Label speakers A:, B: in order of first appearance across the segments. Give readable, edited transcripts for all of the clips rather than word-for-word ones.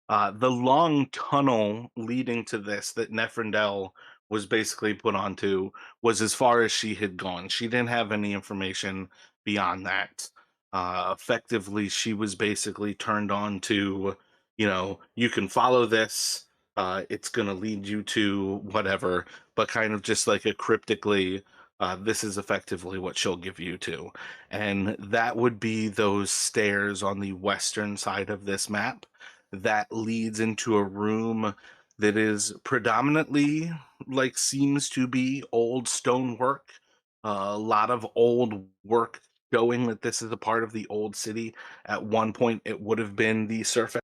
A: The long tunnel leading to this that Neferndel was basically put onto was as far as she had gone. She didn't have any information beyond that. Effectively, she was basically turned on to, you can follow this. It's going to lead you to whatever, but kind of just like a cryptically, this is effectively what she'll give you to. And that would be those stairs on the western side of this map that leads into a room that is predominantly like seems to be old stonework. A lot of old work showing that this is a part of the old city. At one point, it would have been the surface.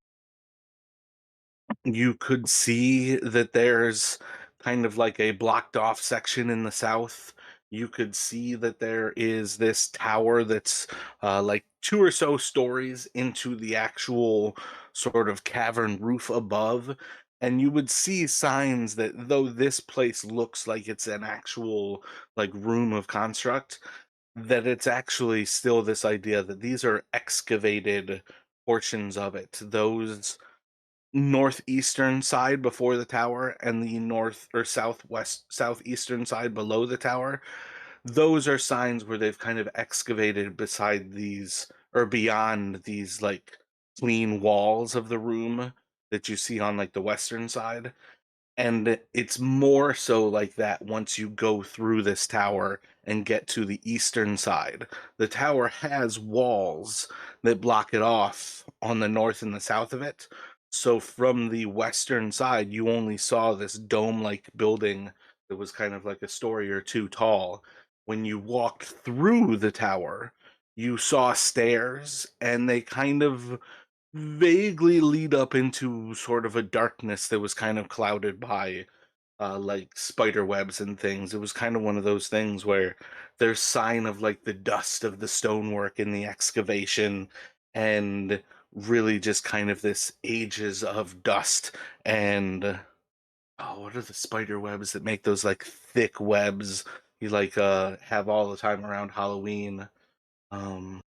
A: You could see that there's kind of like a blocked off section in the south. You could see that there is this tower that's like two or so stories into the actual sort of cavern roof above. And you would see signs that though this place looks like it's an actual like room of construct, that it's actually still this idea that these are excavated portions of it. Those northeastern side before the tower and the north or southeastern side below the tower, those are signs where they've kind of excavated beside these or beyond these like clean walls of the room that you see on like the western side. And it's more so like that once you go through this tower and get to the eastern side. The tower has walls that block it off on the north and the south of it. So from the western side, you only saw this dome-like building that was kind of like a story or two tall. When you walked through the tower, you saw stairs, and they kind of vaguely lead up into sort of a darkness that was kind of clouded by like spider webs and things. It was kind of one of those things where there's sign of like the dust of the stonework in the excavation, and really just kind of this ages of dust and oh, what are the spider webs that make those like thick webs you like have all the time around Halloween? um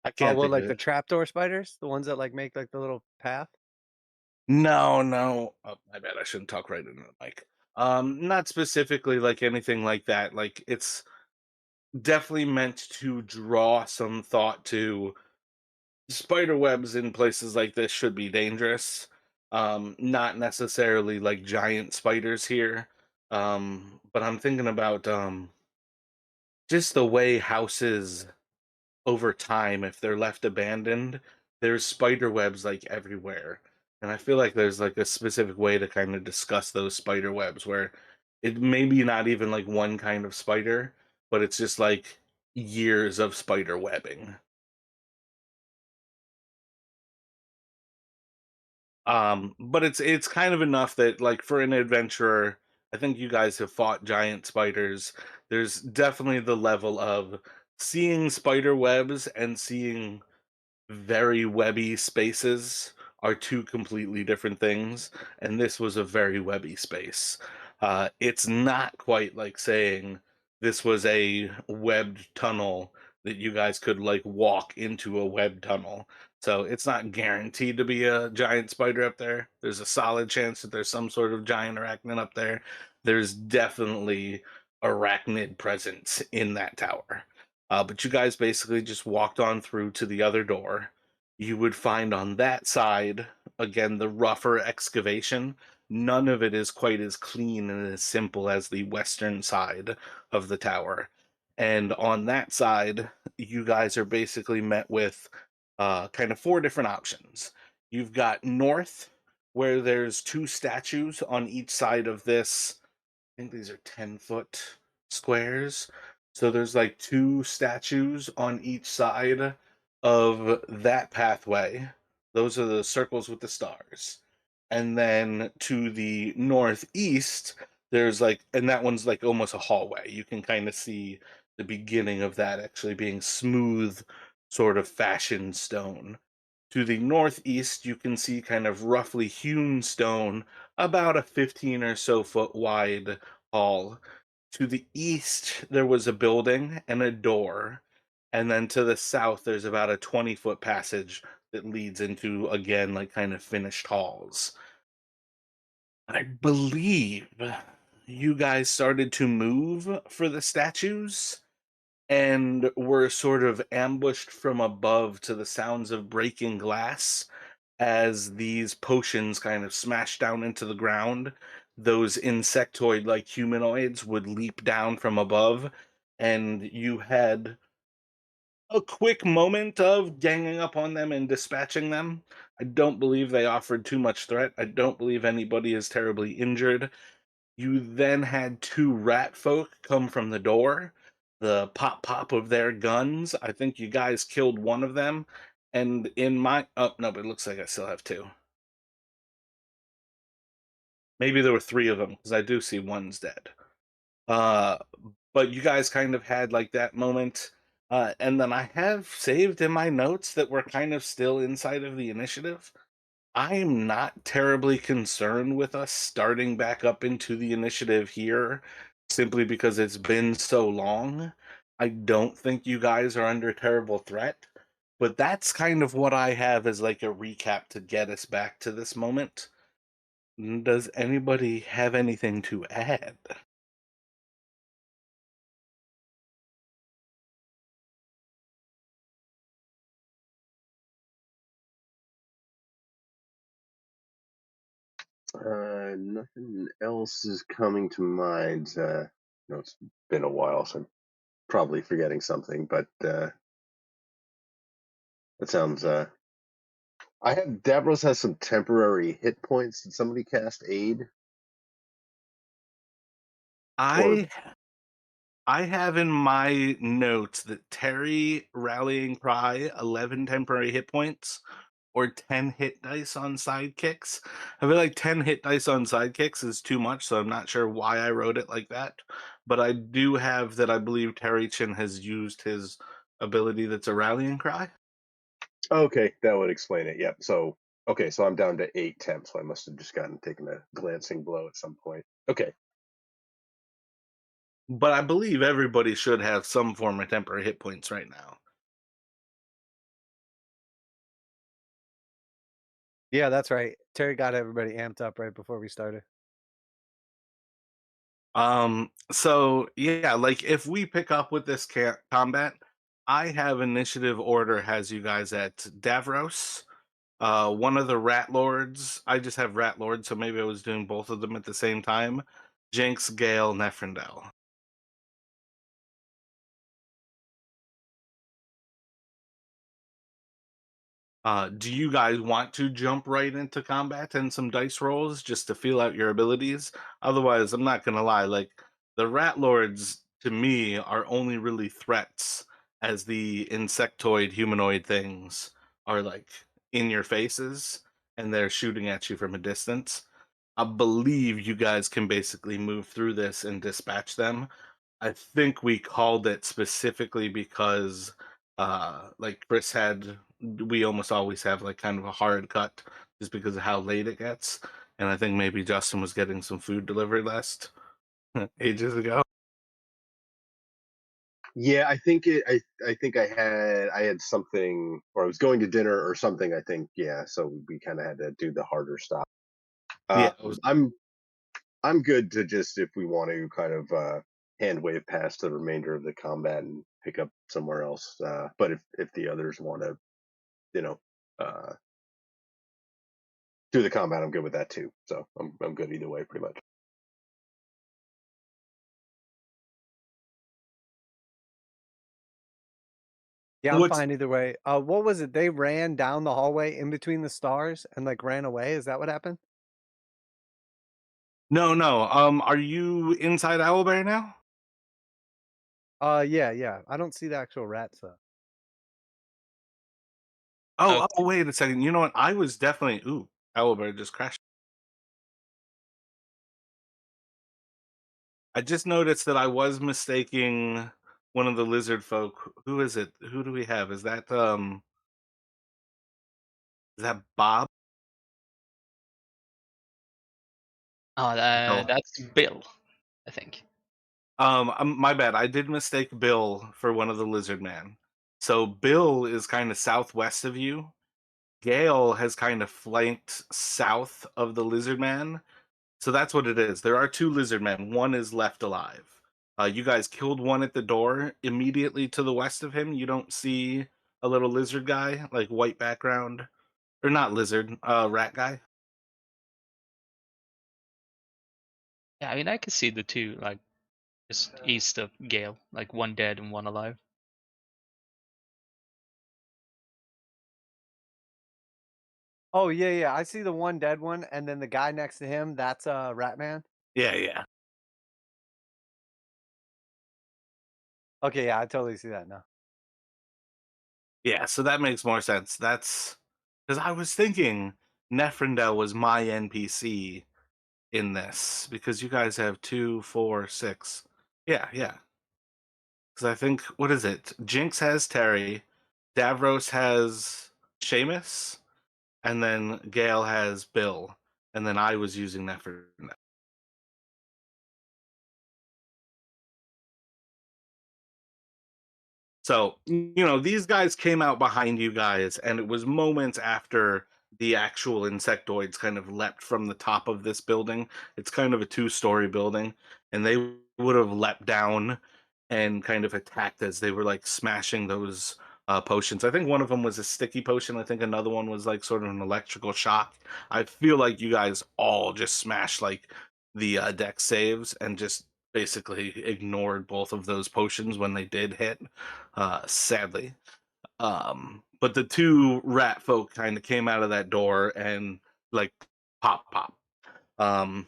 A: I
B: Oh,
A: can't
B: well,
A: think of
B: like the
A: it.
B: trapdoor spiders? The ones that, like, make, like, the little path?
A: No, no. Oh, my bad. I shouldn't talk right into the mic. Not specifically like anything like that. Like it's definitely meant to draw some thought to spider webs in places like this should be dangerous. Not necessarily like giant spiders here. But I'm thinking about just the way houses over time, if they're left abandoned, there's spider webs like everywhere. And I feel like there's like a specific way to kind of discuss those spider webs where it maybe not even like one kind of spider, but it's just like years of spider webbing. But it's kind of enough that like for an adventurer, I think you guys have fought giant spiders. There's definitely the level of seeing spider webs and seeing very webby spaces are two completely different things, and this was a very webby space. It's not quite like saying this was a webbed tunnel that you guys could like walk into a web tunnel. So it's not guaranteed to be a giant spider up there. There's a solid chance that there's some sort of giant arachnid up there. There's definitely arachnid presence in that tower. But you guys basically just walked on through to the other door. You would find on that side, again, the rougher excavation. None of it is quite as clean and as simple as the western side of the tower. And on that side, you guys are basically met with kind of four different options. You've got north, where there's two statues on each side of this. I think these are 10-foot squares. So there's like two statues on each side of that pathway. Those are the circles with the stars. And then to the northeast, there's like, and that one's like almost a hallway. You can kind of see the beginning of that actually being smooth, sort of fashioned stone. To the northeast, you can see kind of roughly hewn stone, about a 15 or so foot wide hall. To the east, there was a building and a door. And then to the south, there's about a 20-foot passage that leads into, again, like kind of finished halls. I believe you guys started to move for the statues and were sort of ambushed from above to the sounds of breaking glass as these potions kind of smashed down into the ground. Those insectoid like humanoids would leap down from above, and you had a quick moment of ganging up on them and dispatching them. I don't believe they offered too much threat. I don't believe anybody is terribly injured. You then had two rat folk come from the door. The pop pop of their guns. I think you guys killed one of them. And in my oh no, but it looks like I still have two. Maybe there were three of them because I do see one's dead. Uh, but you guys kind of had like that moment. And then I have saved in my notes that we're kind of still inside of the initiative. I am not terribly concerned with us starting back up into the initiative here simply because it's been so long. I don't think you guys are under terrible threat, but that's kind of what I have as like a recap to get us back to this moment. Does anybody have anything to add?
C: Nothing else is coming to mind. It's been a while, so I'm probably forgetting something, but that sounds. I have Davros has some temporary hit points. Did somebody cast aid? Or
A: I I have in my notes that Terry rallying cry 11 temporary hit points or 10 hit dice on sidekicks. I feel like 10 hit dice on sidekicks is too much, so I'm not sure why I wrote it like that. But I do have that I believe Terry Chin has used his ability that's a rallying cry.
C: okay, that would explain it. Yep. So okay, so I'm down to 8 temp, so I must have just taken a glancing blow at some point. Okay.
A: But I believe everybody should have some form of temporary hit points right now.
B: Yeah, that's right. Terry got everybody amped up right before we started.
A: So yeah, like if we pick up with this combat, I have initiative order has you guys at Davros. One of the rat lords, I just have rat lords, so maybe I was doing both of them at the same time. Jinx, Gale, Neferndel. Do you guys want to jump right into combat and some dice rolls just to feel out your abilities? Otherwise, I'm not gonna lie, like the rat lords to me are only really threats as the insectoid humanoid things are like in your faces and they're shooting at you from a distance. I believe you guys can basically move through this and dispatch them. I think we called it specifically because like Chris had we almost always have like kind of a hard cut just because of how late it gets. And I think maybe Justin was getting some food delivered last ages ago.
C: Yeah, I think I think I had something, or I was going to dinner or something. I think yeah. So we kind of had to do the harder stuff.
A: Yeah, it was,
C: I'm good to just, if we want to kind of hand wave past the remainder of the combat and pick up somewhere else. But if the others want to, you know, uh, do the combat, I'm good with that too. So I'm good either way, pretty much.
B: Yeah, I'm
A: what's
B: fine either way. What was it? They ran down the hallway in between the stars and like ran away. Is that what happened?
A: no. Are you inside Owlbear now?
B: Yeah, yeah. I don't see the actual rat stuff.
A: Oh, wait a second. You know what? I was definitely Owlbear just crashed. I just noticed that I was mistaking one of the lizard folk. Who is it? Who do we have? Is that Bob?
D: Oh,
A: No.
D: that's Bill, I think.
A: My bad. I did mistake Bill for one of the lizard man. So Bill is kind of southwest of you. Gale has kind of flanked south of the lizard man. So that's what it is. There are two lizard men. One is left alive. You guys killed one at the door. Immediately to the west of him, you don't see a little lizard guy, like white background, or not lizard, rat guy.
D: Yeah, I mean, I could see the two, like, just east of Gale, like one dead and one alive.
B: Oh, yeah, yeah, I see the one dead one, and then the guy next to him, that's, Ratman?
A: Yeah, yeah,
B: Okay, yeah, I totally see that now.
A: yeah. So that makes more sense. That's because I was thinking Nephrindel was my NPC in this because you guys have two, four, six. Yeah, yeah. Because I think what is it? Jinx has Terry, Davros has Seamus, and then Gale has Bill, and then I was using that for. So these guys came out behind you guys, and it was moments after the actual insectoids kind of leapt from the top of this building. It's kind of a two-story building, and they would have leapt down and kind of attacked as they were like smashing those potions. I think one of them was a sticky potion. I think another one was like sort of an electrical shock. I feel like you guys all just smashed like the deck saves and just basically ignored both of those potions when they did hit, sadly. But the two rat folk kind of came out of that door and like pop pop. Um,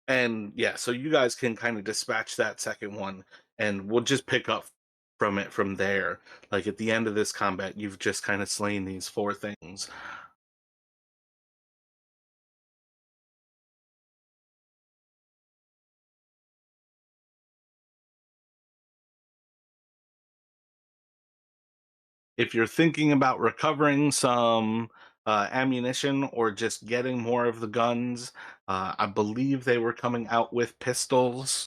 A: and yeah, so you guys can kind of dispatch that second one, and we'll just pick up from it from there. Like at the end of this combat, you've just kind of slain these four things. If you're thinking about recovering some ammunition or just getting more of the guns, I believe they were coming out with pistols.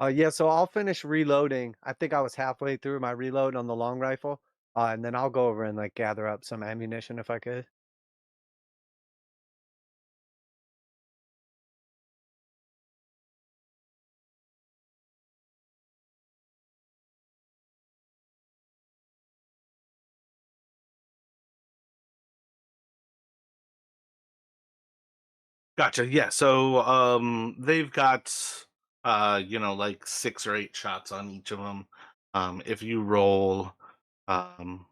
B: Yeah, so I'll finish reloading. I think I was halfway through my reload on the long rifle, and then I'll go over and, like, gather up some ammunition if I could.
A: Gotcha. Yeah. So they've got like 6 or 8 shots on each of them. If you roll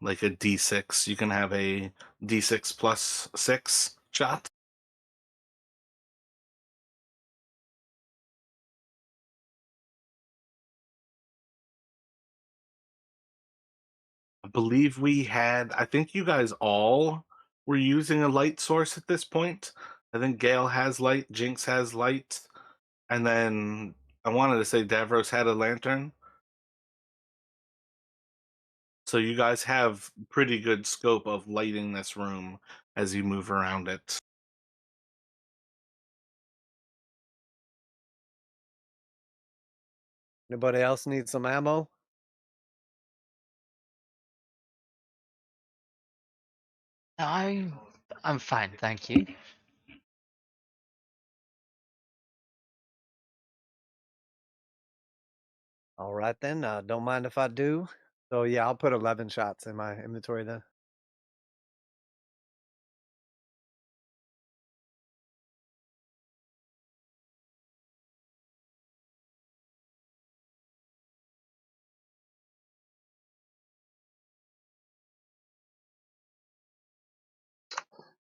A: like a d6, you can have a d6 plus 6 shot. I believe I think you guys all were using a light source at this point. I think Gale has light, Jinx has light, and then I wanted to say Davros had a lantern. So you guys have pretty good scope of lighting this room as you move around it.
B: Anybody else need some ammo?
D: I'm fine, thank you.
B: All right then, don't mind if I do. So yeah, I'll put 11 shots in my inventory then.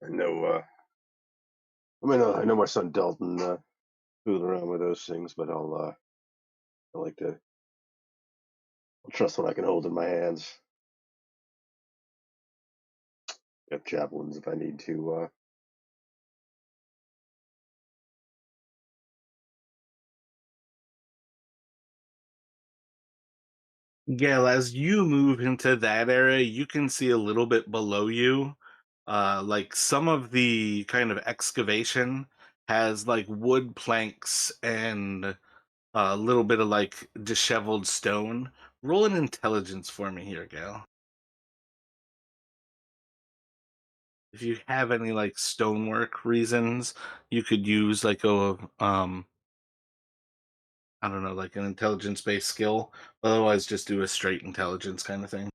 C: I know. I know my son Dalton fooling around with those things, but I like to. I'll trust what I can hold in my hands. Got javelins if I need to.
A: Gail, as you move into that area, you can see a little bit below you. Like some of the kind of excavation has like wood planks and a little bit of like disheveled stone. Roll an intelligence for me here, Gail. If you have any like stonework reasons, you could use like a I don't know, like an intelligence based skill. Otherwise, just do a straight intelligence kind of thing.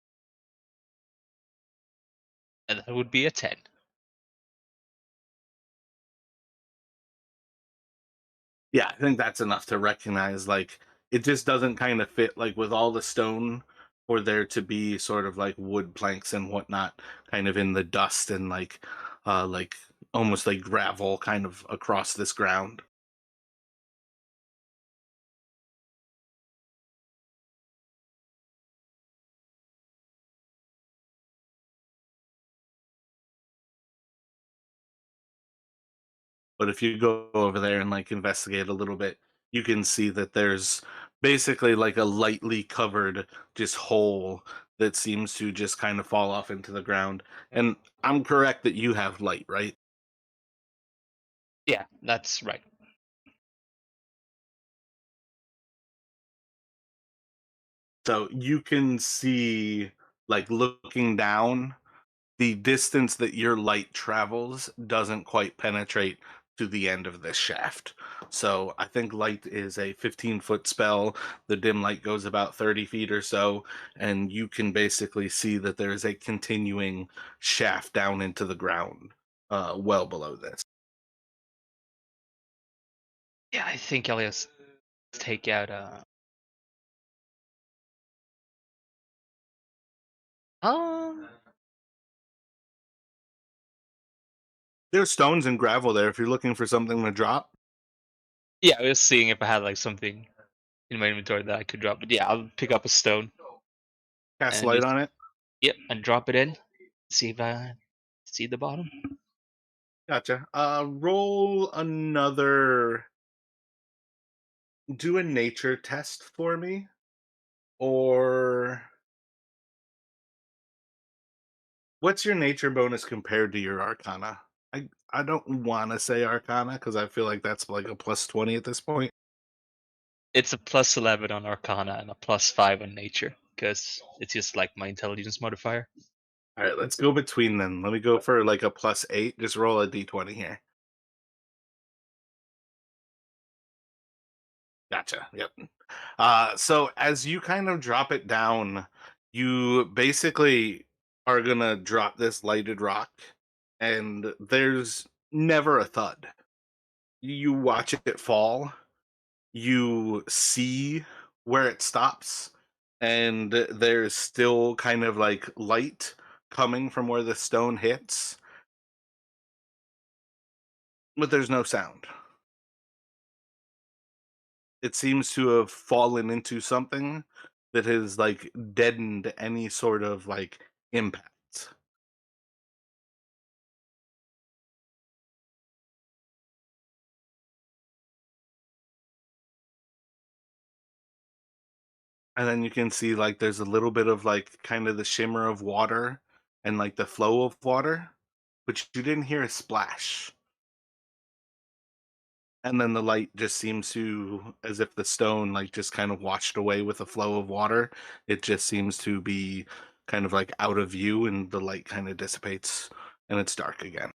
D: And that would be a 10.
A: Yeah, I think that's enough to recognize like it just doesn't kind of fit like with all the stone for there to be sort of like wood planks and whatnot kind of in the dust and like almost like gravel kind of across this ground. But if you go over there and like investigate a little bit, you can see that there's basically like a lightly covered just hole that seems to just kind of fall off into the ground. And I'm correct that you have light, right?
D: Yeah, that's right.
A: So you can see, like looking down, the distance that your light travels doesn't quite penetrate to the end of this shaft. So I think light is a 15-foot spell. The dim light goes about 30 feet or so, and you can basically see that there is a continuing shaft down into the ground, well below this.
D: Yeah, I think I'll just take out um
A: There's stones and gravel there if you're looking for something to drop.
D: yeah, I was seeing if I had like something in my inventory that I could drop. But yeah, I'll pick up a stone
A: Cast
D: and
A: light
D: just
A: on it.
D: yep, and drop it in. See if I see the bottom.
A: Gotcha. Roll another. Do a nature test for me, or what's your nature bonus compared to your arcana? I don't want to say arcana because I feel like that's like a plus 20 at this point.
D: It's a plus 11 on Arcana and a plus 5 on Nature because it's just like my intelligence modifier.
A: All right, let's go between them. Let me go for like a plus 8. Just roll a d20 here. Gotcha. Yep. So as you kind of drop it down, you basically are gonna drop this lighted rock, and there's never a thud. You watch it fall, you see where it stops, and there's still kind of like light coming from where the stone hits, but there's no sound. It seems to have fallen into something that has like deadened any sort of like impact. And then you can see like there's a little bit of like kind of the shimmer of water and like the flow of water, but you didn't hear a splash. And then the light just seems to, as if the stone like just kind of washed away with a flow of water. It just seems to be kind of like out of view, and the light kind of dissipates and it's dark again.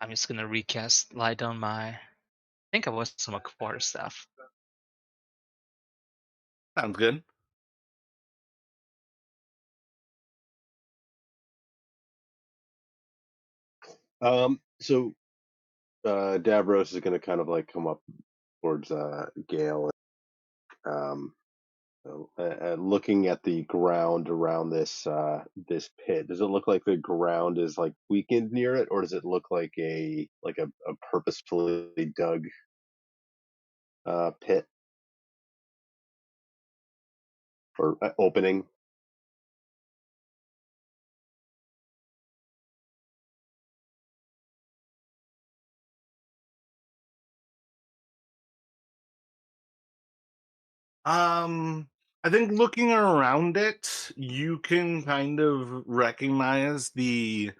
D: I'm just gonna recast light on my. I think I was some quarter staff.
A: Sounds good.
C: So Davros is going to kind of like come up towards Gale, um, looking at the ground around this pit. Does it look like the ground is like weakened near it, or does it look like a purposefully dug pit or opening?
A: I think looking around it, you can kind of recognize the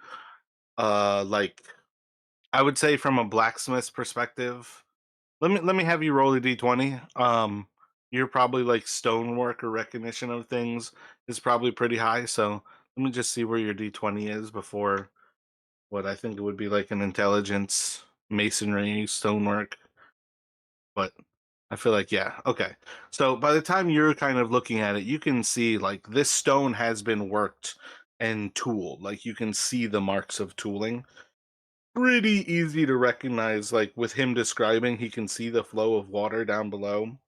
A: like I would say from a blacksmith's perspective. Let me have you roll a d20. You're probably like stonework or recognition of things is probably pretty high, so let me just see where your d20 is before what I think it would be like an intelligence, masonry, stonework, but I feel like yeah, okay. So by the time you're kind of looking at it, you can see like this stone has been worked and tooled. Like you can see the marks of tooling. Pretty easy to recognize, like with him describing, he can see the flow of water down below.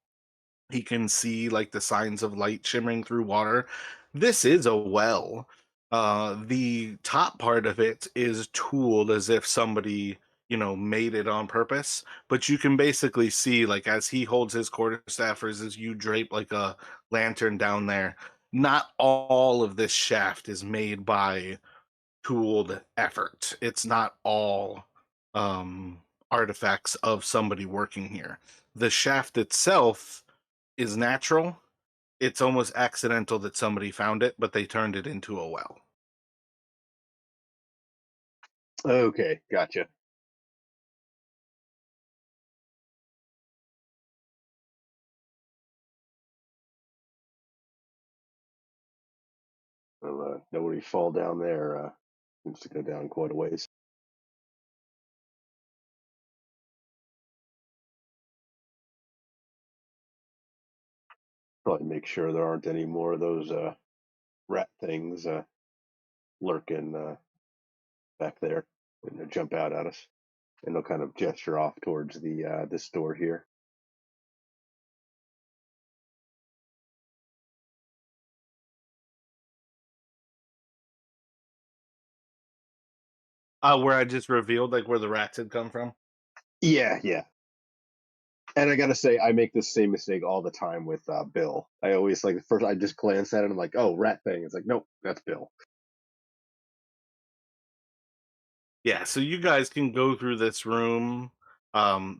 A: He can see like the signs of light shimmering through water. This is a well. The top part of it is tooled as if somebody, made it on purpose. But you can basically see, like, as he holds his quarterstaff, or as you drape like a lantern down there, not all of this shaft is made by tooled effort. It's not all artifacts of somebody working here. The shaft itself is natural. It's almost accidental that somebody found it, but they turned it into a well.
C: Okay, gotcha. Well, nobody fall down there. Seems to go down quite a ways. Probably make sure there aren't any more of those rat things lurking back there and they'll jump out at us. And they'll kind of gesture off towards the this door here.
A: Where I just revealed like where the rats had come from.
C: Yeah, yeah. And I gotta say, I make this same mistake all the time with Bill. I always like first I just glance at it and I'm like, oh, rat thing. It's like, nope, that's Bill.
A: Yeah, so you guys can go through this room.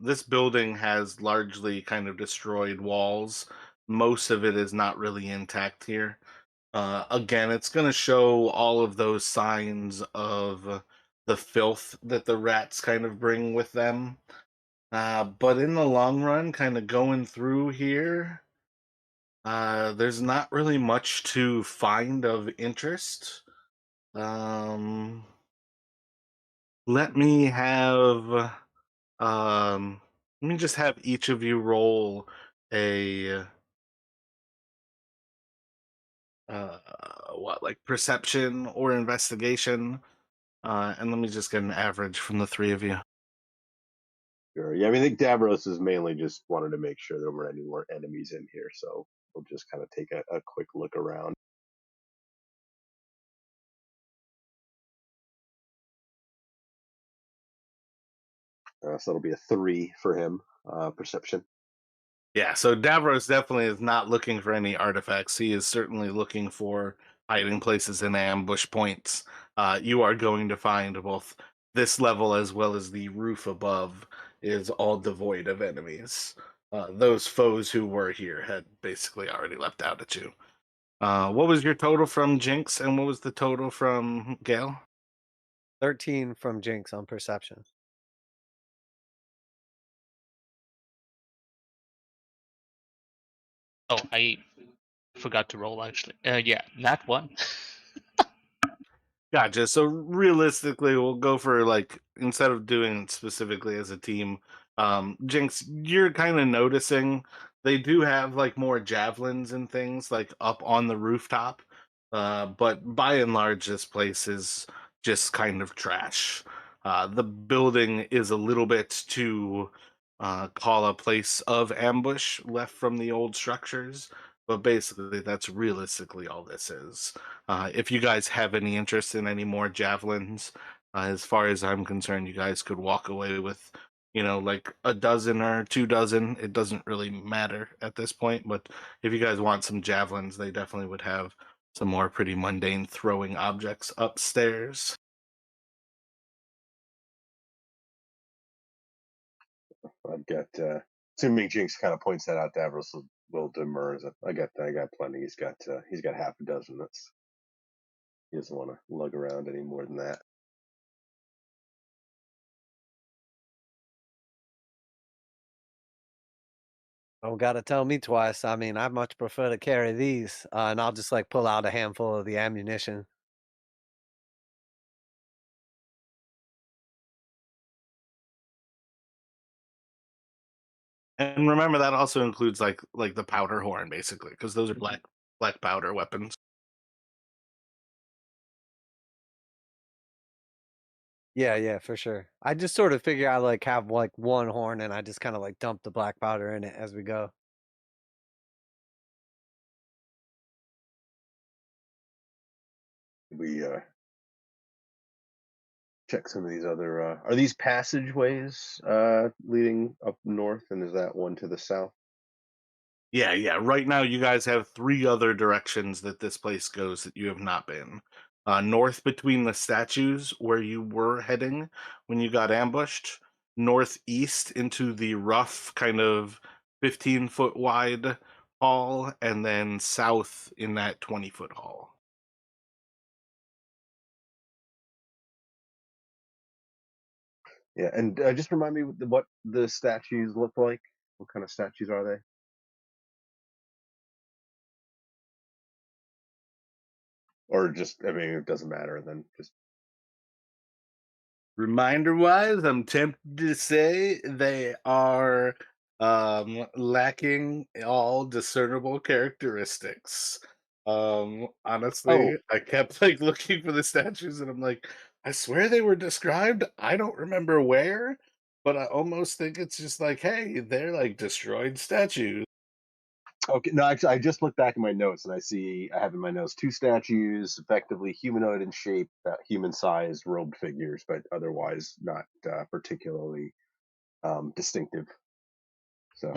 A: This building has largely kind of destroyed walls. Most of it is not really intact here. Again, it's going to show all of those signs of the filth that the rats kind of bring with them. But in the long run, kind of going through here, there's not really much to find of interest. Um, let me have let me just have each of you roll a uh what, like perception or investigation. And let me just get an average from the three of you.
C: Sure. Yeah, I mean, I think Davros is mainly just wanted to make sure there weren't any more enemies in here, so we'll just kind of take a quick look around. So it'll be a 3 for him, perception.
A: Yeah, so Davros definitely is not looking for any artifacts. He is certainly looking for hiding places and ambush points. You are going to find both this level as well as the roof above is all devoid of enemies. Those foes who were here had basically already left out at you. What was your total from Jinx, and what was the total from Gale?
B: 13 from Jinx on perception.
D: Oh, I forgot to roll actually. Yeah, nat one.
A: Gotcha. So realistically, we'll go for like instead of doing it specifically as a team, Jinx, you're kind of noticing they do have like more javelins and things like up on the rooftop. But by and large, this place is just kind of trash. The building is a little bit too call a place of ambush left from the old structures, but basically that's realistically all this is. If you guys have any interest in any more javelins, as far as I'm concerned, you guys could walk away with, like a dozen or 2 dozen. It doesn't really matter at this point, but if you guys want some javelins, they definitely would have some more pretty mundane throwing objects upstairs.
C: I've got, assuming Jinx kind of points that out, Davros will Will demurs. I got plenty. He's got half a dozen. He doesn't want to lug around any more than that.
B: Don't gotta tell me twice. I mean, I much prefer to carry these, and I'll just like pull out a handful of the ammunition.
A: And remember that also includes like the powder horn, basically, because those are black powder weapons.
B: Yeah, yeah, for sure. I just sort of figure I like have like one horn, and I just kind of like dump the black powder in it as we go.
C: We check some of these other. Are these passageways leading up north, and is that one to the south?
A: Yeah, yeah. Right now, you guys have 3 other directions that this place goes that you have not been. North between the statues where you were heading when you got ambushed. Northeast into the rough, kind of 15-foot wide hall, and then south in that 20-foot hall.
C: Yeah, and just remind me what the statues look like. What kind of statues are they? Or just, I mean, it doesn't matter then. Just
A: Reminder wise, I'm tempted to say they are lacking all discernible characteristics. Honestly,
C: oh,
A: I kept like looking for the statues and I'm like, I swear they were described. I don't remember where, but I almost think it's just like, hey, they're like destroyed statues.
C: okay. No, actually, I just looked back in my notes and I have in my notes 2 statues, effectively humanoid in shape, human-sized robed figures, but otherwise not particularly distinctive. So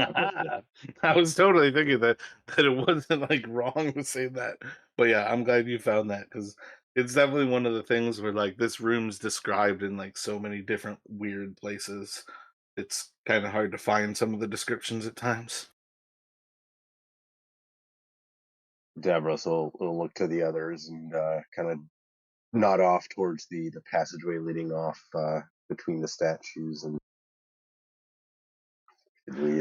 A: I was totally thinking that it wasn't like wrong to say that, but yeah, I'm glad you found that because it's definitely one of the things where like this room's described in like so many different weird places. It's kind of hard to find some of the descriptions at times.
C: Davros will look to the others and kind of nod off towards the passageway leading off between the statues, and should we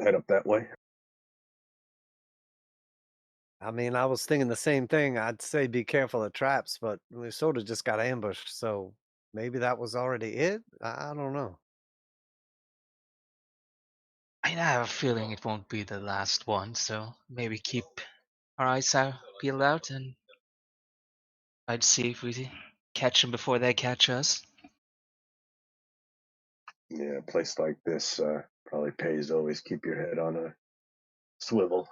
C: head up that way?
B: I mean, I was thinking the same thing. I'd say be careful of traps, but we sort of just got ambushed, so maybe that was already it. I don't know.
D: I have a feeling it won't be the last one, so maybe keep our eyes out, peeled out, and I'd see if we catch them before they catch us.
C: Yeah, a place like this probably pays to always keep your head on a swivel.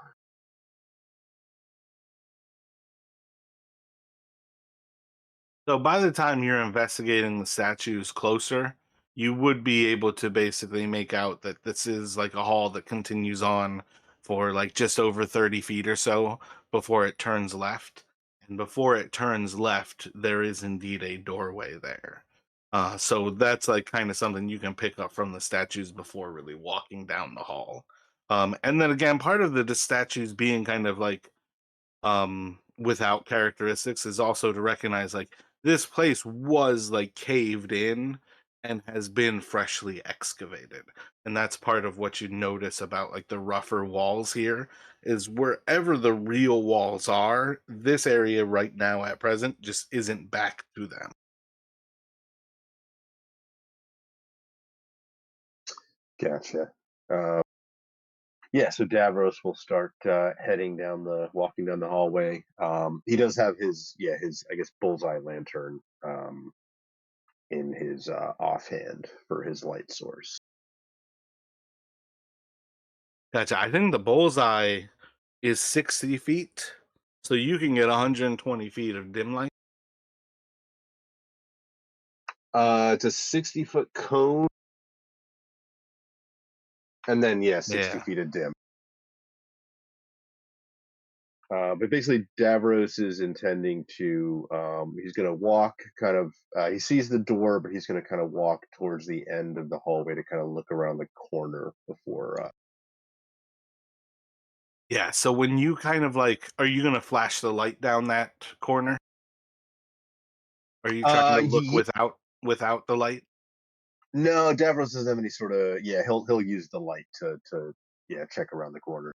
A: So by the time you're investigating the statues closer, you would be able to basically make out that this is like a hall that continues on for like just over 30 feet or so before it turns left. And before it turns left, there is indeed a doorway there. So that's like kind of something you can pick up from the statues before really walking down the hall. And then again, part of the statues being kind of like without characteristics is also to recognize like this place was like caved in and has been freshly excavated, and that's part of what you notice about like the rougher walls here is wherever the real walls are, this area right now at present just isn't back to them.
C: Gotcha. Yeah, so Davros will start walking down the hallway. He does have his I guess bullseye lantern in his offhand for his light source.
A: Gotcha. I think the bullseye is 60 feet, so you can get 120 feet of dim light.
C: It's a 60-foot cone, and then 60
A: Yeah.
C: feet of dim. But basically, Davros is intending to. He's going to walk kind of. He sees the door, but he's going to kind of walk towards the end of the hallway to kind of look around the corner before.
A: Yeah, so when you kind of like, are you gonna flash the light down that corner? Are you trying to look
C: Ye-
A: without the light?
C: no, Davros doesn't have any sort of. Yeah, he'll use the light to yeah check around the corner.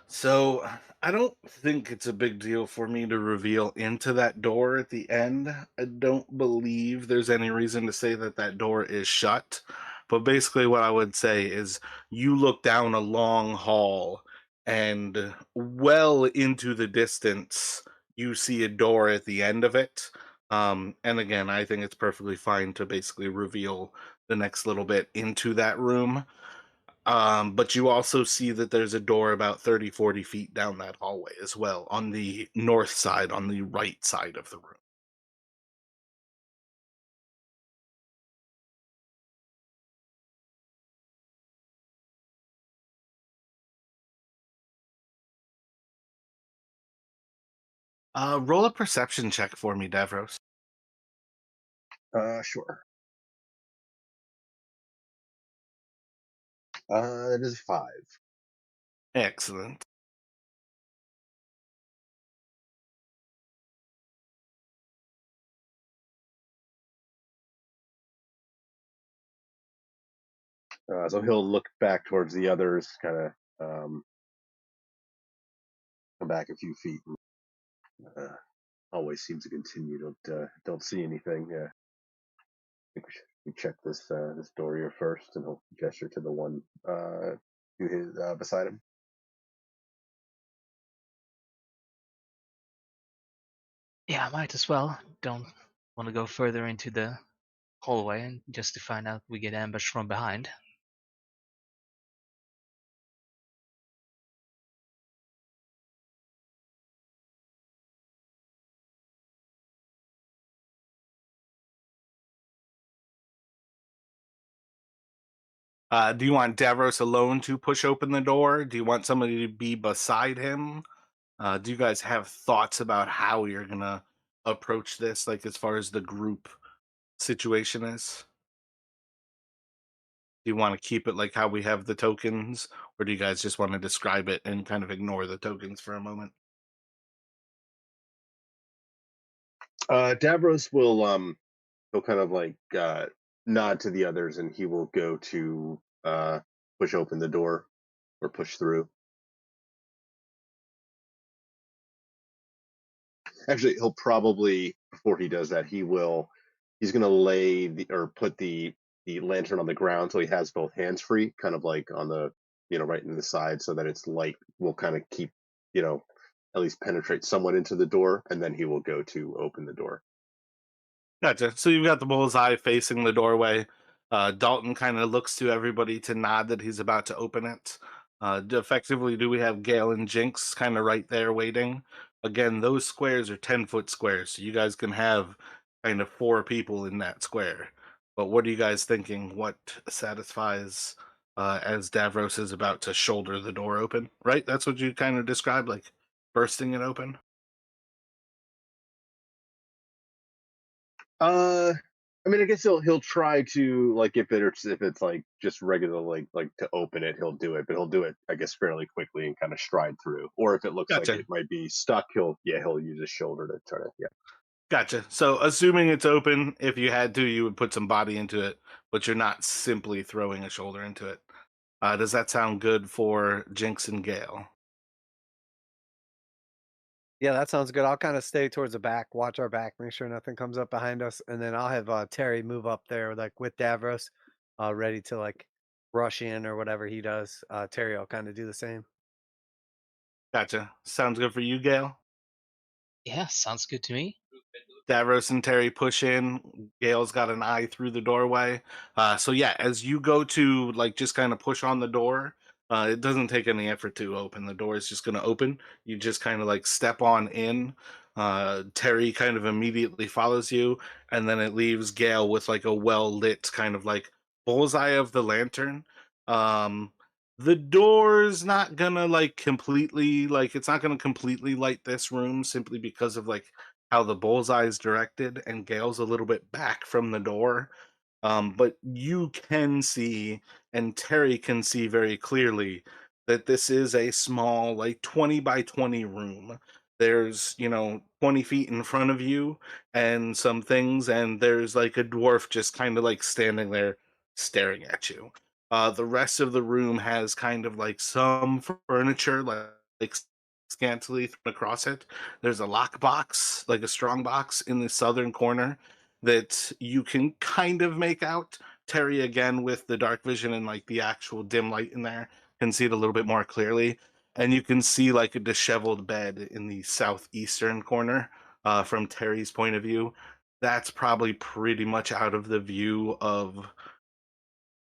A: So I don't think it's a big deal for me to reveal into that door at the end. I don't believe there's any reason to say that that door is shut. But basically, what I would say is you look down a long hall, and well into the distance, you see a door at the end of it. And again, I think it's perfectly fine to basically reveal the next little bit into that room. But you also see that there's a door about 30, 40 feet down that hallway as well, on the north side, on the right side of the room. Roll a perception check for me, Davros.
C: Sure. That is 5.
A: Excellent.
C: So he'll look back towards the others, kind of come back a few feet. And, always seems to continue. Don't see anything. Yeah, I think we check this door here first, and he'll gesture to the one to his beside him.
D: Yeah, I might as well. Don't want to go further into the hallway and just to find out we get ambushed from behind.
A: Do you want Davros alone to push open the door? Do you want somebody to be beside him? Do you guys have thoughts about how you're gonna approach this, like as far as the group situation is? Do you want to keep it like how we have the tokens, or do you guys just want to describe it and kind of ignore the tokens for a moment?
C: Davros will he'll kind of like nod to the others, and he will go to push open the door or push through. Actually, he'll probably before he does that, he's going to lay or put the lantern on the ground so he has both hands free, kind of like on the right in the side, so that its light will kind of keep you know at least penetrate somewhat into the door, and then he will go to open the door.
A: Gotcha. So you've got the bullseye facing the doorway. Dalton kind of looks to everybody to nod that he's about to open it. Effectively, do we have Gale and Jinx kind of right there waiting? Again, those squares are 10-foot squares, so you guys can have kind of 4 people in that square. But what are you guys thinking? What satisfies as Davros is about to shoulder the door open? Right? That's what you kind of described, like bursting it open?
C: Uh, I mean, I guess he'll try to like if it's like just regular like to open it, he'll do it, but he'll do it I guess fairly quickly and kind of stride through. Or if it looks like
A: Gotcha.
C: it might be stuck, he'll use his shoulder to try to yeah.
A: Gotcha. So, assuming it's open, if you had to, you would put some body into it, but you're not simply throwing a shoulder into it. Does that sound good for Jinx and Gale?
B: Yeah, that sounds good. I'll kind of stay towards the back, watch our back, make sure nothing comes up behind us, and then I'll have Terry move up there like with Davros, ready to like rush in or whatever he does. Terry will kind of do the same.
A: Gotcha. Sounds good for you, Gale?
D: Yeah, sounds good to me.
A: Davros and Terry push in. Gale's got an eye through the doorway. So yeah, as you go to like just kind of push on the door, it doesn't take any effort to open. The door is just going to open. You just kind of like step on in. Terry kind of immediately follows you, and then it leaves Gale with like a well lit kind of like bullseye of the lantern. Um, the door's not gonna like completely like it's not gonna completely light this room simply because of like how the bullseye is directed, and Gale's a little bit back from the door. But you can see, and Terry can see very clearly, that this is a small, like 20 by 20 room. There's, 20 feet in front of you and some things, and there's like a dwarf just kind of like standing there staring at you. The rest of the room has kind of like some furniture, like scantily thrown across it. There's a lock box, like a strong box in the southern corner that you can kind of make out. Terry, again, with the dark vision and like the actual dim light in there, can see it a little bit more clearly. And you can see like a disheveled bed in the southeastern corner from Terry's point of view. That's probably pretty much out of the view of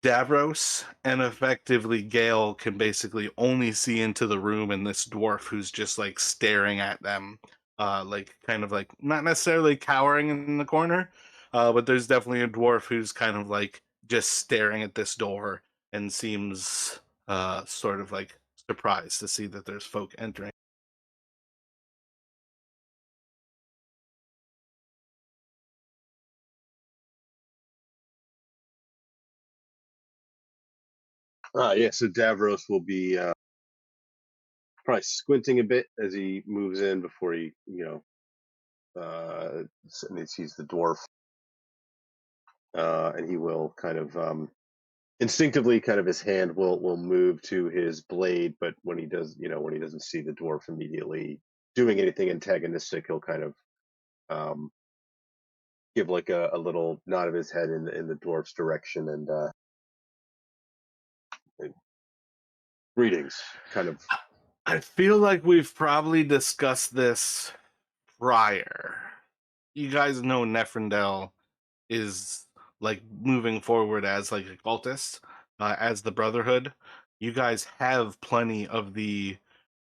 A: Davros, and effectively Gale can basically only see into the room and this dwarf who's just like staring at them, like kind of like not necessarily cowering in the corner, but there's definitely a dwarf who's kind of like just staring at this door and seems sort of like surprised to see that there's folk entering.
C: Yeah, so Davros will be probably squinting a bit as he moves in before he, and he sees the dwarf, and he will kind of instinctively, kind of his hand will move to his blade, but when he does, when he doesn't see the dwarf immediately doing anything antagonistic, he'll kind of um, give like a little nod of his head in the dwarf's direction and greetings, kind of.
A: I feel like we've probably discussed this prior. You guys know Neferndel is like moving forward as like a cultist, as the Brotherhood. You guys have plenty of the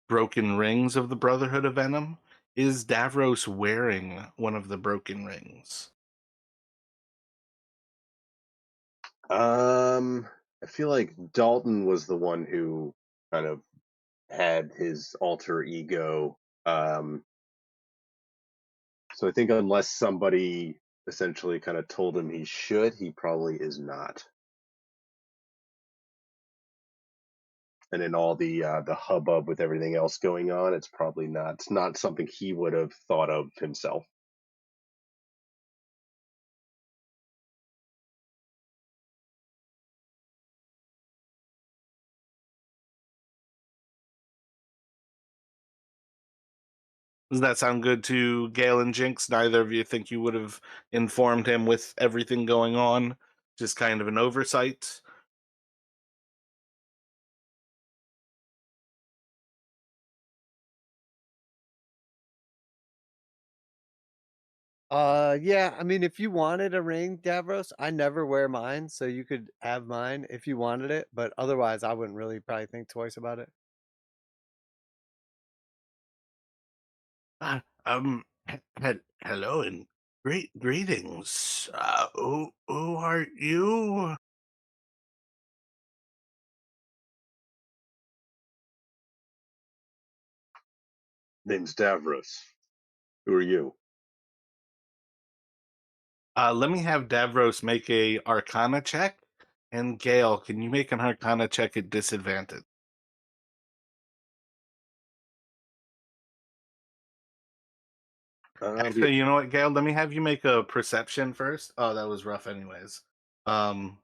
A: broken rings of the Brotherhood of Venom. Is Davros wearing one of the broken rings?
C: I feel like Dalton was the one who kind of had his alter ego. So I think unless somebody essentially kind of told him he should, he probably is not. And in all the hubbub with everything else going on, it's probably not something he would have thought of himself.
A: Does that sound good to Gale and Jinx? Neither of you think you would have informed him with everything going on? Just kind of an oversight?
B: Yeah, I mean, if you wanted a ring, Davros, I never wear mine, so you could have mine if you wanted it, but otherwise, I wouldn't really probably think twice about it.
A: Hello and greetings. Who are you?
C: Name's Davros. Who are you?
A: Let me have Davros make a Arcana check, and Gale, can you make an Arcana check at disadvantage?
C: Yeah.
A: Actually, you know what, Gale? Let me have you make a Perception first. Oh, that was rough, anyways. Um,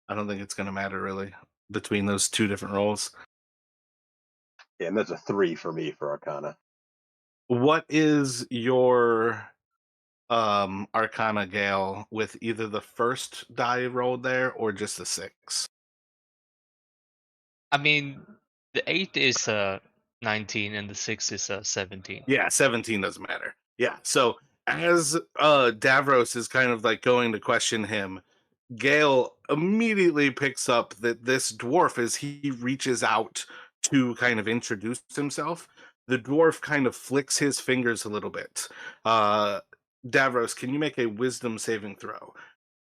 A: I don't think it's gonna matter really between those two different roles.
C: Yeah, and that's a 3 for me for Arcana.
A: What is your Arcana, Gale, with either the first die rolled there or just a 6?
D: I mean, the 8 is 19 and the 6 is 17.
A: Yeah, 17 doesn't matter. Yeah. So as Davros is kind of like going to question him, Gale immediately picks up that this dwarf, as he reaches out to kind of introduce himself, the dwarf kind of flicks his fingers a little bit. Uh, Davros, can you make a wisdom saving throw?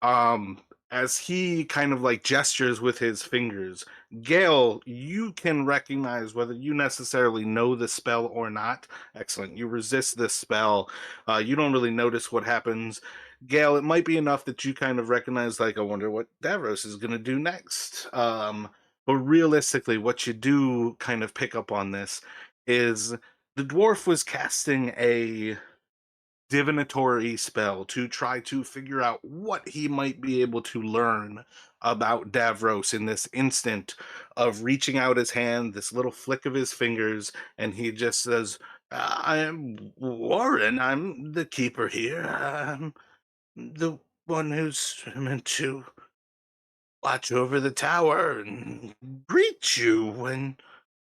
A: um as he kind of like gestures with his fingers, Gale, you can recognize whether you necessarily know the spell or not. Excellent, you resist this spell. You don't really notice what happens. Gale, it might be enough that you kind of recognize, like, I wonder what Davros is going to do next. But realistically, what you do kind of pick up on this is the dwarf was casting a divinatory spell to try to figure out what he might be able to learn about Davros in this instant of reaching out his hand, this little flick of his fingers, and he just says, I am Warren, I'm the keeper here. I'm the one who's meant to watch over the tower and greet you when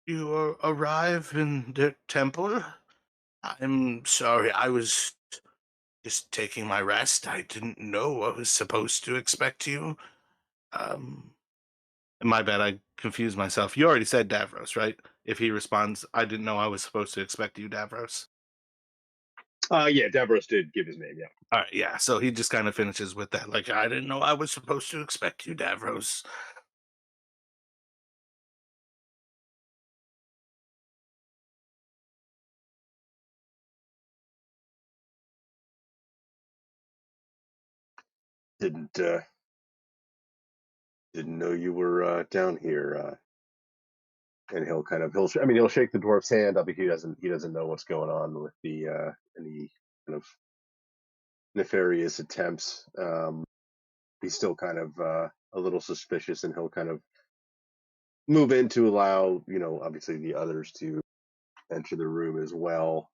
A: you arrive in the temple. I'm sorry, I was just taking my rest. I didn't know I was supposed to expect you. Um, my bad, I confused myself. You already said Davros, right? If he responds, I didn't know I was supposed to expect you, Davros.
C: Yeah, Davros did give his name. Yeah.
A: All right, yeah. So he just kind of finishes with that, like, I didn't know I was supposed to expect you, Davros.
C: Didn't didn't know you were down here. And he'll kind of I mean, he'll shake the dwarf's hand. I mean, he doesn't know what's going on with the any kind of nefarious attempts. He's still kind of a little suspicious, and he'll kind of move in to allow, obviously the others to enter the room as well.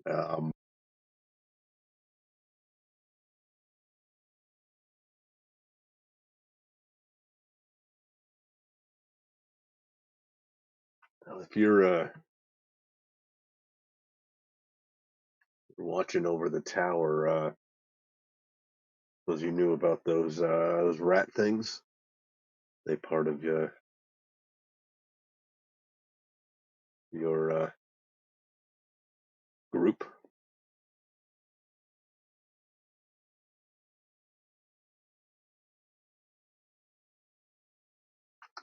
C: If you're watching over the tower, suppose you knew about those rat things. They part of your group,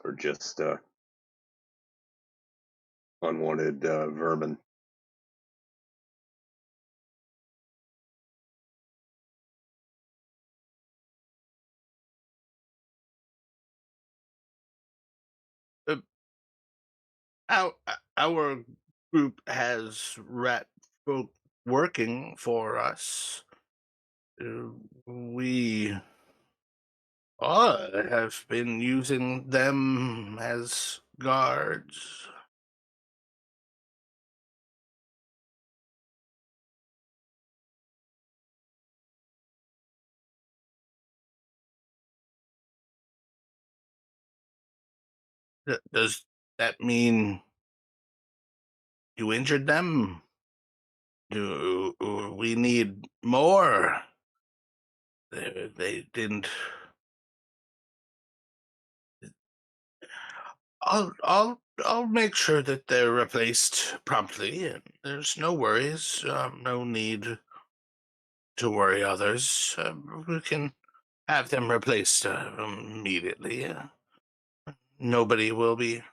C: or just unwanted vermin?
A: Uh, our, our group has rat folk working for us. We have been using them as guards. Does that mean you injured them? Do we need more? They didn't. I'll make sure that they're replaced promptly. And there's no worries. No need to worry others. We can have them replaced immediately. Nobody will be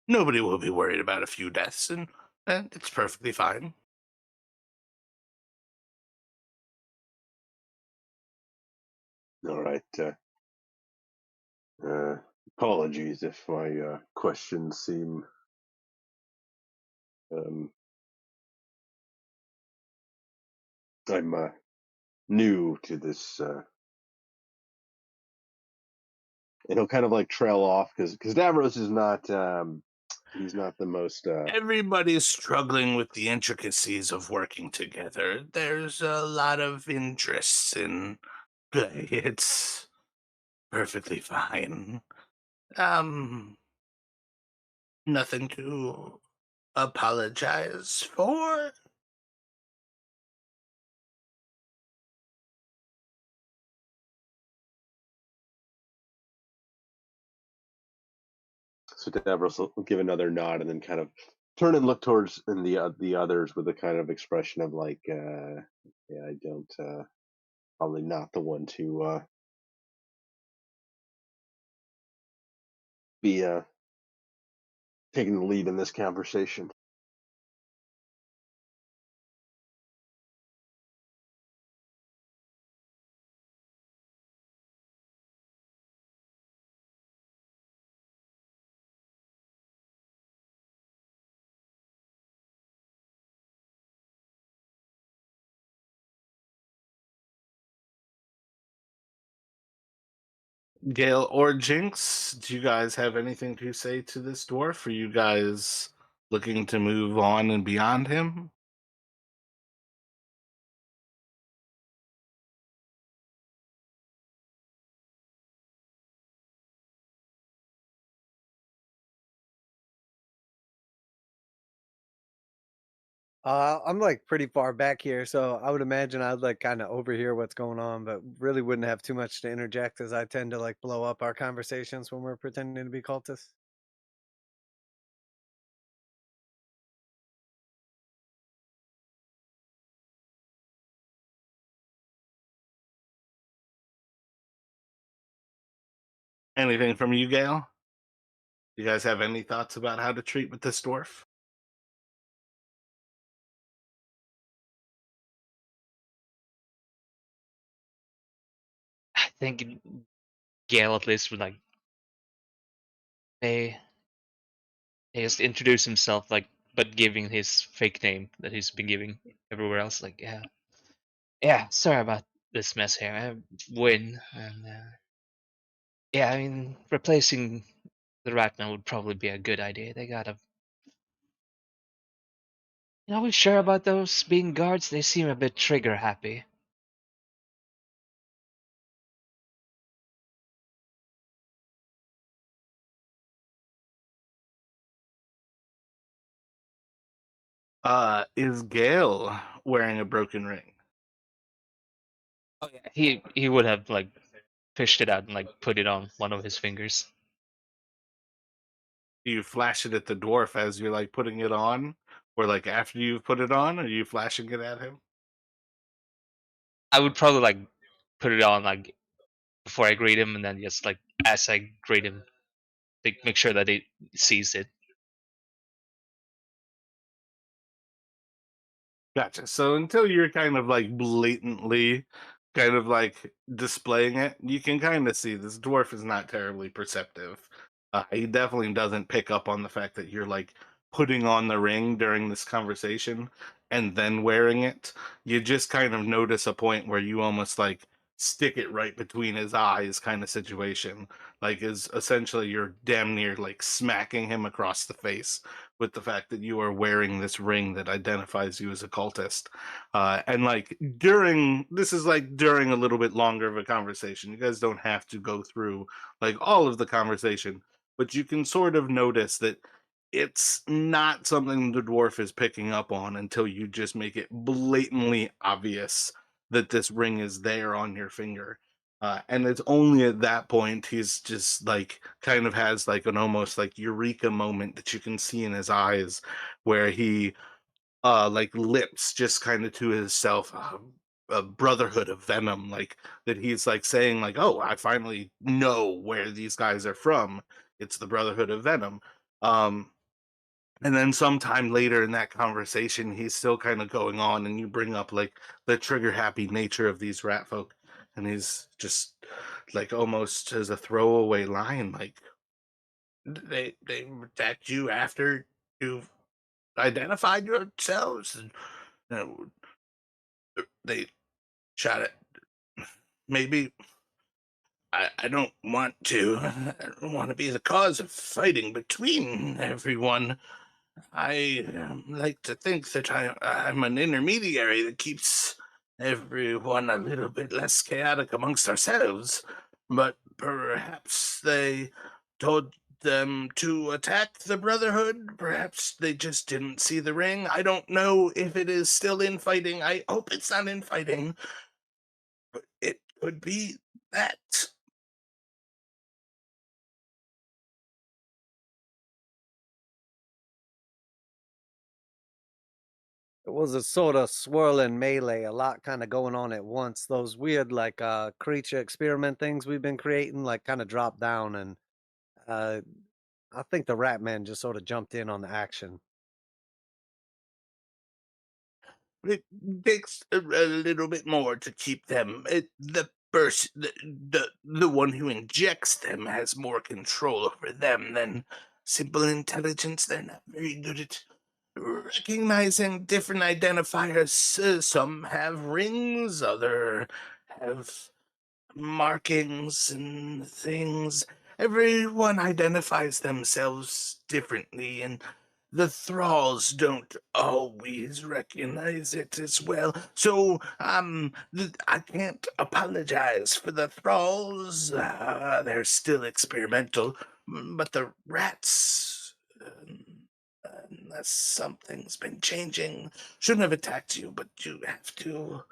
A: nobody will be worried about a few deaths, and it's perfectly fine.
C: All right. Apologies if my questions seem um, I'm new to this, and he'll kind of like trail off because Davros is not he's not the most
A: Everybody's struggling with the intricacies of working together. There's a lot of interests in play. It's perfectly fine. Um, Nothing to apologize for.
C: so Davros will give another nod and then kind of turn and look towards and the others with a kind of expression of like, yeah, I don't, probably not the one to be taking the lead in this conversation.
A: Gale or Jinx, do you guys have anything to say to this dwarf? Are you guys looking to move on and beyond him?
B: I'm like pretty far back here, so I would imagine I'd like kind of overhear what's going on, but really wouldn't have too much to interject as I tend to like blow up our conversations when we're pretending to be cultists.
A: Anything from you, Gale? You guys have any thoughts about how to treat with this dwarf?
D: I think Gale at least would like they he just introduce himself like but giving his fake name that he's been giving everywhere else. Like, yeah, sorry about this mess here. I win, and yeah, I mean replacing the Ratman would probably be a good idea. They gotta, are we sure about those being guards? They seem a bit trigger happy.
A: Is Gale wearing a broken ring?
D: Oh yeah, he would have like fished it out and like put it on one of his fingers.
A: Do you flash it at the dwarf as you're like putting it on? Or like after you've put it on? Are you flashing it at him?
D: I would probably like put it on like before I greet him, and then just like as I greet him, like, make sure that he sees it.
A: Gotcha. So until you're kind of like blatantly kind of like displaying it, you can kind of see this dwarf is not terribly perceptive. He definitely doesn't pick up on the fact that you're like putting on the ring during this conversation and then wearing it. You just kind of notice a point where you almost like stick it right between his eyes kind of situation. Like is essentially you're damn near like smacking him across the face with the fact that you are wearing this ring that identifies you as a cultist. And like during this is like during a little bit longer of a conversation. You guys don't have to go through like all of the conversation, but you can sort of notice that it's not something the dwarf is picking up on until you just make it blatantly obvious that this ring is there on your finger. And it's only at that point he's just like kind of has like an almost like eureka moment that you can see in his eyes where he like lips just kind of to himself a brotherhood of venom, like that he's like saying like, oh, I finally know where these guys are from. It's the brotherhood of venom. um and then sometime later in that conversation, he's still kind of going on, and you bring up like the trigger happy nature of these rat folk, and he's just like almost as a throwaway line, like they attacked you after you've identified yourselves, and you know, they shot it. Maybe I don't want to. I don't want to be the cause of fighting between everyone. I like to think that I'm an intermediary that keeps everyone a little bit less chaotic amongst ourselves, but perhaps they told them to attack the Brotherhood. Perhaps they just didn't see the ring. I don't know if it is still infighting. I hope it's not infighting, but it could be that.
B: It was a sort of swirling melee, a lot kind of going on at once. Those weird like creature experiment things we've been creating like kind of dropped down and uh I think the Rat Man just sort of jumped in on the action.
A: It takes a little bit more to keep them. The one who injects them has more control over them than simple intelligence. They're not very good at recognizing different identifiers. Some have rings, other have markings and things. Everyone identifies themselves differently, and the thralls don't always recognize it as well. So, I can't apologize for the thralls. They're still experimental, but the rats, unless something's been changing, shouldn't have attacked you, but you have to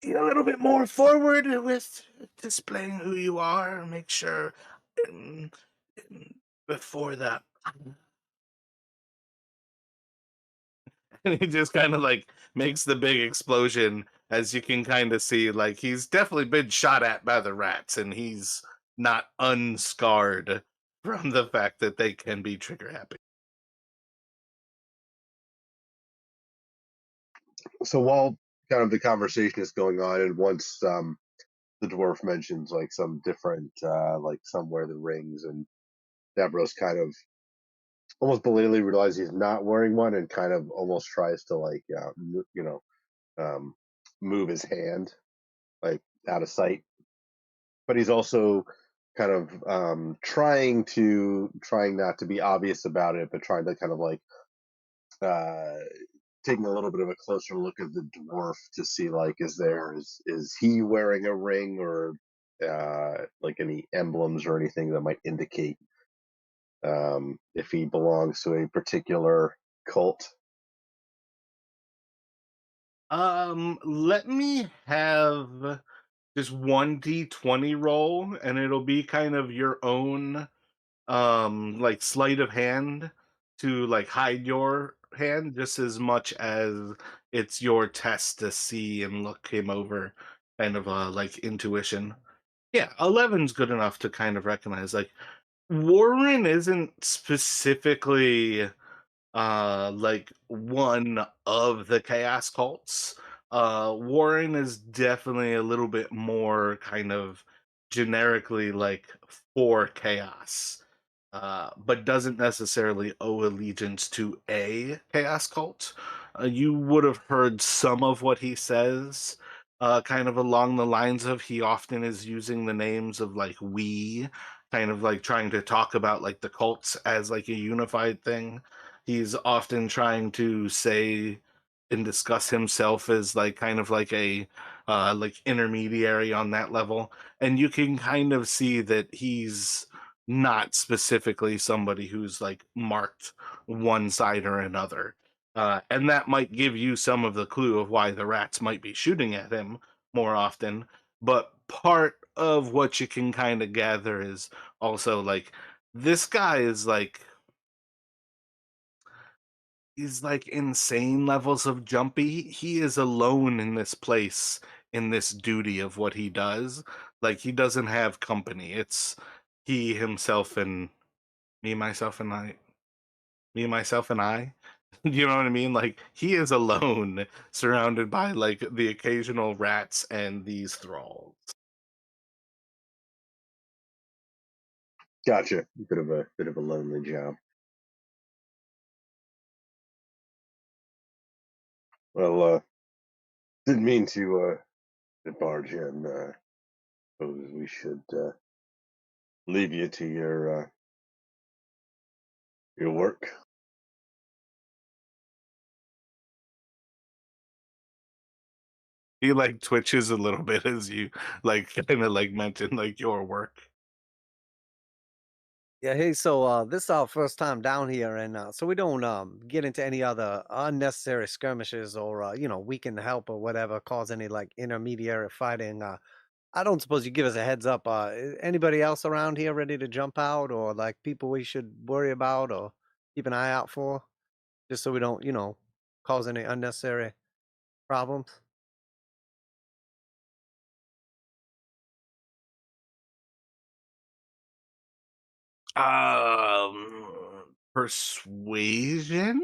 A: be a little bit more forward with displaying who you are. Make sure um, um, before that. And he just kind of like makes the big explosion, as you can kind of see. Like he's definitely been shot at by the rats, and he's not unscarred from the fact that they can be trigger happy.
C: So while kind of the conversation is going on, and once the dwarf mentions like some different, like somewhere the rings, and Davros kind of almost belatedly realizes he's not wearing one, and kind of almost tries to like, um, move his hand like out of sight. But he's also kind of trying not to be obvious about it, but trying to kind of like uh, taking a little bit of a closer look at the dwarf to see like is he wearing a ring or like any emblems or anything that might indicate if he belongs to a particular cult.
A: Let me have just one d20 roll, and it'll be kind of your own like sleight of hand to like hide your hand, just as much as it's your test to see and look him over, kind of like intuition. Yeah, 11's good enough to kind of recognize like Warren isn't specifically like one of the chaos cults. Warren is definitely a little bit more kind of generically like for chaos, but doesn't necessarily owe allegiance to a chaos cult. You would have heard some of what he says, kind of along the lines of he often is using the names of like we, kind of like trying to talk about like the cults as like a unified thing. He's often trying to say and discuss himself as like kind of like intermediary on that level, and you can kind of see that he's not specifically somebody who's like marked one side or another. And that might give you some of the clue of why the rats might be shooting at him more often. But part of what you can kind of gather is also like this guy is like he's like insane levels of jumpy. He is alone in this place, in this duty of what he does. Like he doesn't have company. It's he himself and me, myself, and I. Me, myself, and I. You know what I mean? Like he is alone, surrounded by like the occasional rats and these thralls.
C: Gotcha. Bit of a lonely job. Well, didn't mean to barge in. Suppose we should leave you to your work.
A: He like twitches a little bit as you like kind of like mention like your work.
B: Yeah, hey, so this is our first time down here, and so we don't get into any other unnecessary skirmishes or weaken the help or whatever, cause any like intermediary fighting. I don't suppose you give us a heads up. Anybody else around here ready to jump out, or like people we should worry about or keep an eye out for, just so we don't, cause any unnecessary problems.
A: Persuasion.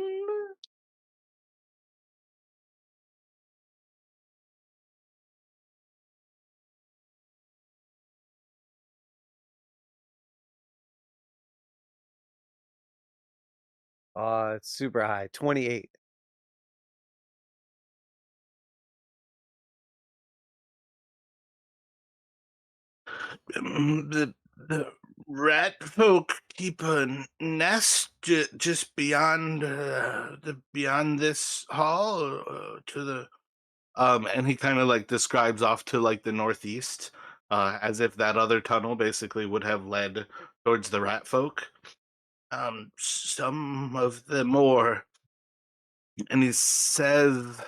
B: It's super high, 28.
A: The rat folk keep a nest just beyond the beyond this hall to the and he kind of like describes off to like the northeast, as if that other tunnel basically would have led towards the rat folk. Some of the more, and he says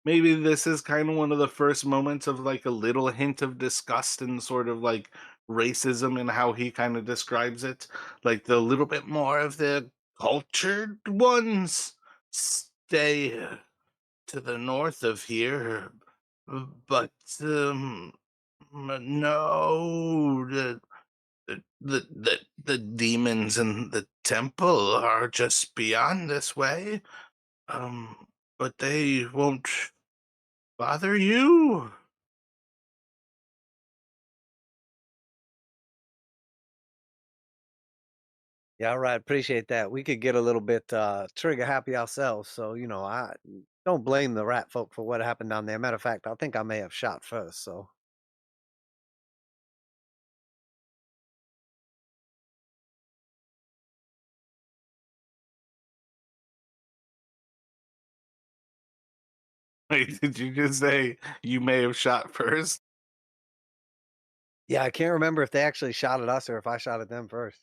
A: maybe this is kind of one of the first moments of like a little hint of disgust and sort of like racism in how he kind of describes it. Like the little bit more of the cultured ones stay to the north of here, but no, the demons in the temple are just beyond this way. Um, but they won't bother you.
B: Yeah, all right. Appreciate that. We could get a little bit trigger happy ourselves. So, I don't blame the rat folk for what happened down there. Matter of fact, I think I may have shot first. So,
A: Wait, did you just say you may have shot first?
B: yeah, I can't remember if they actually shot at us or if I shot at them first.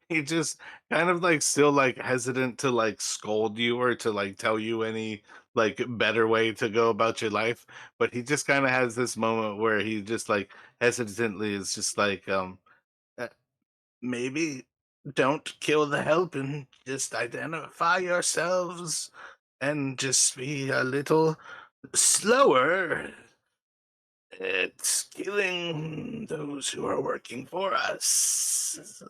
A: He just kind of like still like hesitant to like scold you or to like tell you any like better way to go about your life, but he just kind of has this moment where he just like hesitantly is just like uh, maybe don't kill the help and just identify yourselves and just be a little slower at killing those who are working for us.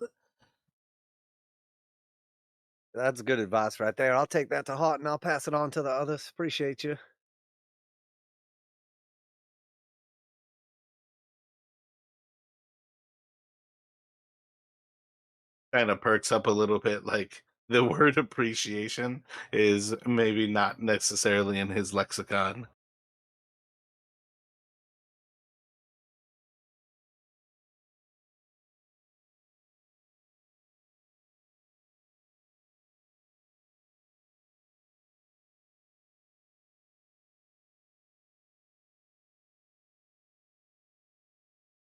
B: That's good advice right there. I'll take that to heart and I'll pass it on to the others. Appreciate you.
A: Kind of perks up a little bit. Like the word appreciation is maybe not necessarily in his lexicon.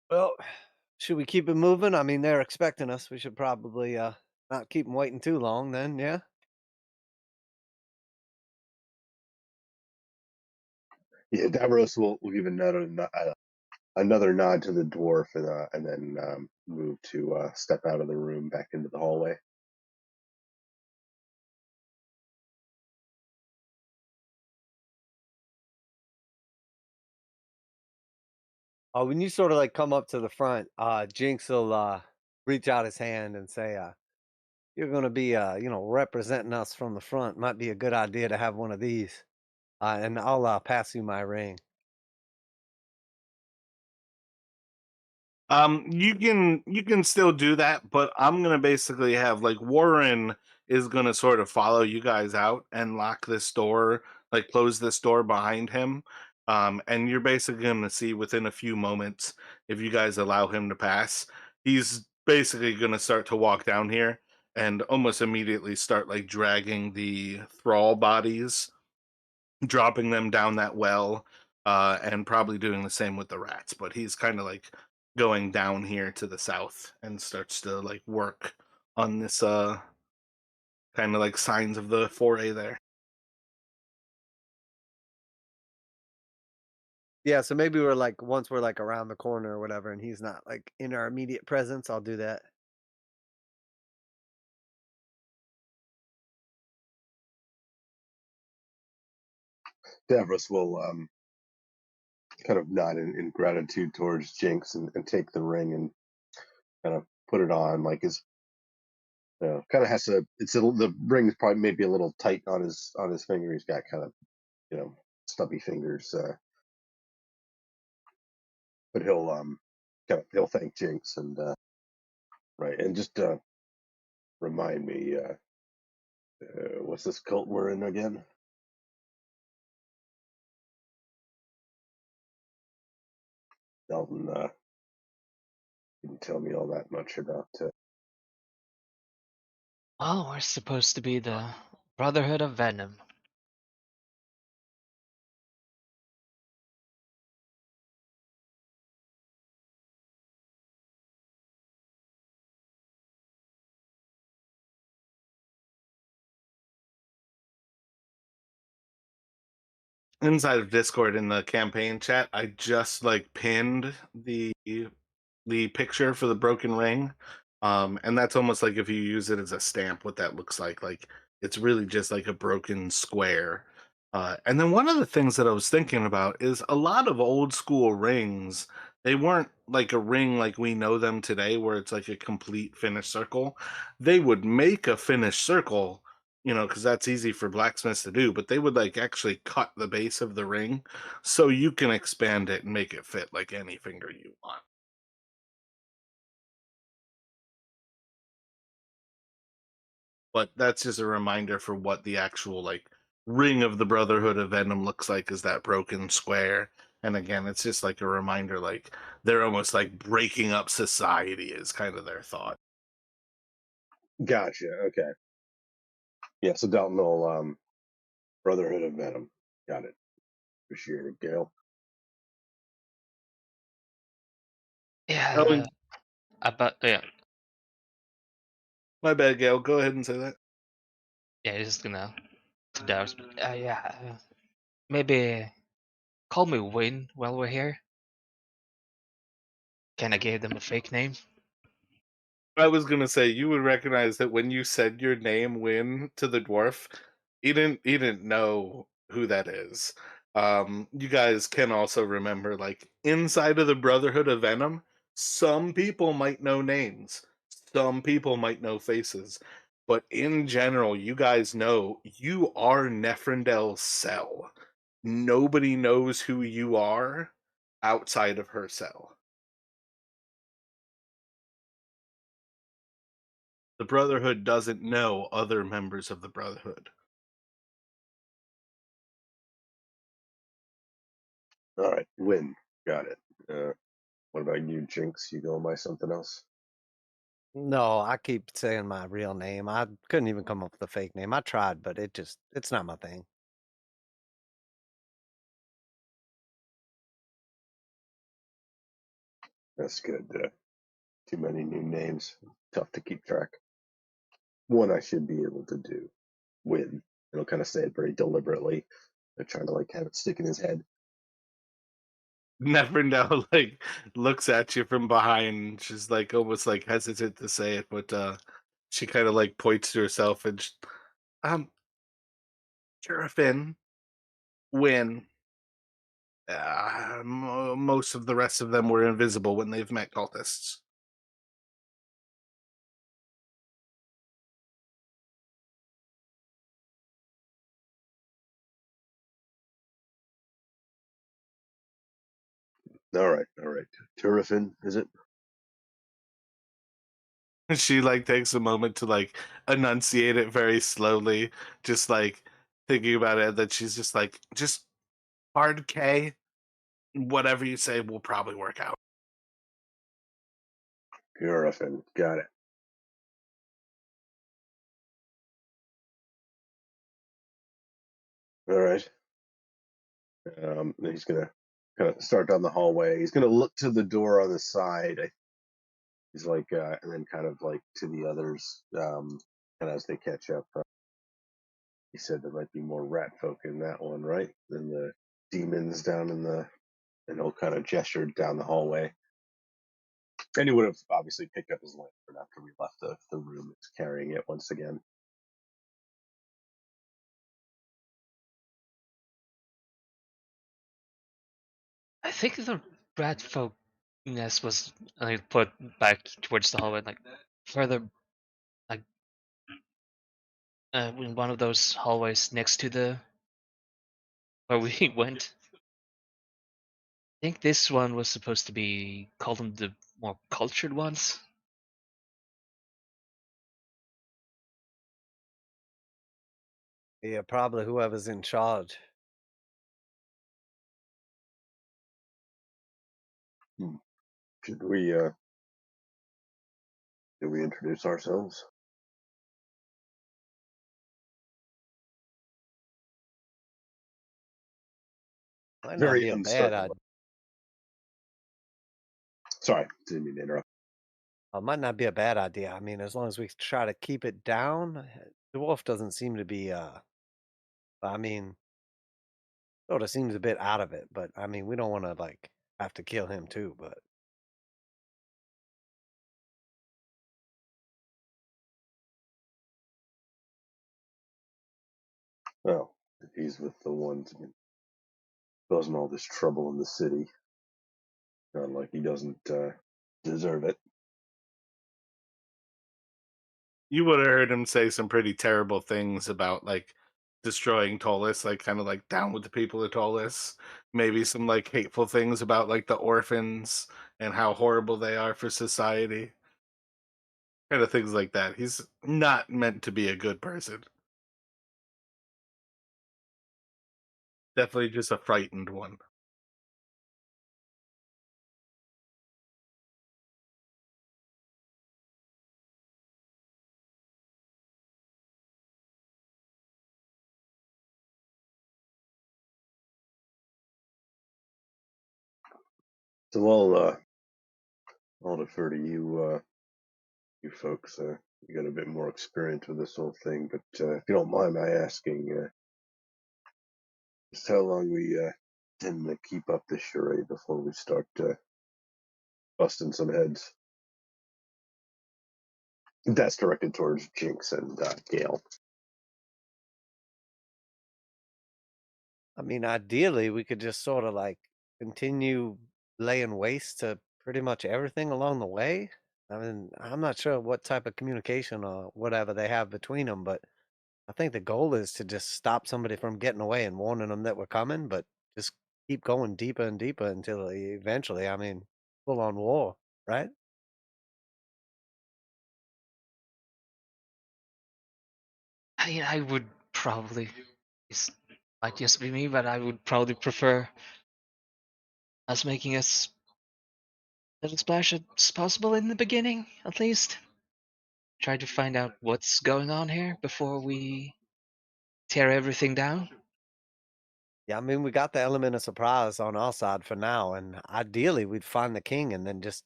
B: Well, should we keep it moving? I mean, they're expecting us. We should probably not keep them waiting too long then, yeah?
C: Yeah, Davros will give another nod to the dwarf and then move to step out of the room back into the hallway.
B: When you sort of like come up to the front, Jinx will reach out his hand and say, "You're going to be, representing us from the front. Might be a good idea to have one of these." And I'll pass you my ring.
A: You can still do that, but I'm gonna basically have like Warren is gonna sort of follow you guys out and lock this door, like close this door behind him. And you're basically gonna see within a few moments if you guys allow him to pass. He's basically gonna start to walk down here and almost immediately start like dragging the thrall bodies, dropping them down that well, and probably doing the same with the rats. But he's kind of like going down here to the south and starts to like work on this kind of like signs of the foray there.
B: Yeah, so maybe we're like once we're like around the corner or whatever, and he's not like in our immediate presence, I'll do that.
C: Davros will kind of nod in gratitude towards Jinx and take the ring and kind of put it on. Like his, kind of has to. The ring is probably maybe a little tight on his finger. He's got kind of stubby fingers, but he'll thank Jinx and right and just remind me what's this cult we're in again? Dalton didn't tell me all that much about.
D: Oh, we're supposed to be the Brotherhood of Venom.
A: Inside of Discord in the campaign chat, I just like pinned the picture for the broken ring. And that's almost like if you use it as a stamp, what that looks like. Like it's really just like a broken square. And then one of the things that I was thinking about is a lot of old school rings, they weren't like a ring like we know them today, where it's like a complete finished circle. They would make a finished circle, because that's easy for blacksmiths to do, but they would like actually cut the base of the ring so you can expand it and make it fit like any finger you want. But that's just a reminder for what the actual like ring of the Brotherhood of Venom looks like, is that broken square. And again, it's just like a reminder, like they're almost like breaking up society is kind of their thought.
C: Gotcha. Okay. Yeah. So Dalton will Brotherhood of Venom. Got it. Appreciate it, Gail.
A: Oh,
D: Yeah, about yeah,
A: my bad, Gail. Go ahead and say that.
D: yeah. Just gonna to Darius. Yeah, maybe call me Win while we're here. Can I give them a fake name?
A: I was gonna say you would recognize that when you said your name Win to the dwarf, he didn't know who that is. You guys can also remember, like inside of the Brotherhood of Venom, some people might know names, some people might know faces, but in general, you guys know you are Nephrindel's cell. Nobody knows who you are outside of her cell. The Brotherhood doesn't know other members of the Brotherhood.
C: All right. Win. Got it. What about you, Jinx? You going by something else?
B: No, I keep saying my real name. I couldn't even come up with a fake name. I tried, but it's not my thing.
C: That's good. Too many new names. Tough to keep track. One I should be able to do. Win. He'll kind of say it very deliberately. They're trying to like have it stick in his head.
A: Neverndell like looks at you from behind. She's like almost like hesitant to say it, but she kind of like points to herself and um, Sheriffin, Win. Most of the rest of them were invisible when they've met cultists.
C: All right. All right. Turifin, is it?
A: She like takes a moment to like enunciate it very slowly, just like thinking about it. That she's just like, just hard K. Whatever you say will probably work out.
C: Turifin. Got it. All right. He's gonna kind of start down the hallway. He's gonna look to the door on the side. He's like, and then kind of like to the others. And as they catch up, he said there might be more rat folk in that one, right? Than the demons down in the and he'll kind of gesture down the hallway. And he would have obviously picked up his lantern after we left the room. He's carrying it once again.
D: I think the rat folk nest was put back towards the hallway, like further, like in one of those hallways next to the where we went. I think this one was supposed to be called them the more cultured ones.
B: Yeah, probably whoever's in charge.
C: Should we do we introduce ourselves?
B: Might not
C: Very
B: be a bad
C: uncertain.
B: idea.
C: Sorry, didn't mean to interrupt.
B: Might not be a bad idea. I mean, as long as we try to keep it down, dwarf doesn't seem to be. I mean, sort of seems a bit out of it. But I mean, we don't want to like have to kill him too. But
C: Well, if he's with the ones causing all this trouble in the city, not like he doesn't deserve it.
A: You would have heard him say some pretty terrible things about like destroying Ptolus, like kind of like down with the people of Ptolus. Maybe some like hateful things about like the orphans and how horrible they are for society. Kind of things like that. He's not meant to be a good person. Definitely just a frightened one.
C: So I'll defer to you, you folks. You got a bit more experience with this whole thing, but if you don't mind my asking, just how long we tend to keep up this charade before we start busting some heads. That's directed towards Jinx and Gale.
B: I mean, ideally, we could just sort of like continue laying waste to pretty much everything along the way. I mean, I'm not sure what type of communication or whatever they have between them, but I think the goal is to just stop somebody from getting away and warning them that we're coming, but just keep going deeper and deeper until eventually, I mean, full on war, right?
D: I would probably, this might just be me, but I would probably prefer us making as little splash as possible in the beginning, at least. Try to find out what's going on here before we tear everything down.
B: Yeah, I mean, we got the element of surprise on our side for now, and ideally, we'd find the king and then just,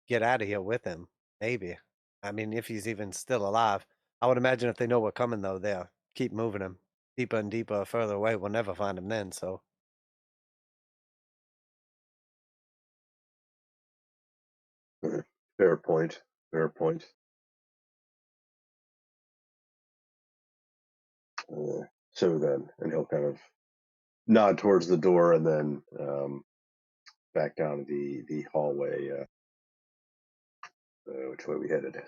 B: get out of here with him. Maybe. I mean, if he's even still alive. I would imagine if they know we're coming, though, they'll keep moving him deeper and deeper, further away. We'll never find him then. So,
C: Fair point. Fair point. So then, and he'll kind of nod towards the door and then back down the hallway. Which way we headed?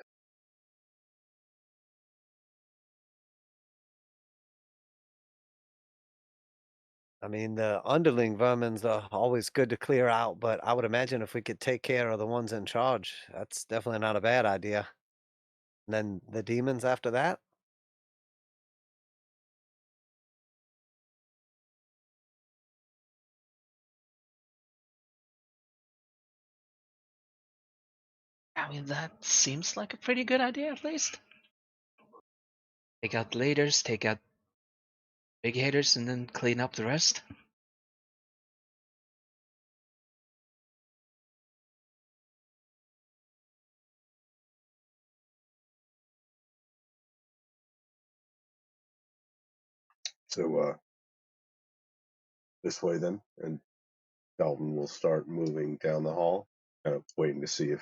B: I mean, the underling vermins are always good to clear out, but I would imagine if we could take care of the ones in charge, that's definitely not a bad idea. And then the demons after that?
D: I mean, that seems like a pretty good idea, at least. Take out leaders, take out big haters, and then clean up the rest.
C: So this way then, and Dalton will start moving down the hall, kind of waiting to see if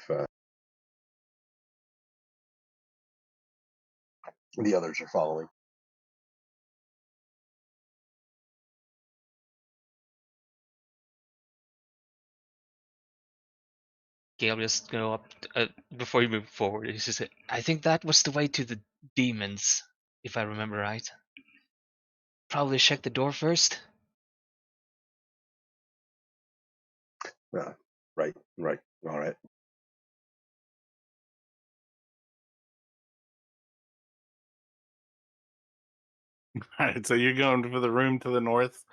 C: the others are following.
D: Gale just go up before you move forward. He says, "I think that was the way to the demons, if I remember right. Probably check the door first."
C: Right. All right.
A: All right, so you're going for the room to the north.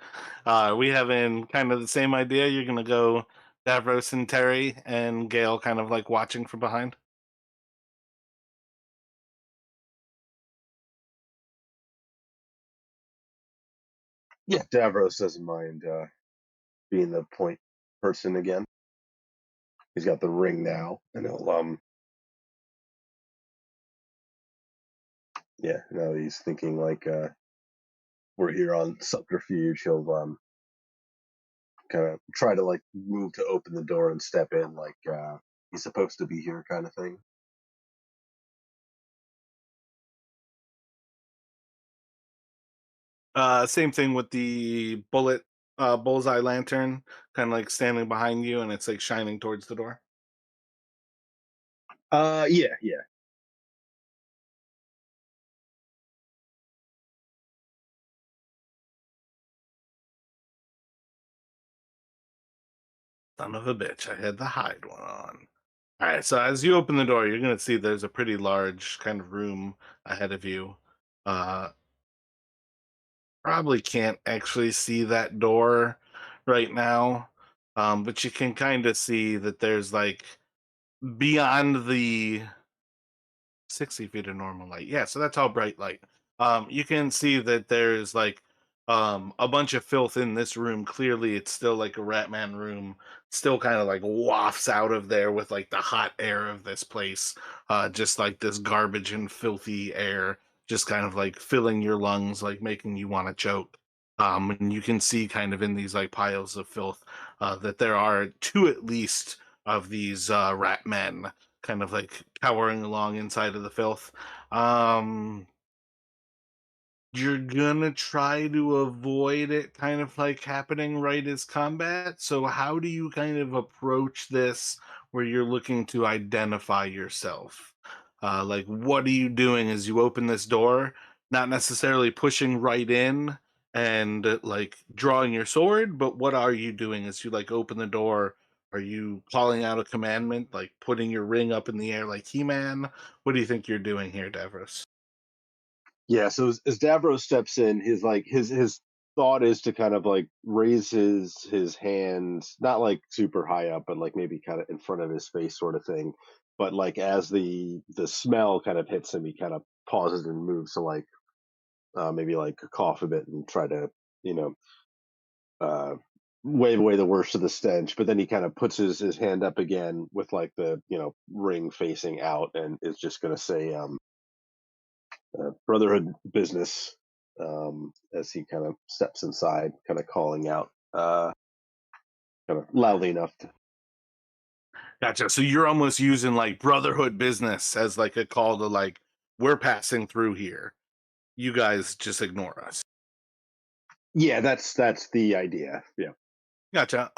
A: We have in kind of the same idea. You're gonna go Davros and Terry and Gale kind of like watching from behind.
C: Yeah, Davros doesn't mind being the point person again. He's got the ring now, and he'll now he's thinking like we're here on subterfuge. He'll kind of try to like move to open the door and step in like he's supposed to be here kind of thing.
A: Same thing with the bullseye lantern, kind of like standing behind you, and it's like shining towards the door.
C: Yeah.
A: Son of a bitch, I had the hide one on. All right, so as you open the door, you're gonna see there's a pretty large kind of room ahead of you. Uh, Probably can't actually see that door right now, but you can kind of see that there's like beyond the 60 feet of normal light. Yeah, so that's all bright light. You can see that there's like a bunch of filth in this room. Clearly, it's still like a Ratman room. Still kind of like wafts out of there with like the hot air of this place. Just like this garbage and filthy air, just kind of like filling your lungs, like making you want to choke. And you can see kind of in these like piles of filth that there are two at least of these rat men kind of like cowering along inside of the filth. Um, you're gonna try to avoid it kind of like happening right as combat. So, how do you kind of approach this where you're looking to identify yourself? Like, what are you doing as you open this door? Not necessarily pushing right in and like drawing your sword, but what are you doing as you like open the door? Are you calling out a commandment, like putting your ring up in the air like He-Man? What do you think you're doing here, Davros?
C: Yeah, so as Davros steps in, his thought is to kind of like raise his hands, not like super high up, but like maybe kind of in front of his face, sort of thing. But like as the smell kind of hits him, he kind of pauses and moves to like maybe like cough a bit and try to you know uh, wave away the worst of the stench. But then he kind of puts his hand up again with like the ring facing out, and is just going to say Brotherhood business as he kind of steps inside, kind of calling out kind of loudly enough to.
A: Gotcha. So you're almost using like brotherhood business as like a call to like, we're passing through here. You guys just ignore us.
C: Yeah, that's the idea. Yeah.
A: Gotcha.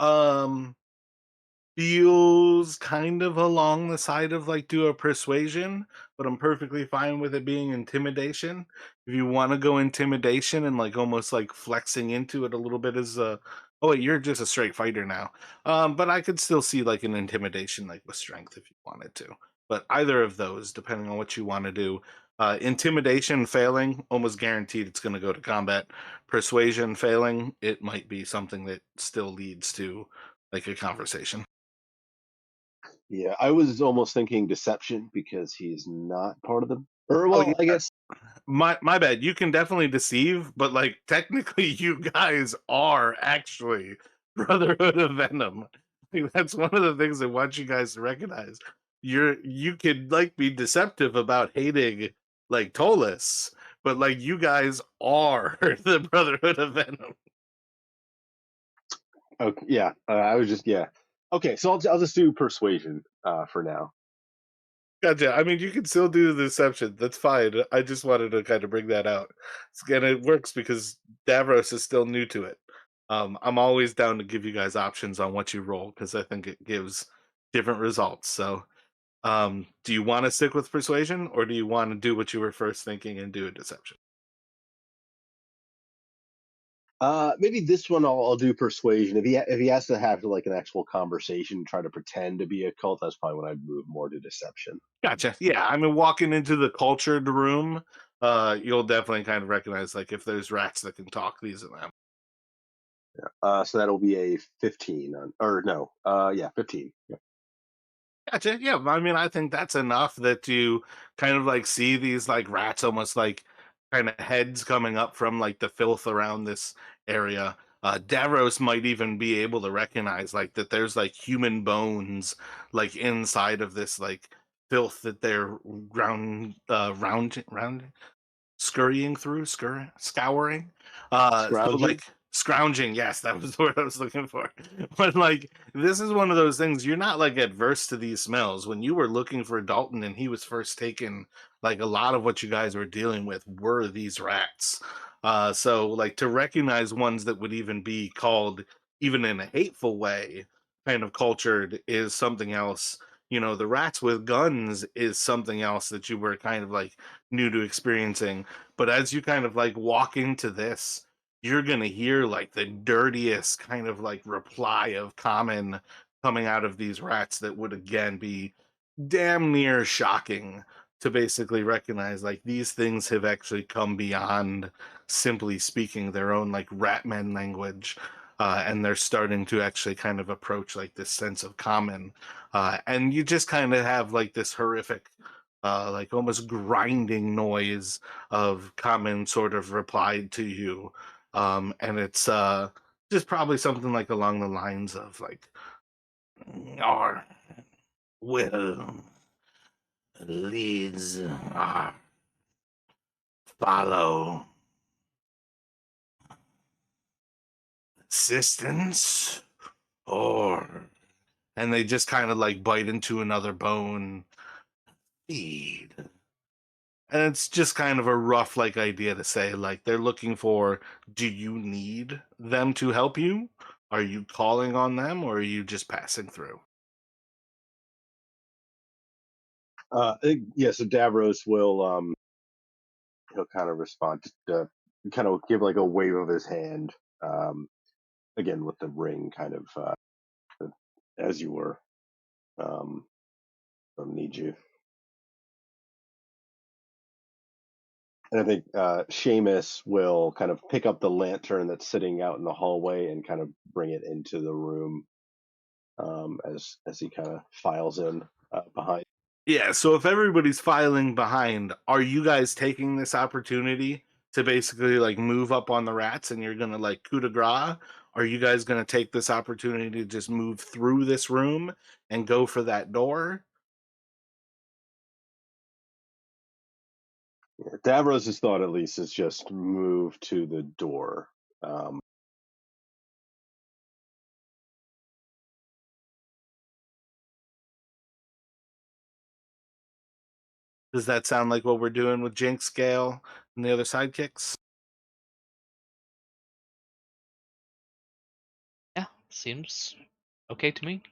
A: Feels kind of along the side of like do a persuasion, but I'm perfectly fine with it being intimidation. If you want to go intimidation and like almost like flexing into it a little bit as a oh wait, you're just a straight fighter now. But I could still see like an intimidation like with strength if you wanted to. But either of those, depending on what you want to do. Intimidation failing, almost guaranteed it's gonna go to combat. Persuasion failing, it might be something that still leads to like a conversation.
C: Yeah, I was almost thinking deception because he's not part of the. Or
A: Oh
C: well, I
A: yeah,
C: guess.
A: my bad. You can definitely deceive, but like technically, you guys are actually Brotherhood of Venom. Like, that's one of the things I want you guys to recognize. You could like be deceptive about hating like Ptolus, but like you guys are the Brotherhood of Venom.
C: Okay, yeah. I was just yeah. Okay, so I'll just do persuasion for now.
A: Gotcha. I mean, you can still do the deception. That's fine. I just wanted to kind of bring that out. Again, it works because Davros is still new to it. I'm always down to give you guys options on what you roll because I think it gives different results. So, do you want to stick with persuasion or do you want to do what you were first thinking and do a deception?
C: Maybe this one I'll do persuasion. If he has to have like an actual conversation, try to pretend to be a cult, that's probably when I'd move more to deception.
A: Gotcha. Yeah, I mean, walking into the cultured room, you'll definitely kind of recognize like if there's rats that can talk, these are them.
C: So that'll be a 15 or no, yeah, 15. Yeah.
A: Gotcha. Yeah, I mean, I think that's enough that you kind of like see these like rats, almost like kind of heads coming up from like the filth around this area. Davros might even be able to recognize like that there's like human bones like inside of this like filth that they're round scurrying through, scouring. So
C: Scrounging.
A: like scrounging, yes, that was the word I was looking for. But like this is one of those things you're not like adverse to these smells. When you were looking for Dalton and he was first taken, like a lot of what you guys were dealing with were these rats. So like to recognize ones that would even be called even in a hateful way, kind of cultured is something else. You know, the rats with guns is something else that you were kind of like new to experiencing. But as you kind of like walk into this, you're gonna hear like the dirtiest kind of like reply of common coming out of these rats that would again be damn near shocking to basically recognize like these things have actually come beyond simply speaking their own like ratman language, and they're starting to actually kind of approach like this sense of common, and you just kind of have like this horrific like almost grinding noise of common sort of replied to you, and it's just probably something like along the lines of like our will leads follow assistance or, and they just kind of like bite into another bone, feed. And it's just kind of a rough like idea to say like they're looking for, do you need them to help you, are you calling on them, or are you just passing through?
C: Yeah. So Davros will he'll kind of respond, just kind of give like a wave of his hand, um, again with the ring, kind of as you were. Um, don't need you. And I think Seamus will kind of pick up the lantern that's sitting out in the hallway and kind of bring it into the room, as he kind of files in behind.
A: Yeah, so if everybody's filing behind, are you guys taking this opportunity to basically like move up on the rats and you're gonna like coup de grace? Are you guys gonna take this opportunity to just move through this room and go for that door?
C: Yeah, Davros's thought, at least, is just move to the door. Um,
A: Does that sound like what we're doing with Jinx, Gale, and the other sidekicks?
D: Yeah, seems okay to me.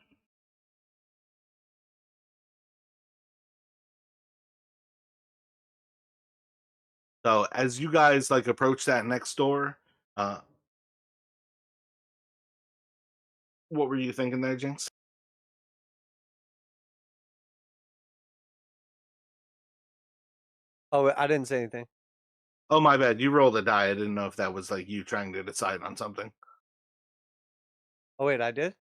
A: So as you guys like approach that next door, uh, what were you thinking there, Jinx?
B: Oh, I didn't say anything.
A: Oh, my bad. You rolled a die. I didn't know if that was like you trying to decide on something.
B: Oh wait, I did.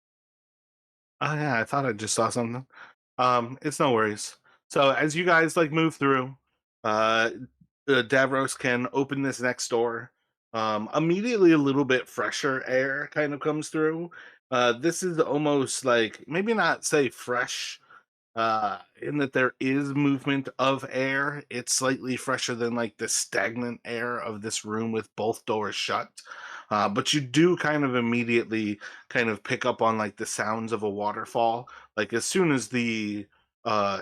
A: Oh yeah, I thought I just saw something. It's no worries. So as you guys like move through, uh, Davros can open this next door. Immediately a little bit fresher air kind of comes through. This is almost like maybe not say fresh, in that there is movement of air. It's slightly fresher than like the stagnant air of this room with both doors shut. but you do kind of immediately kind of pick up on like the sounds of a waterfall. Like as soon as the uh,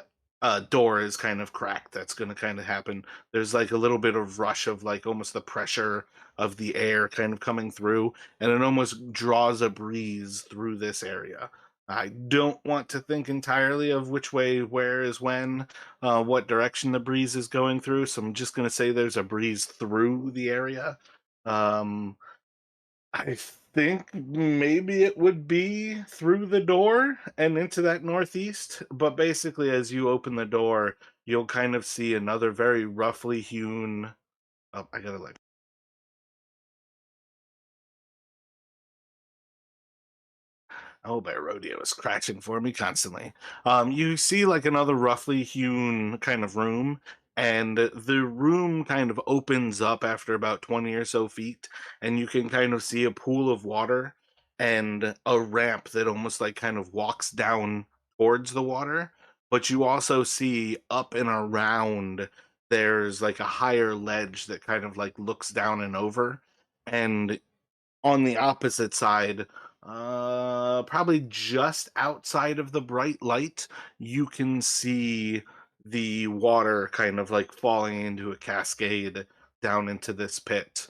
A: door is kind of cracked, that's going to kind of happen. There's like a little bit of rush of like almost the pressure of the air kind of coming through, and it almost draws a breeze through this area. I don't want to think entirely of which way, where is when, what direction the breeze is going through. So I'm just going to say there's a breeze through the area. Um, I think maybe it would be through the door and into that northeast. But basically, as you open the door, you'll kind of see another very roughly hewn. Oh, I gotta like. Oh, Bear Rodeo is crashing for me constantly. You see like another roughly hewn kind of room, and the room kind of opens up after about 20 or so feet, and you can kind of see a pool of water and a ramp that almost like kind of walks down towards the water. But you also see up and around there's like a higher ledge that kind of like looks down and over. And on the opposite side, probably just outside of the bright light, you can see the water kind of like falling into a cascade down into this pit.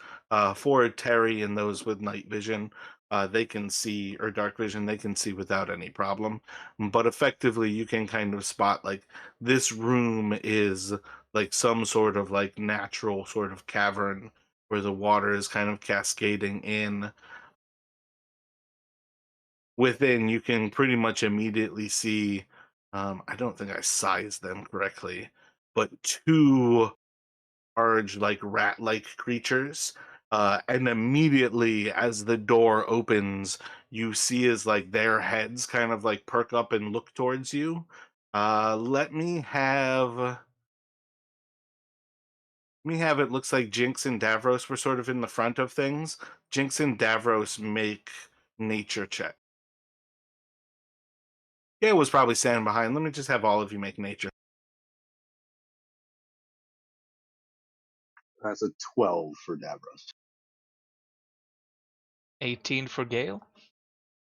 A: For Terry and those with night vision, they can see, or dark vision, they can see without any problem. But effectively, you can kind of spot like this room is like some sort of like natural sort of cavern where the water is kind of cascading in. Within, you can pretty much immediately see, I don't think I sized them correctly, but two large, like rat-like creatures. And immediately as the door opens, you see as like their heads kind of like perk up and look towards you. Let me have it looks like Jinx and Davros were sort of in the front of things. Jinx and Davros make nature check. Yeah, it was probably standing behind. Let me just have all of you make nature.
C: That's a 12 for Davros.
D: 18 for Gale.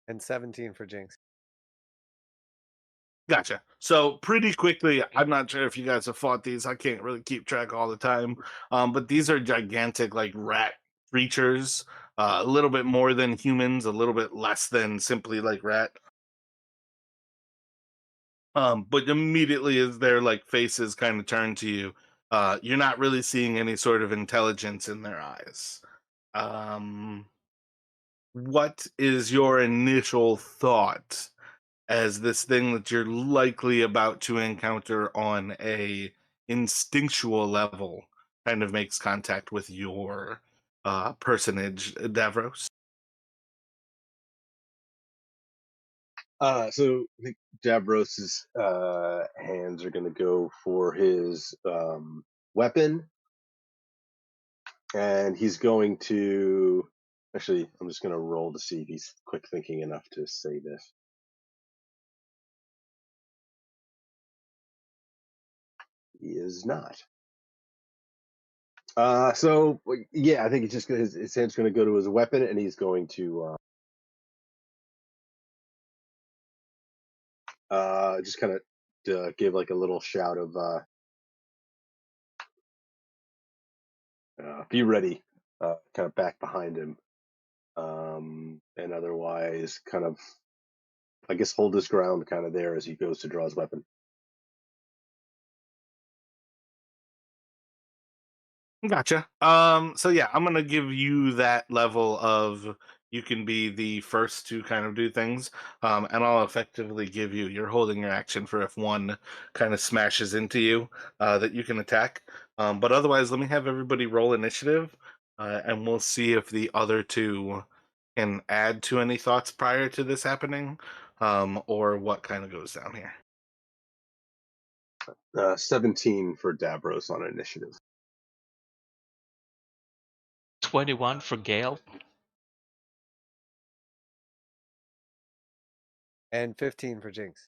B: And 17 for Jinx.
A: Gotcha. So pretty quickly, I'm not sure if you guys have fought these. I can't really keep track all the time. But these are gigantic, like rat creatures. A little bit more than humans, a little bit less than simply like rat. But immediately as their like faces kind of turn to you, you're not really seeing any sort of intelligence in their eyes. Um, what is your initial thought as this thing that you're likely about to encounter on a instinctual level kind of makes contact with your personage, Davros?
C: So I think Davros's hands are going to go for his weapon, and he's going to. Actually, I'm just going to roll to see if he's quick thinking enough to say this. He is not. So yeah, I think it's just his hand's going to go to his weapon, and he's going to just kind of give like a little shout of be ready, kind of back behind him, and otherwise kind of, I guess, hold his ground kind of there as he goes to draw his weapon.
A: Gotcha. So yeah, I'm gonna give you that level of you can be the first to kind of do things. And I'll effectively give you you're holding your action for if one kind of smashes into you, that you can attack. But otherwise, let me have everybody roll initiative, and we'll see if the other two can add to any thoughts prior to this happening, or what kind of goes down here.
C: 17 for Davros on initiative.
D: 21 for Gale.
B: And 15 for Jinx.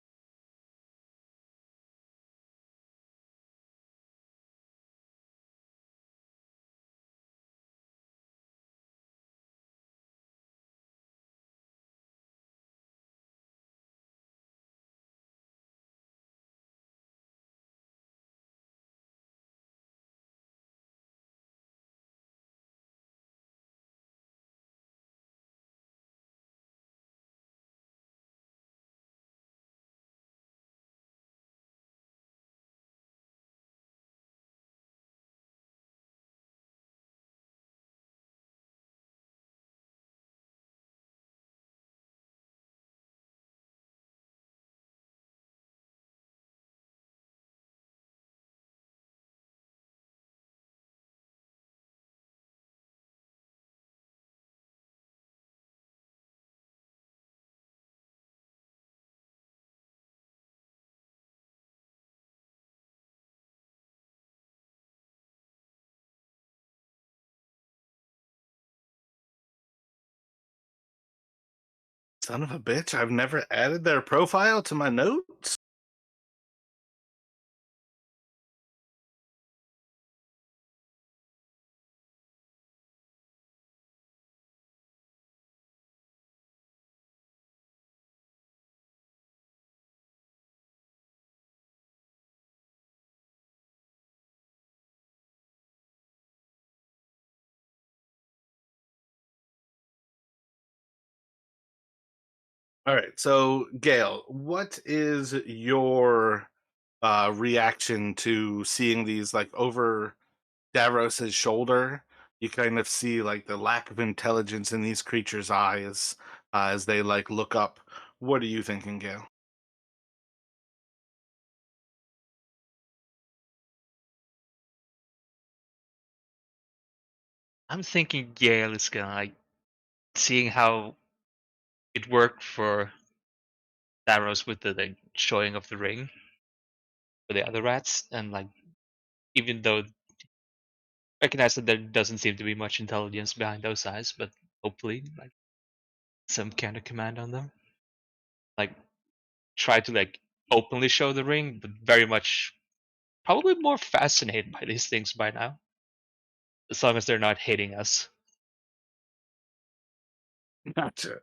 A: Son of a bitch, I've never added their profile to my notes. All right, so Gail, what is your reaction to seeing these like over Davros's shoulder? You kind of see like the lack of intelligence in these creatures' eyes as they like look up. What are you thinking, Gail?
D: I'm thinking Gale is gonna like seeing how it worked for Davros with the like, showing of the ring for the other rats, and like even though recognize that there doesn't seem to be much intelligence behind those eyes, but hopefully like some kind of command on them. Like try to like openly show the ring, but very much probably more fascinated by these things by now, as long as they're not hitting us.
A: Gotcha.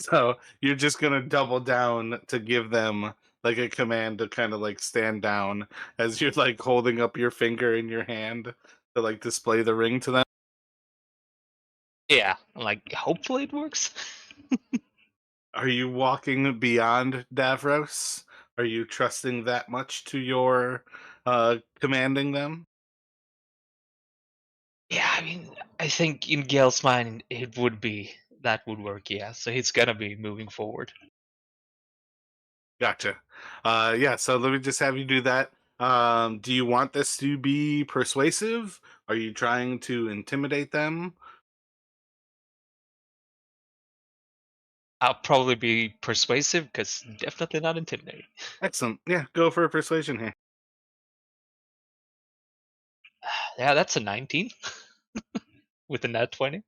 A: So you're just gonna double down to give them like a command to kind of like stand down as you're like holding up your finger in your hand to like display the ring to them.
D: Yeah, like hopefully it works.
A: Are you walking beyond Davros? Are you trusting that much to your commanding them?
D: Yeah, I mean, I think in Gale's mind it would be that would work. Yeah, so he's gonna be moving forward.
A: Gotcha. Yeah, so let me just have you do that. Do you want this to be persuasive? Are you trying to intimidate them?
D: I'll probably be persuasive because definitely not intimidating.
A: Excellent. Yeah, go for a persuasion here.
D: Yeah, that's a 19 with a nat 20.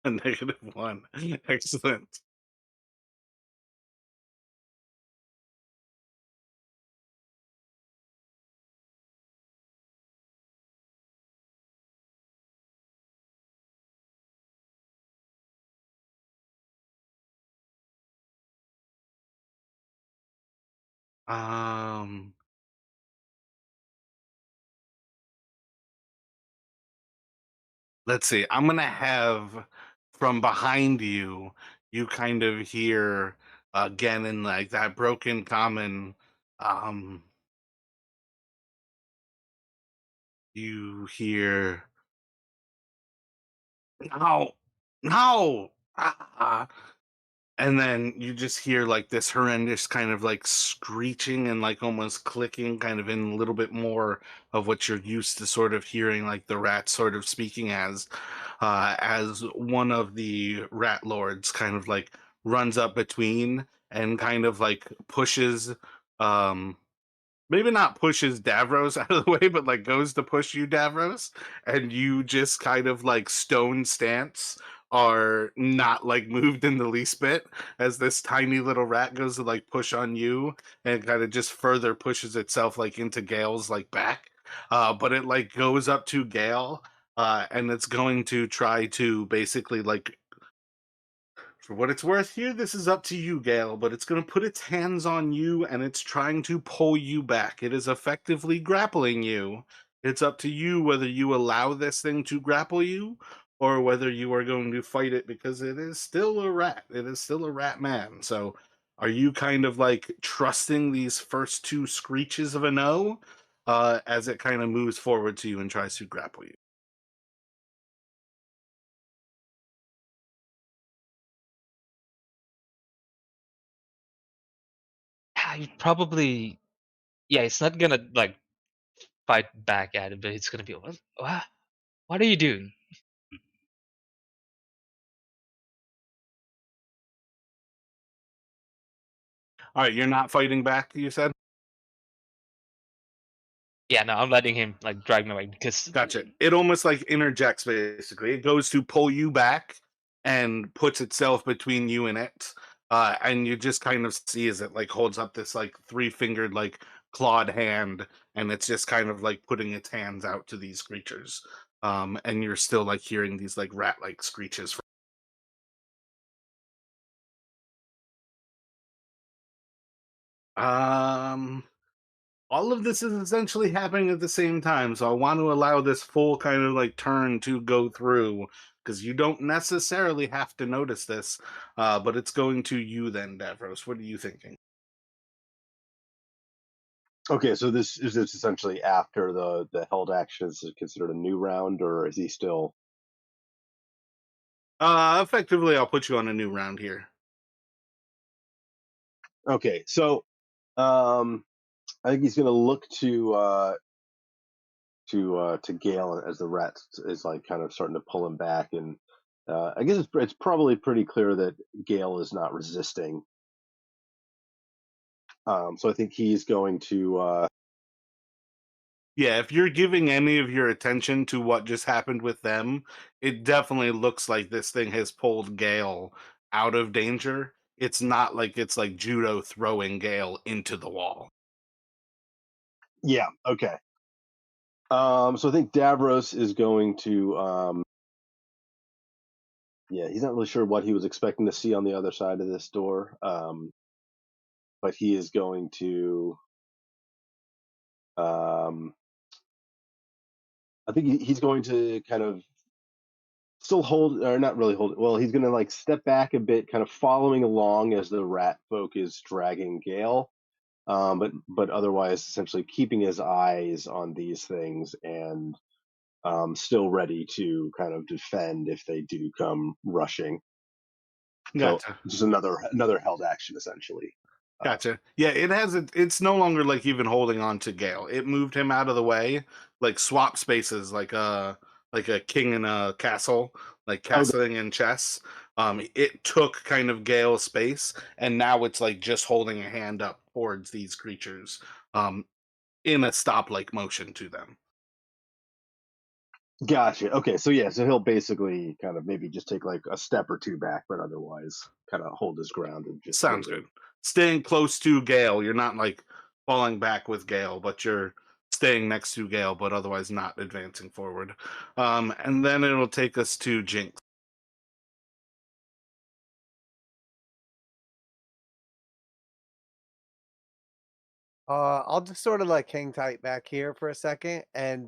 A: A -1. Excellent. Um, let's see. I'm gonna have from behind you, you kind of hear again in like that broken common. Um, you hear no, no, and then you just hear like this horrendous kind of like screeching and like almost clicking, kind of in a little bit more of what you're used to sort of hearing like the rat sort of speaking as one of the rat lords kind of like runs up between and kind of like pushes um maybe not pushes Davros out of the way, but like goes to push you, Davros, and you just kind of like stone stance are not like moved in the least bit as this tiny little rat goes to like push on you and kind of just further pushes itself like into Gale's like back. But it like goes up to Gale and it's going to try to basically like for what it's worth here, this is up to you, Gale, but it's going to put its hands on you and it's trying to pull you back. It is effectively grappling you. It's up to you whether you allow this thing to grapple you or whether you are going to fight it because it is still a rat. It is still a rat man. So are you kind of like trusting these first two screeches of a no as it kind of moves forward to you and tries to grapple you?
D: I probably, yeah, it's not gonna like fight back at it, but it's gonna be what are you doing?
A: All right, you're not fighting back, you said?
D: Yeah, no, I'm letting him like drag me away because
A: Gotcha. It almost like interjects basically. It goes to pull you back and puts itself between you and it. And you just kind of see as it like holds up this like three-fingered like clawed hand, and it's just kind of like putting its hands out to these creatures. And you're still like hearing these like rat-like screeches. Um all of this is essentially happening at the same time, so I want to allow this full kind of like turn to go through, because you don't necessarily have to notice this, but it's going to you then, Davros. What are you thinking?
C: Okay, so this is this essentially after the held action is considered a new round, or is he still
A: Effectively, I'll put you on a new round here.
C: okay? So I think he's going to look to Gale as the rat is like kind of starting to pull him back, and I guess it's probably pretty clear that Gale is not resisting. So I think he's going to
A: Yeah, if you're giving any of your attention to what just happened with them, it definitely looks like this thing has pulled Gale out of danger. It's not like it's like judo throwing Gale into the wall.
C: yeah, okay. So I think Davros is going to yeah, he's not really sure what he was expecting to see on the other side of this door, but he is going to um I think he's going to kind of still hold, or not really hold, well, he's going to like step back a bit, kind of following along as the rat folk is dragging Gale, but otherwise essentially keeping his eyes on these things, and still ready to kind of defend if they do come rushing. So
A: Gotcha.
C: just another held action essentially.
A: Gotcha. Yeah, it has it's no longer like even holding on to Gale. It moved him out of the way, like swap spaces, like a king in a castle, like
C: Okay,
A: castling in chess. It took kind of Gale's space, and now it's like just holding a hand up towards these creatures, um, in a stop like motion to them.
C: gotcha. Okay, so yeah, so he'll basically kind of maybe just take like a step or two back, but otherwise kind of hold his ground and just
A: Sounds
C: waiting.
A: good. Staying close to Gale, you're not like falling back with Gale, but you're staying next to Gale, but otherwise not advancing forward. And then it'll take us to Jinx.
B: I'll just sort of like hang tight back here for a second and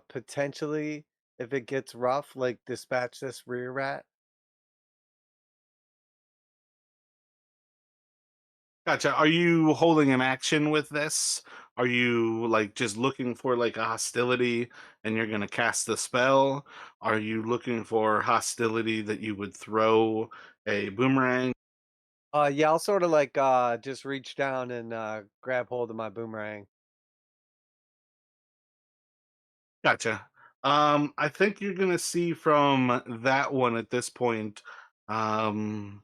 B: potentially, if it gets rough, like dispatch this rear rat.
A: Gotcha. Are you holding an action with this? Are you like just looking for like a hostility and you're gonna cast the spell? Are you looking for hostility that you would throw a boomerang?
B: Yeah, I'll sort of like just reach down and grab hold of my boomerang.
A: Gotcha. I think you're gonna see from that one at this point. Um,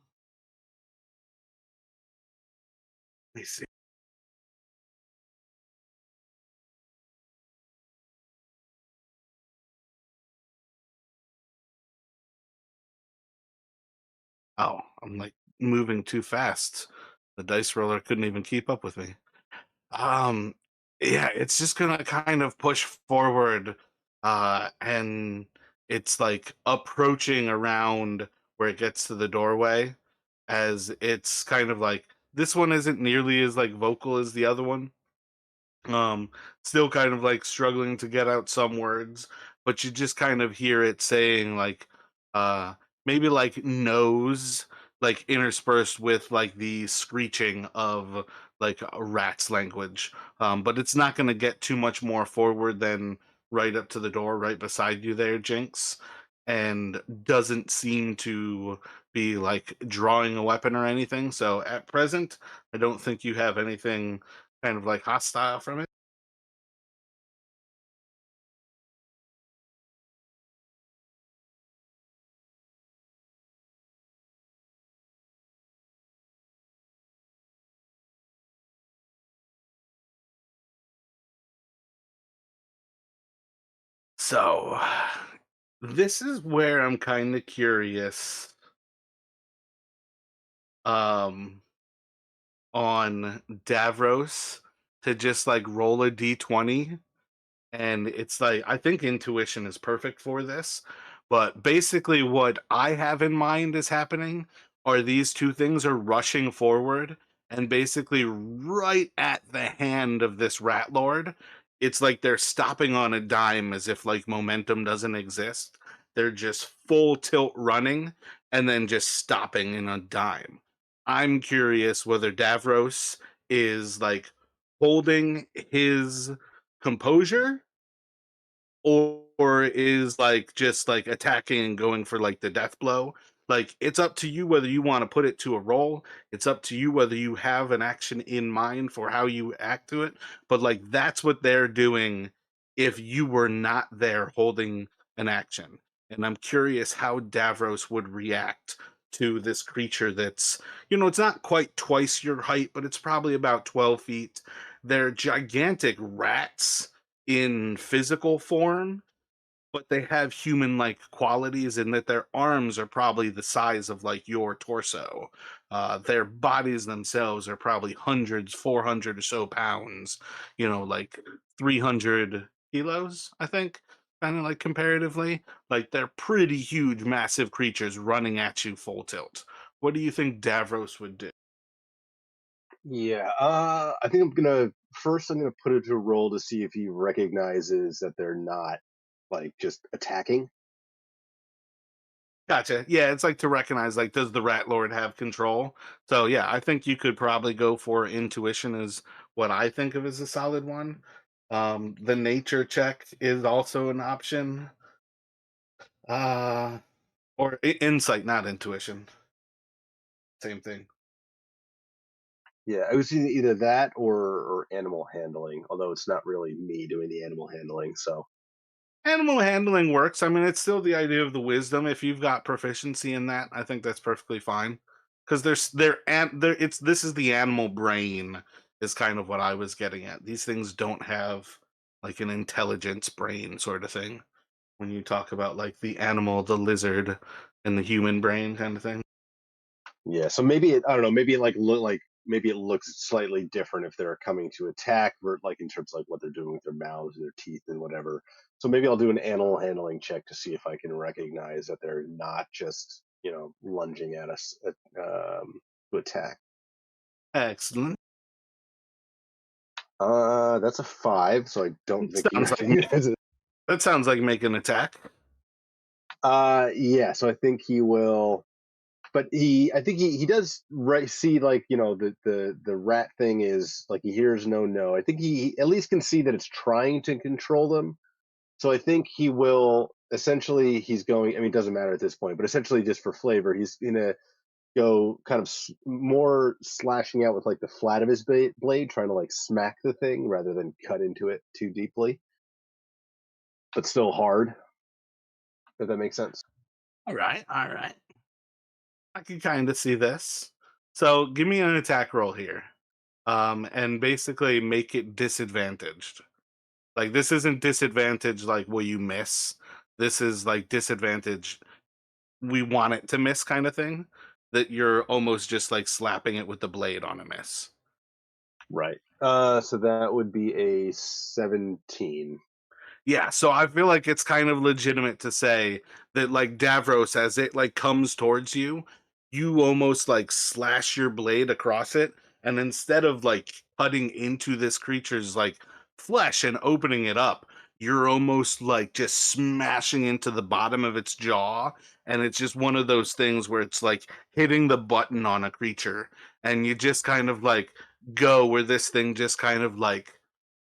A: let me see. Oh, I'm like moving too fast. The dice roller couldn't even keep up with me. Um, yeah, it's just gonna kind of push forward, and it's like approaching around where it gets to the doorway, as it's kind of like this one isn't nearly as like vocal as the other one. um Still kind of like struggling to get out some words, but you just kind of hear it saying like uh maybe like nose, like interspersed with like the screeching of like a rat's language. But it's not going to get too much more forward than right up to the door right beside you there, Jinx, and doesn't seem to be like drawing a weapon or anything. So at present, I don't think you have anything kind of like hostile from it. So this is where I'm kind of curious um on Davros to just like roll a d20. And it's like, I think intuition is perfect for this. But basically, what I have in mind is happening are these two things are rushing forward, and basically, right at the hand of this rat lord, it's like they're stopping on a dime as if like momentum doesn't exist. They're just full tilt running and then just stopping in a dime. I'm curious whether Davros is like holding his composure or is like just like attacking and going for like the death blow. Like it's up to you whether you want to put it to a roll. It's up to you whether you have an action in mind for how you act to it. But like that's what they're doing if you were not there holding an action. And I'm curious how Davros would react to this creature that's, it's not quite twice your height, but it's probably about 12 feet. They're gigantic rats in physical form, but they have human-like qualities in that their arms are probably the size of like your torso. Their bodies themselves are probably hundreds, 400 or so pounds, like 300 kilos, I think, kind of like comparatively. Like they're pretty huge, massive creatures running at you full tilt. What do you think Davros would do?
C: Yeah, I think I'm gonna put it to a roll to see if he recognizes that they're not like just attacking.
A: Gotcha. Yeah, it's like to recognize like does the rat lord have control? So yeah, I think you could probably go for intuition is what I think of as a solid one. The nature check is also an option. Uh or insight, not intuition. Same thing.
C: Yeah, I was either that or animal handling, although it's not really me doing the animal handling. So
A: Animal handling works. I mean, it's still the idea of the wisdom. If you've got proficiency in that, I think that's perfectly fine. Because they're it's this is the animal brain is kind of what I was getting at. These things don't have like an intelligence brain sort of thing. When you talk about like the animal, the lizard, and the human brain kind of thing.
C: yeah, so I don't know, maybe it maybe it looks slightly different if they're coming to attack, like in terms of like what they're doing with their mouths and their teeth and whatever. So maybe I'll do an animal handling check to see if I can recognize that they're not just lunging at us to attack.
A: Excellent.
C: That's a 5, so I don't think he
A: Sounds like
C: recognizes.
A: that sounds like make an attack.
C: Yeah, so I think he will, but I think he does see like the rat thing is like he hears no. I think he at least can see that it's trying to control them. So I think he will essentially he's going. I mean, it doesn't matter at this point, but essentially just for flavor, he's gonna go kind of more slashing out with like the flat of his blade, trying to like smack the thing rather than cut into it too deeply, but still hard. If that makes sense.
A: All right, all right. I can kind of see this. So give me an attack roll here. And basically make it disadvantaged. Like this isn't disadvantage like will you miss. This is like disadvantage we want it to miss kind of thing. That you're almost just like slapping it with the blade on a miss.
C: Right. So that would be a 17.
A: Yeah, so I feel like it's kind of legitimate to say that like Davros, as it like comes towards you, you almost like slash your blade across it, and instead of like cutting into this creature's like flesh and opening it up, you're almost like just smashing into the bottom of its jaw, and it's just one of those things where it's like hitting the button on a creature, and you just kind of like go where this thing just kind of like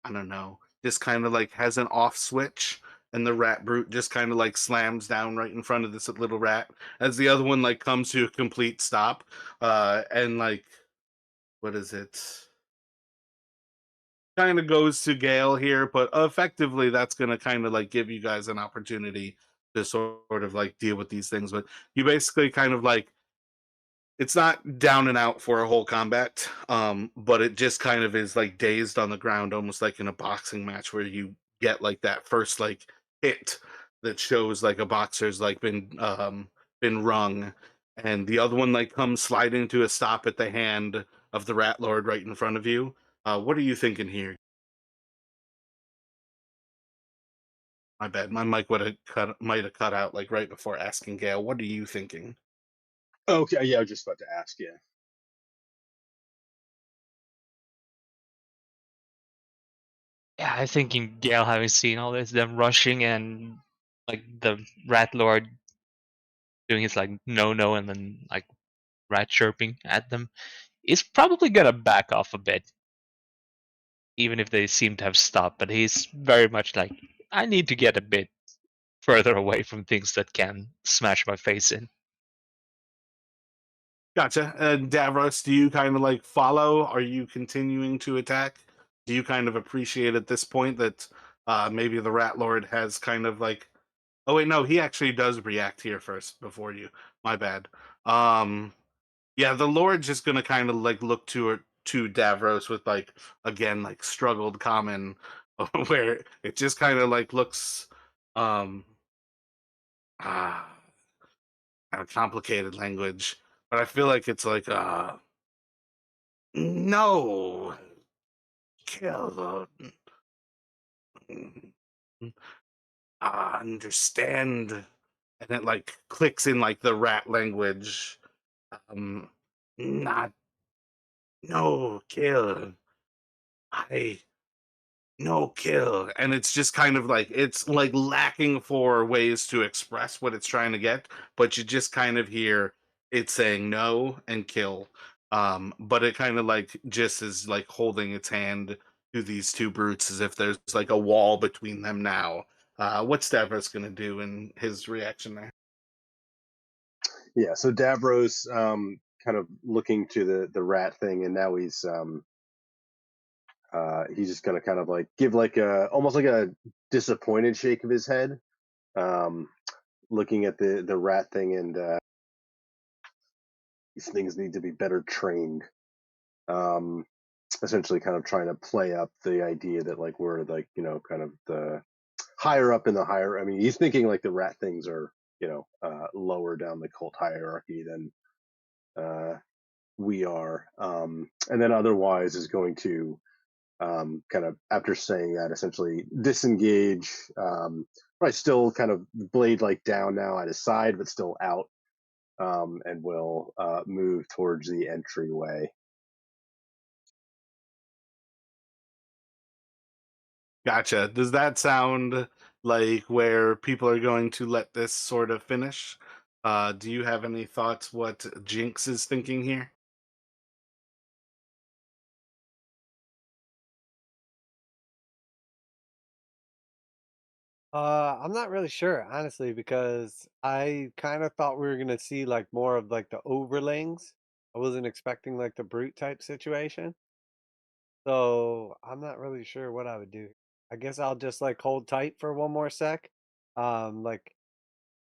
A: I don't know just kind of like has an off switch and the rat brute just kind of like slams down right in front of this little rat as the other one like comes to a complete stop and like what is it kind of goes to Gale here, but effectively that's going to kind of like give you guys an opportunity to sort of like deal with these things, but you basically kind of like it's not down and out for a whole combat, but it just kind of is like dazed on the ground, almost like in a boxing match where you get like that first like hit that shows like a boxer's like been rung, and the other one like comes sliding to a stop at the hand of the rat lord right in front of you. What are you thinking here? My bad, my mic would have cut might have cut out like right before asking Gail. What are you thinking?
C: Okay, yeah, I was just about to ask. Yeah.
D: Yeah, I think in Gale having seen all this, them rushing and like the rat lord doing his like no and then like rat chirping at them, is probably gonna back off a bit, even if they seem to have stopped. But he's very much like, I need to get a bit further away from things that can smash my face in.
A: Gotcha. And Davros, do you kind of like follow? Are you continuing to attack? Do you kind of appreciate at this point that maybe the Rat Lord has kind of like, oh wait, no, he actually does react here first before you. My bad. Um, yeah, the Lord's just gonna kind of like look to Davros with like again like struggled common, where it just kind of like looks um ah complicated language, but I feel like it's like no, kill. Understand, and it like clicks in like the rat language. Um, not no kill. I no kill, and it's just kind of like it's like lacking for ways to express what it's trying to get, but you just kind of hear it saying no and kill. But it kind of like just is like holding its hand to these two brutes as if there's like a wall between them now. What's Davros gonna do in his reaction there?
C: Yeah. So Davros, kind of looking to the rat thing, and now he's just gonna kind of like give like a almost like a disappointed shake of his head, um, looking at the rat thing, and these things need to be better trained. Um, Essentially, kind of trying to play up the idea that like we're like kind of the higher up in the higher. I mean, he's thinking like the rat things are lower down the cult hierarchy than we are, and then otherwise is going to kind of after saying that essentially disengage, probably still kind of blade like down now at his side but still out, and will move towards the entryway.
A: Gotcha. Does that sound like where people are going to let this sort of finish? Do you have any thoughts what Jinx is thinking here?
B: I'm not really sure, honestly, because I kind of thought we were gonna see like more of like the overlings. I wasn't expecting like the brute type situation. So I'm not really sure what I would do. I guess I'll just like hold tight for one more sec. Like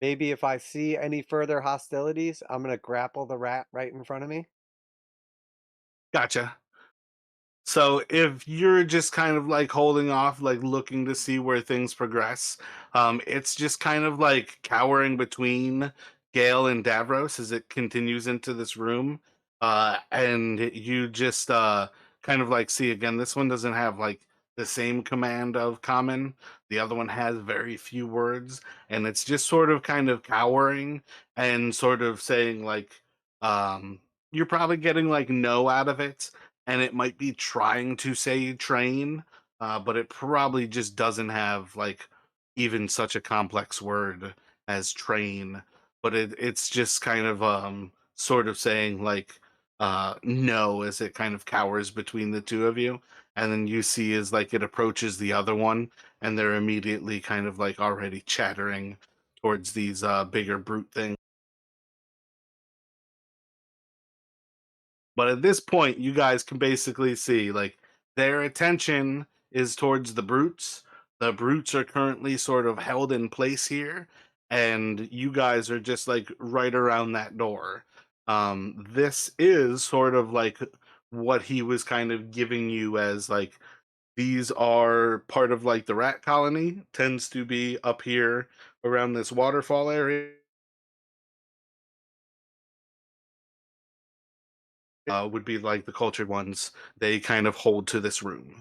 B: maybe if I see any further hostilities, I'm gonna grapple the rat right in front of me.
A: Gotcha. So if you're just kind of like holding off, like looking to see where things progress, it's just kind of like cowering between Gale and Davros as it continues into this room. And you just kind of like see again, this one doesn't have like the same command of common. The other one has very few words, and it's just sort of kind of cowering and sort of saying like, you're probably getting like no out of it, and it might be trying to say train, but it probably just doesn't have like even such a complex word as train. But it's just kind of sort of saying like no as it kind of cowers between the two of you. And then you see as like it approaches the other one, and they're immediately kind of like already chattering towards these bigger brute things. But at this point, you guys can basically see like their attention is towards the brutes. The brutes are currently sort of held in place here, and you guys are just like right around that door. This is sort of like what he was kind of giving you as like These are part of like the rat colony, tends to be up here around this waterfall area. Would be like the cultured ones. They kind of hold to this room.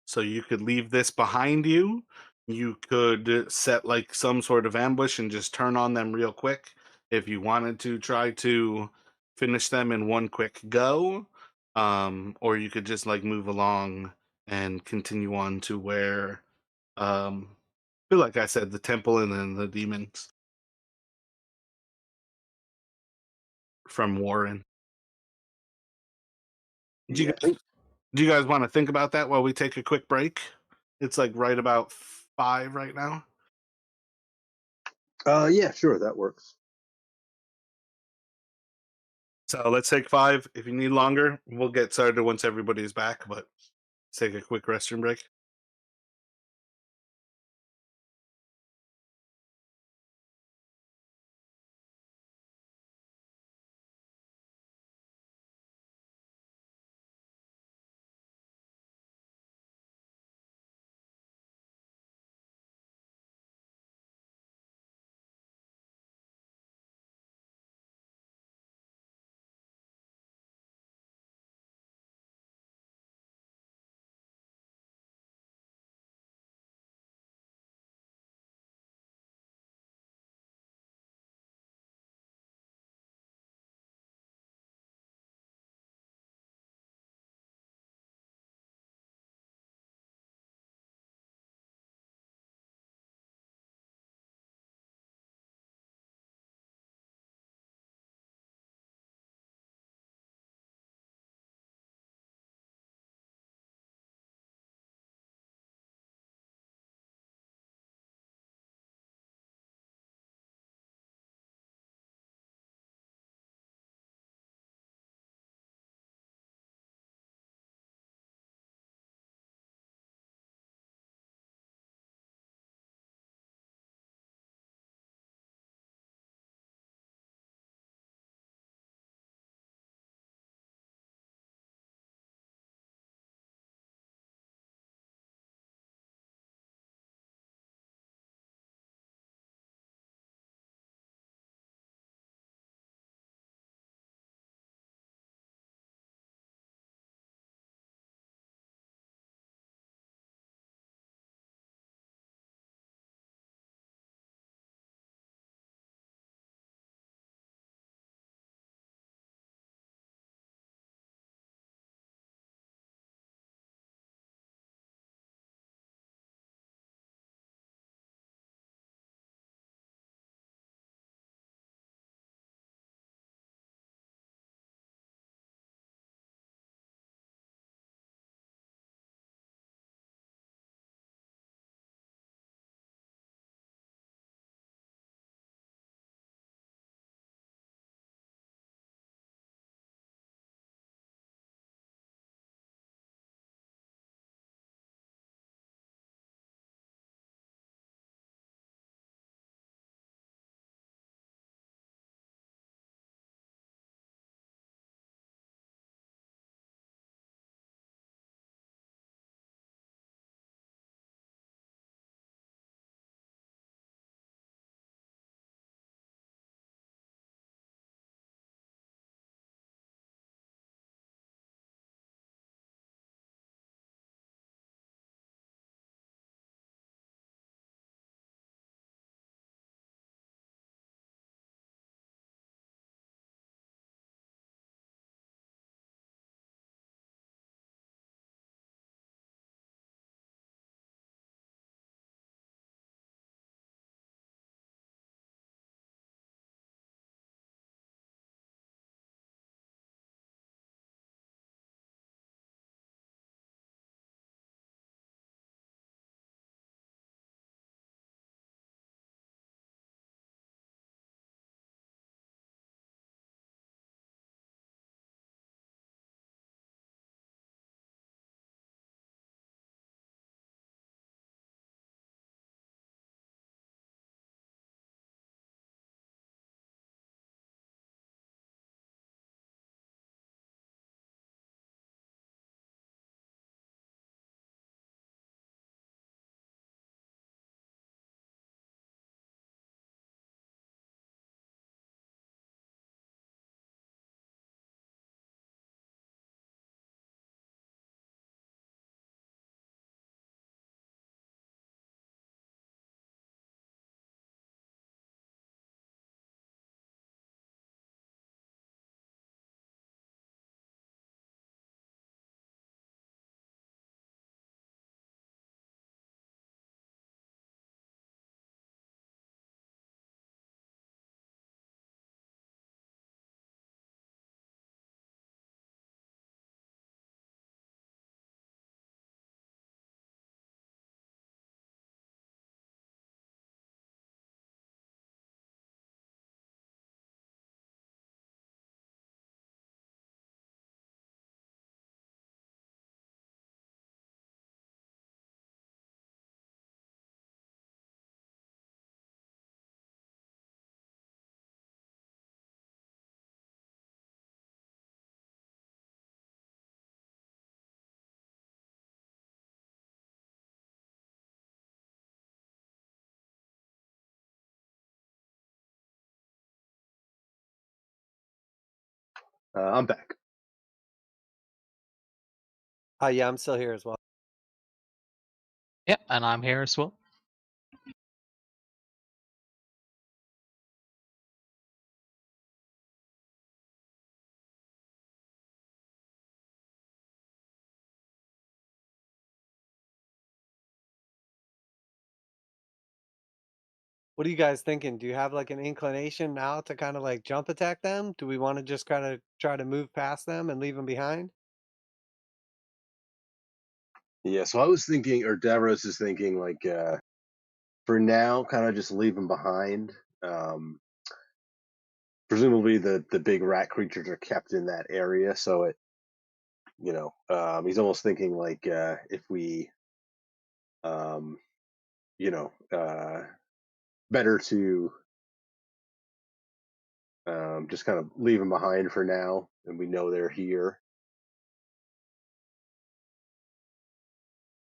A: So you could leave this behind you. You could set like some sort of ambush and just turn on them real quick if you wanted to try to finish them in one quick go. Or you could just like move along and continue on to where feel like I said the temple and then the demons from Warren. Do you
C: Yeah, I
A: guys
C: think.
A: do you guys want to think about that while we take a quick break? It's like right about 5 right now.
C: Yeah, sure, that works.
A: So let's take 5. If you need longer, we'll get started once everybody's back, but let's take a quick restroom break.
C: I'm back.
B: Yeah, I'm still here as well.
D: Yeah, and I'm here as well.
B: What are you guys thinking? Do you have like an inclination now to kind of like jump attack them? Do we want to just kind of try to move past them and leave them behind?
C: Yeah, so I was thinking, or Davros is thinking, like, for now, kind of just leave him behind. Um, Presumably, the big rat creatures are kept in that area, so he's almost thinking like if we, um, you know, better to just kind of leave them behind for now, and we know they're here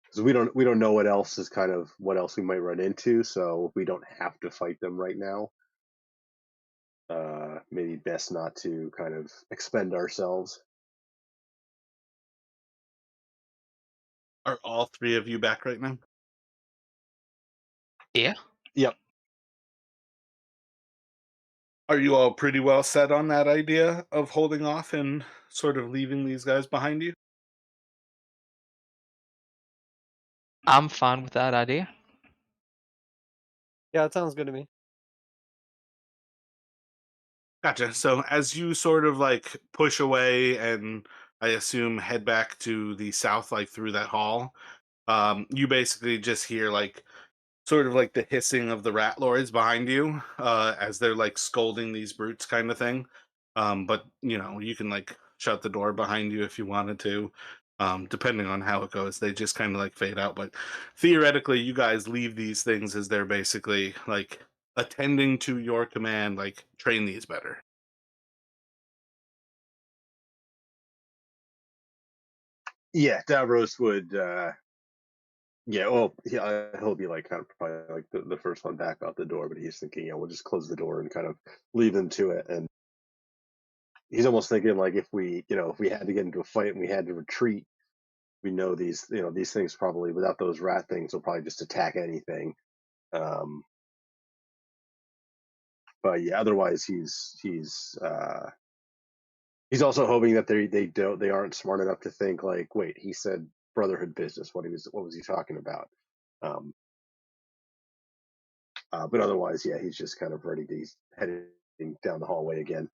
C: because we don't know what else we might run into, so we don't have to fight them right now. Maybe best not to kind of expend ourselves.
A: Are all three of you back right now?
D: Yeah.
C: Yep.
A: Are you all pretty well set on that idea of holding off and sort of leaving these guys behind you?
D: I'm fine with that idea.
B: Yeah, it sounds good to me.
A: Gotcha. So as you sort of like push away and I assume head back to the south, like through that hall, you basically just hear like sort of like the hissing of the rat lords behind you, as they're like scolding these brutes kind of thing. But you can like shut the door behind you if you wanted to. Depending on how it goes, they just kind of like fade out. But theoretically, you guys leave these things as they're basically like attending to your command, like train these better.
C: Yeah, Davros would. Yeah, well, he'll be like kind of probably like the first one back out the door, but he's thinking, we'll just close the door and kind of leave them to it. And he's almost thinking like if we had to get into a fight and we had to retreat, we know these things probably without those rat things will probably just attack anything. Um, but yeah, otherwise he's also hoping that they aren't smart enough to think like, wait, he said brotherhood business. What was he talking about? Um, but otherwise, yeah, he's just kind of ready to he's heading down the hallway again.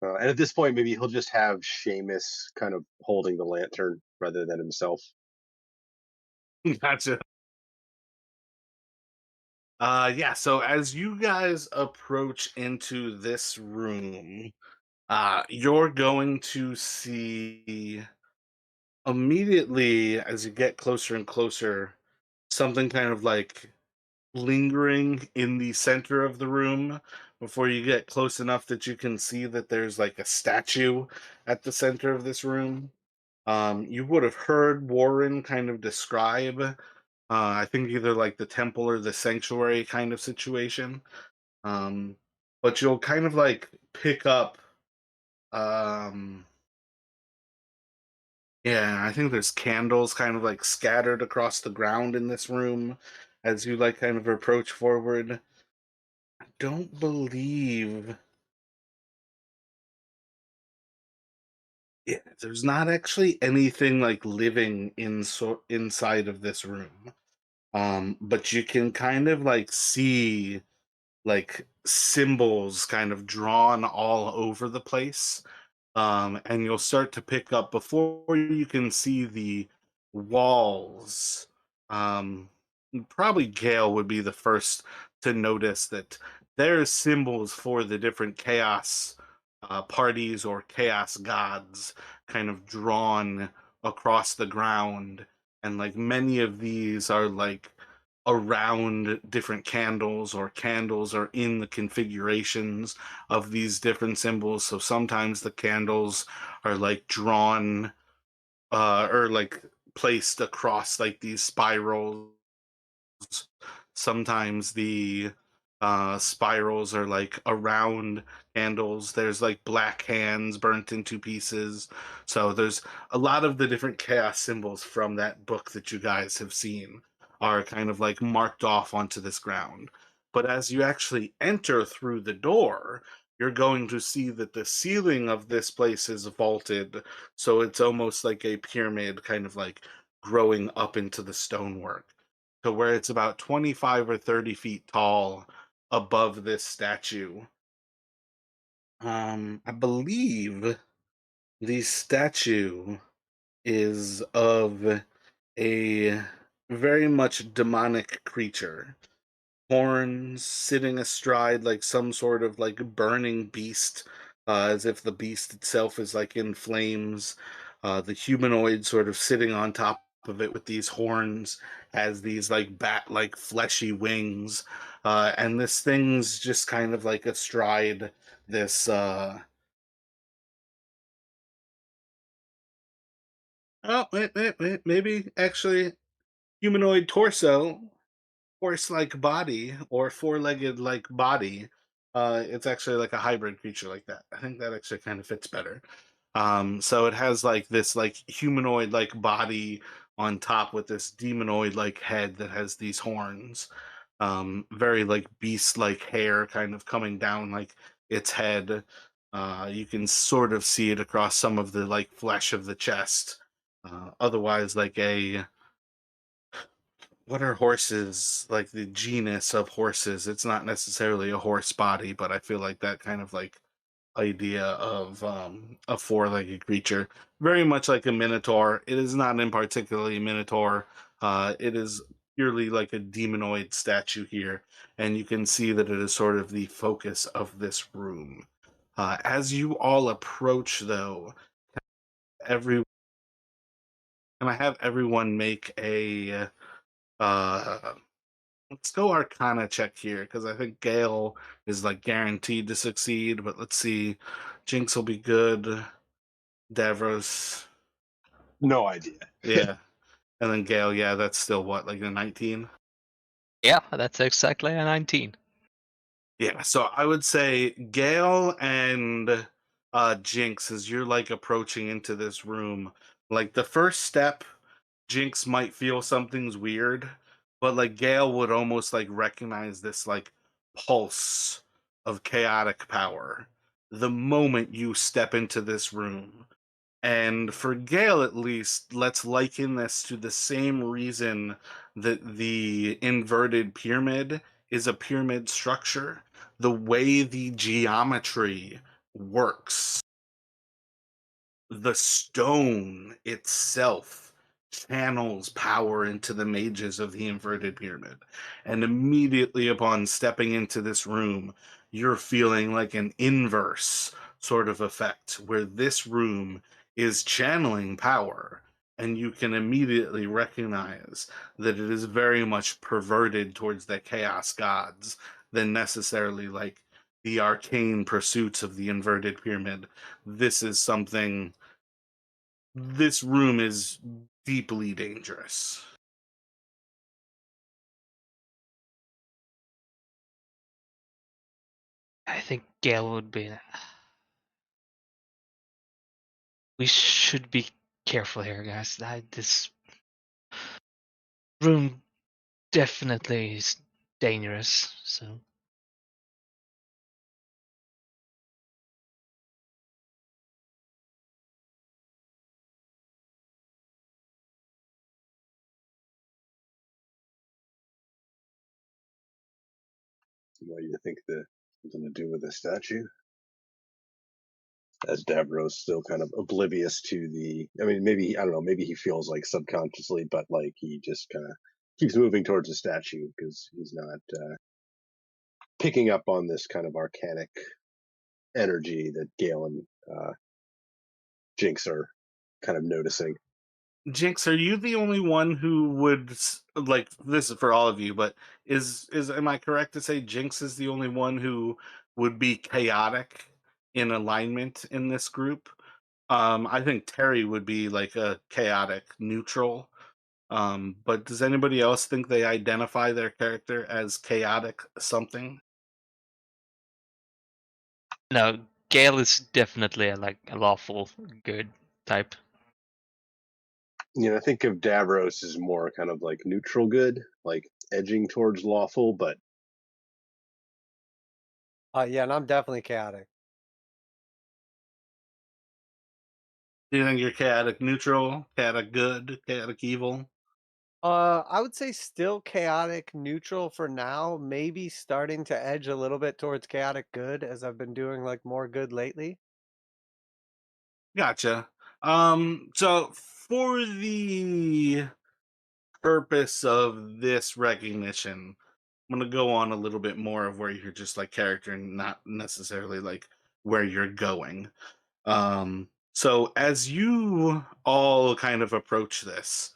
C: And at this point, maybe he'll just have Seamus kind of holding the lantern rather than himself.
A: Gotcha. Yeah, so as you guys approach into this room, you're going to see immediately as you get closer and closer something kind of like lingering in the center of the room before you get close enough that you can see that there's like a statue at the center of this room. You would have heard Warren kind of describe, I think either like the temple or the sanctuary kind of situation. Um, but you'll kind of like pick up, um, yeah, I think there's candles kind of like scattered across the ground in this room as you like kind of approach forward. I don't believe Yeah, there's not actually anything like living inside of this room. But you can kind of like see like symbols kind of drawn all over the place. And you'll start to pick up before you can see the walls. Um, Probably Gale would be the first to notice that there's symbols for the different chaos parties or chaos gods kind of drawn across the ground, and like many of these are like around different candles, or candles are in the configurations of these different symbols. So sometimes the candles are like drawn or like placed across like these spirals. Sometimes the spirals are like around candles. There's like black hands burnt into pieces. So there's a lot of the different chaos symbols from that book that you guys have seen are kind of like marked off onto this ground. But as you actually enter through the door, you're going to see that the ceiling of this place is vaulted. So it's almost like a pyramid, kind of like growing up into the stonework, to where it's about 25 or 30 feet tall above this statue. I believe the statue is of a very much demonic creature. Horns, sitting astride like some sort of like burning beast, as if the beast itself is like in flames. The humanoid sort of sitting on top of it with these horns has these like bat like fleshy wings. And this thing's just kind of like astride this oh wait, maybe actually humanoid torso, horse-like body, or four-legged like body. It's actually like a hybrid creature like that. I think that actually kind of fits better. So it has like this like humanoid like body on top with this demonoid like head that has these horns. Very like beast like hair kind of coming down like its head. You can sort of see it across some of the like flesh of the chest. Otherwise, like a what are horses, like the genus of horses? It's not necessarily a horse body, but I feel like that kind of like idea of a four-legged creature, very much like a minotaur. It is not in particularly a minotaur. It is purely like a demonoid statue here, and you can see that it is sort of the focus of this room. As you all approach, though, every and I have everyone make a uh let's go Arcana check here, because I think Gale is like guaranteed to succeed. But let's see, Jinx will be good. Davros,
C: No idea.
A: yeah, and then Gale, yeah, that's still what, like a 19.
D: Yeah, that's exactly a 19.
A: Yeah, so I would say Gale and Jinx, as you're like approaching into this room, like the first step, Jinx might feel something's weird, but like Gale would almost like recognize this like pulse of chaotic power the moment you step into this room. And for Gale, at least, let's liken this to the same reason that the inverted pyramid is a pyramid structure. The way the geometry works, the stone itself channels power into the mages of the inverted pyramid. And immediately upon stepping into this room, you're feeling like an inverse sort of effect where this room is channeling power. And you can immediately recognize that it is very much perverted towards the chaos gods than necessarily like the arcane pursuits of the inverted pyramid. This is something, this room is deeply dangerous.
D: I think Gale would be. We should be careful here, guys. This room definitely is dangerous. So
C: What do you think the something to do with the statue? As Davros still kind of oblivious to the. I mean, maybe I don't know. Maybe he feels like subconsciously, but like he just kind of keeps moving towards the statue because he's not picking up on this kind of arcanic energy that Gale and Jinx are kind of noticing.
A: Jinx, are you the only one who would like this is for all of you, but is am I correct to say Jinx is the only one who would be chaotic in alignment in this group? I think Terry would be like a chaotic neutral. But does anybody else think they identify their character as chaotic something?
D: No, Gale is definitely a lawful good type.
C: I think of Davros as more kind of like neutral good, like edging towards lawful, but
B: Yeah, and I'm definitely chaotic.
A: Do you think you're chaotic neutral, chaotic good, chaotic evil?
B: I would say still chaotic neutral for now, maybe starting to edge a little bit towards chaotic good as I've been doing like more good lately.
A: Gotcha. So for the purpose of this recognition, I'm gonna go on a little bit more of where you're just like character and not necessarily like where you're going. So as you all kind of approach this,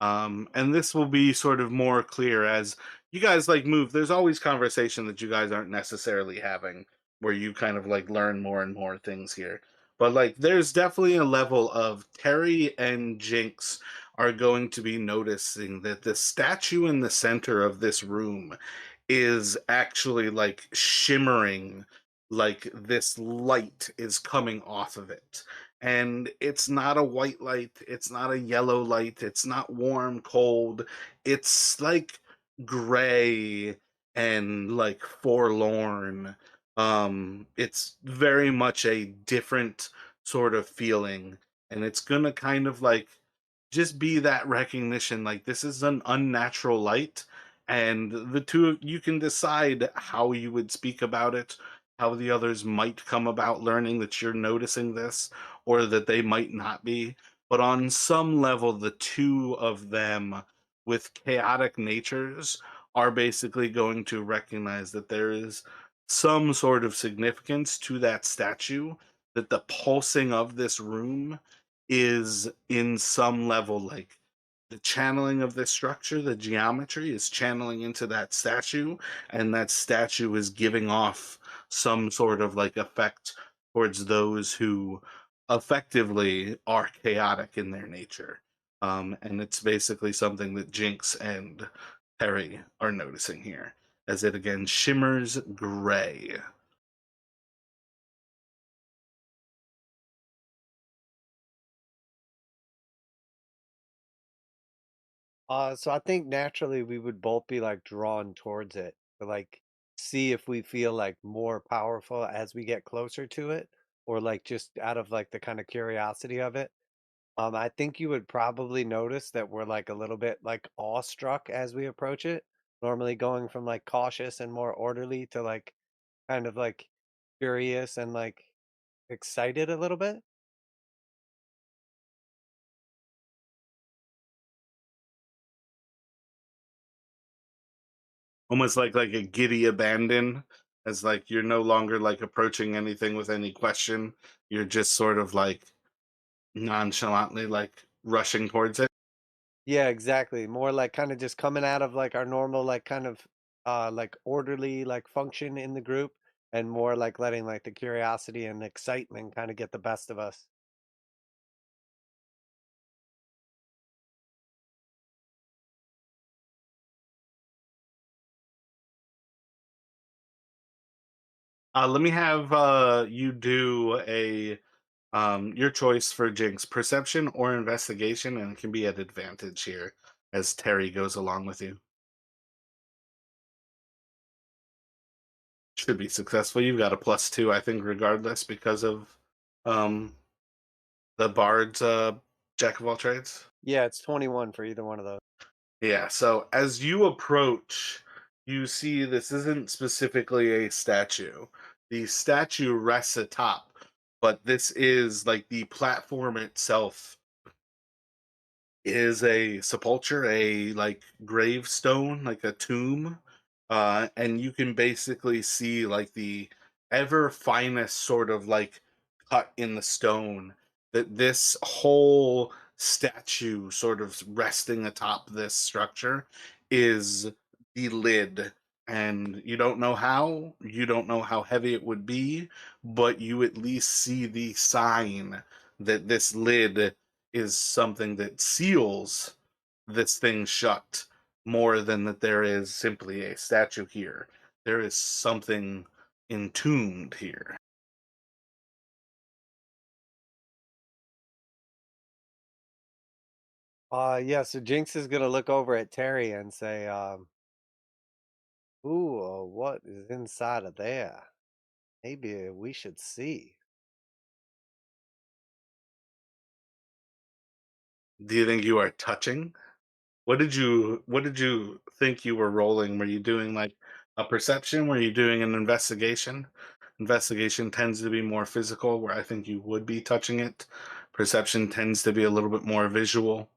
A: and this will be sort of more clear as you guys like move. There's always conversation that you guys aren't necessarily having where you kind of like learn more and more things here. But like there's definitely a level of Terry and Jinx are going to be noticing that the statue in the center of this room is actually like shimmering, like this light is coming off of it, and it's not a white light, it's not a yellow light, it's not warm cold, it's like gray and like forlorn. It's very much a different sort of feeling, and it's gonna kind of like just be that recognition like this is an unnatural light, and the two of you can decide how you would speak about it, how the others might come about learning that you're noticing this or that they might not be. But on some level, the two of them with chaotic natures are basically going to recognize that there is some sort of significance to that statue, that the pulsing of this room is in some level like the channeling of this structure, the geometry is channeling into that statue, and that statue is giving off some sort of like effect towards those who effectively are chaotic in their nature. And it's basically something that Jinx and Perry are noticing here as it again shimmers gray.
B: So I think naturally we would both be like drawn towards it to like see if we feel like more powerful as we get closer to it, or like just out of like the kind of curiosity of it. I think you would probably notice that we're like a little bit like awestruck as we approach it, normally going from like cautious and more orderly to like kind of like curious and like excited a little bit.
A: Almost like a giddy abandon, as like you're no longer like approaching anything with any question. You're just sort of like nonchalantly like rushing towards it.
B: Yeah, exactly. More like kind of just coming out of like our normal like kind of like orderly like function in the group, and more like letting like the curiosity and excitement kind of get the best of us.
A: Let me have you do a your choice for Jinx, perception or investigation, and it can be at advantage here as Terry goes along with you. Should be successful. You've got a +2, I think, regardless, because of um the Bard's Jack of all trades.
B: Yeah, it's 21 for either one of those.
A: Yeah, so as you approach, you see this isn't specifically a statue. The statue rests atop, but this is like the platform itself is a sepulcher, a like gravestone, like a tomb. And you can basically see like the ever finest sort of like cut in the stone that this whole statue sort of resting atop this structure is the lid. And you don't know how heavy it would be, but you at least see the sign that this lid is something that seals this thing shut more than that there is simply a statue here. There is something entombed here.
B: Yeah, so Jinx is gonna look over at Terry and say, "Ooh, what is inside of there? Maybe we should see."
A: Do you think you are touching? What did you think you were rolling? Were you doing like a perception? Were you doing an investigation? Investigation tends to be more physical, where I think you would be touching it. Perception tends to be a little bit more visual.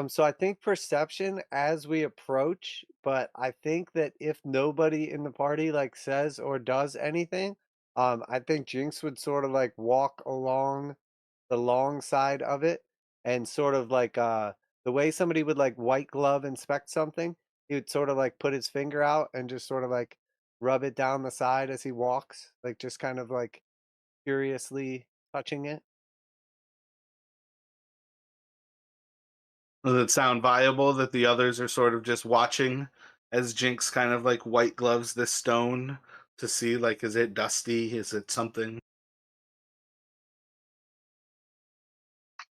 B: So I think perception as we approach, but I think that if nobody in the party like says or does anything, I think Jinx would sort of like walk along the long side of it and sort of like the way somebody would like white glove inspect something, he would sort of like put his finger out and just sort of like rub it down the side as he walks, like just kind of like curiously touching it.
A: Does it sound viable that the others are sort of just watching as Jinx kind of like white gloves this stone to see like is it dusty? Is it something?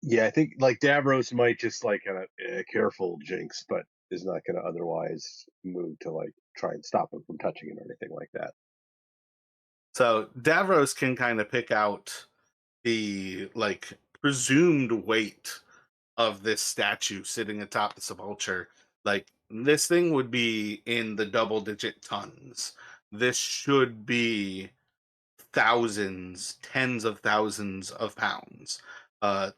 C: Yeah, I think like Davros might just like kind of careful Jinx, but is not going to otherwise move to like try and stop him from touching it or anything like that.
A: So Davros can kind of pick out the like presumed weight of this statue sitting atop the sepulcher. Like this thing would be in the double digit tons. This should be thousands, tens of thousands of pounds. Uh,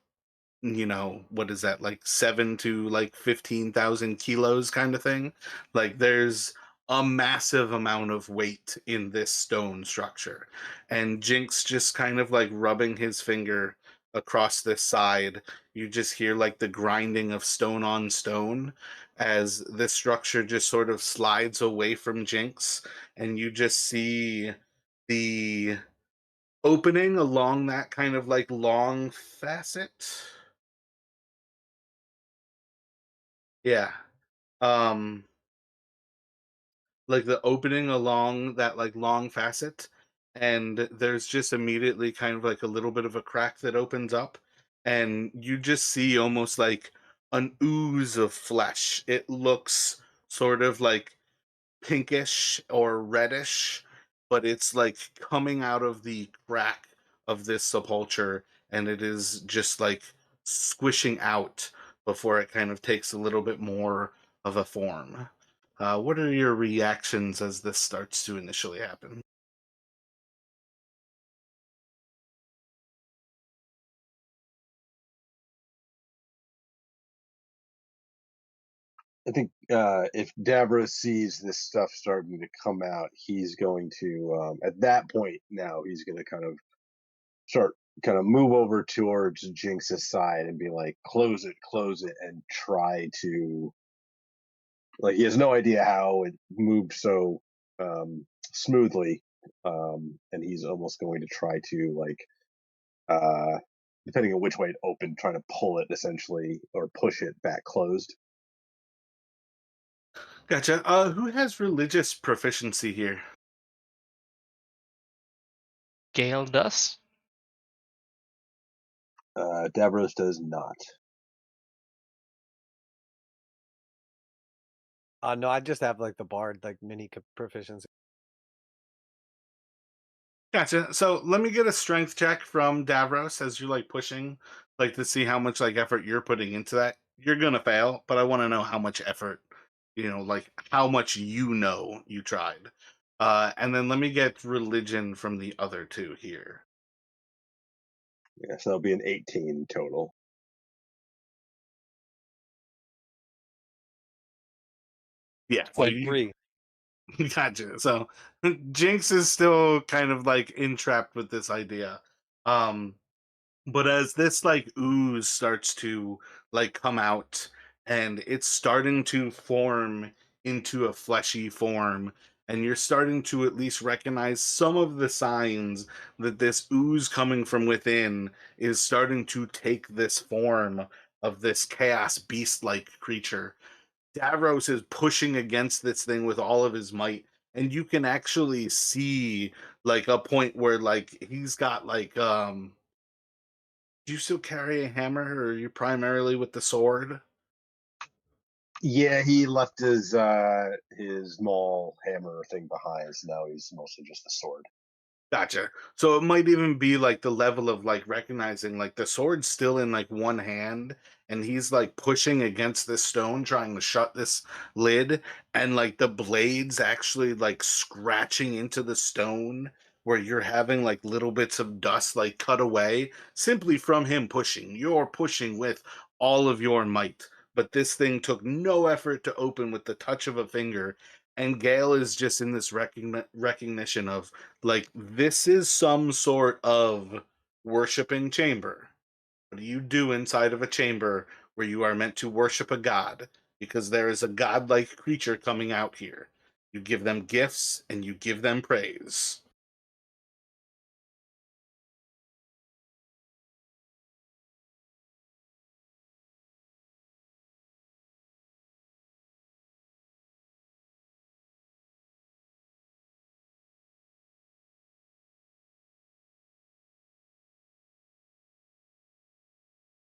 A: what is that, like 7 to like 15,000 kilos kind of thing? Like there's a massive amount of weight in this stone structure. And Jinx just kind of like rubbing his finger across this side. You just hear like the grinding of stone on stone as this structure just sort of slides away from Jinx. And you just see the opening along that kind of like long facet. Yeah. Um, like the opening along that like long facet, and there's just immediately kind of like a little bit of a crack that opens up, and you just see almost like an ooze of flesh. It looks sort of like pinkish or reddish, but it's like coming out of the crack of this sepulcher, and it is just like squishing out before it kind of takes a little bit more of a form. What are your reactions as this starts to initially happen?
C: I think if Davros sees this stuff starting to come out, he's going to at that point now he's going to kind of start kind of move over towards Jinx's side and be like, close it, and try to like he has no idea how it moved so smoothly, and he's almost going to try to like depending on which way it opened, trying to pull it essentially or push it back closed.
A: Gotcha. Who has religious proficiency here?
D: Gale does.
C: Davros does not.
B: No, I just have like the bard like mini proficiency.
A: Gotcha. So let me get a strength check from Davros as you're like pushing, like to see how much like effort you're putting into that. You're gonna fail, but I want to know how much effort like how much you tried. And then let me get religion from the other two here.
C: Yeah, so that'll be an 18 total.
A: Yeah, so you
B: 23.
A: gotcha. So Jinx is still kind of like entrapped with this idea. Um, But as this like ooze starts to like come out and it's starting to form into a fleshy form, and you're starting to at least recognize some of the signs that this ooze coming from within is starting to take this form of this chaos beast like creature. Davros is pushing against this thing with all of his might, and you can actually see like a point where like he's got like do you still carry a hammer, or are you primarily with the sword?
C: Yeah, he left his small hammer thing behind, so now he's mostly just a sword.
A: Gotcha. So it might even be like the level of like recognizing like the sword's still in like one hand, and he's like pushing against this stone trying to shut this lid, and like the blades actually like scratching into the stone where you're having like little bits of dust like cut away simply from him pushing. You're pushing with all of your might. But this thing took no effort to open with the touch of a finger, and Gale is just in this recognition of like this is some sort of worshiping chamber. What do you do inside of a chamber where you are meant to worship a god? Because there is a godlike creature coming out here. You give them gifts and you give them praise.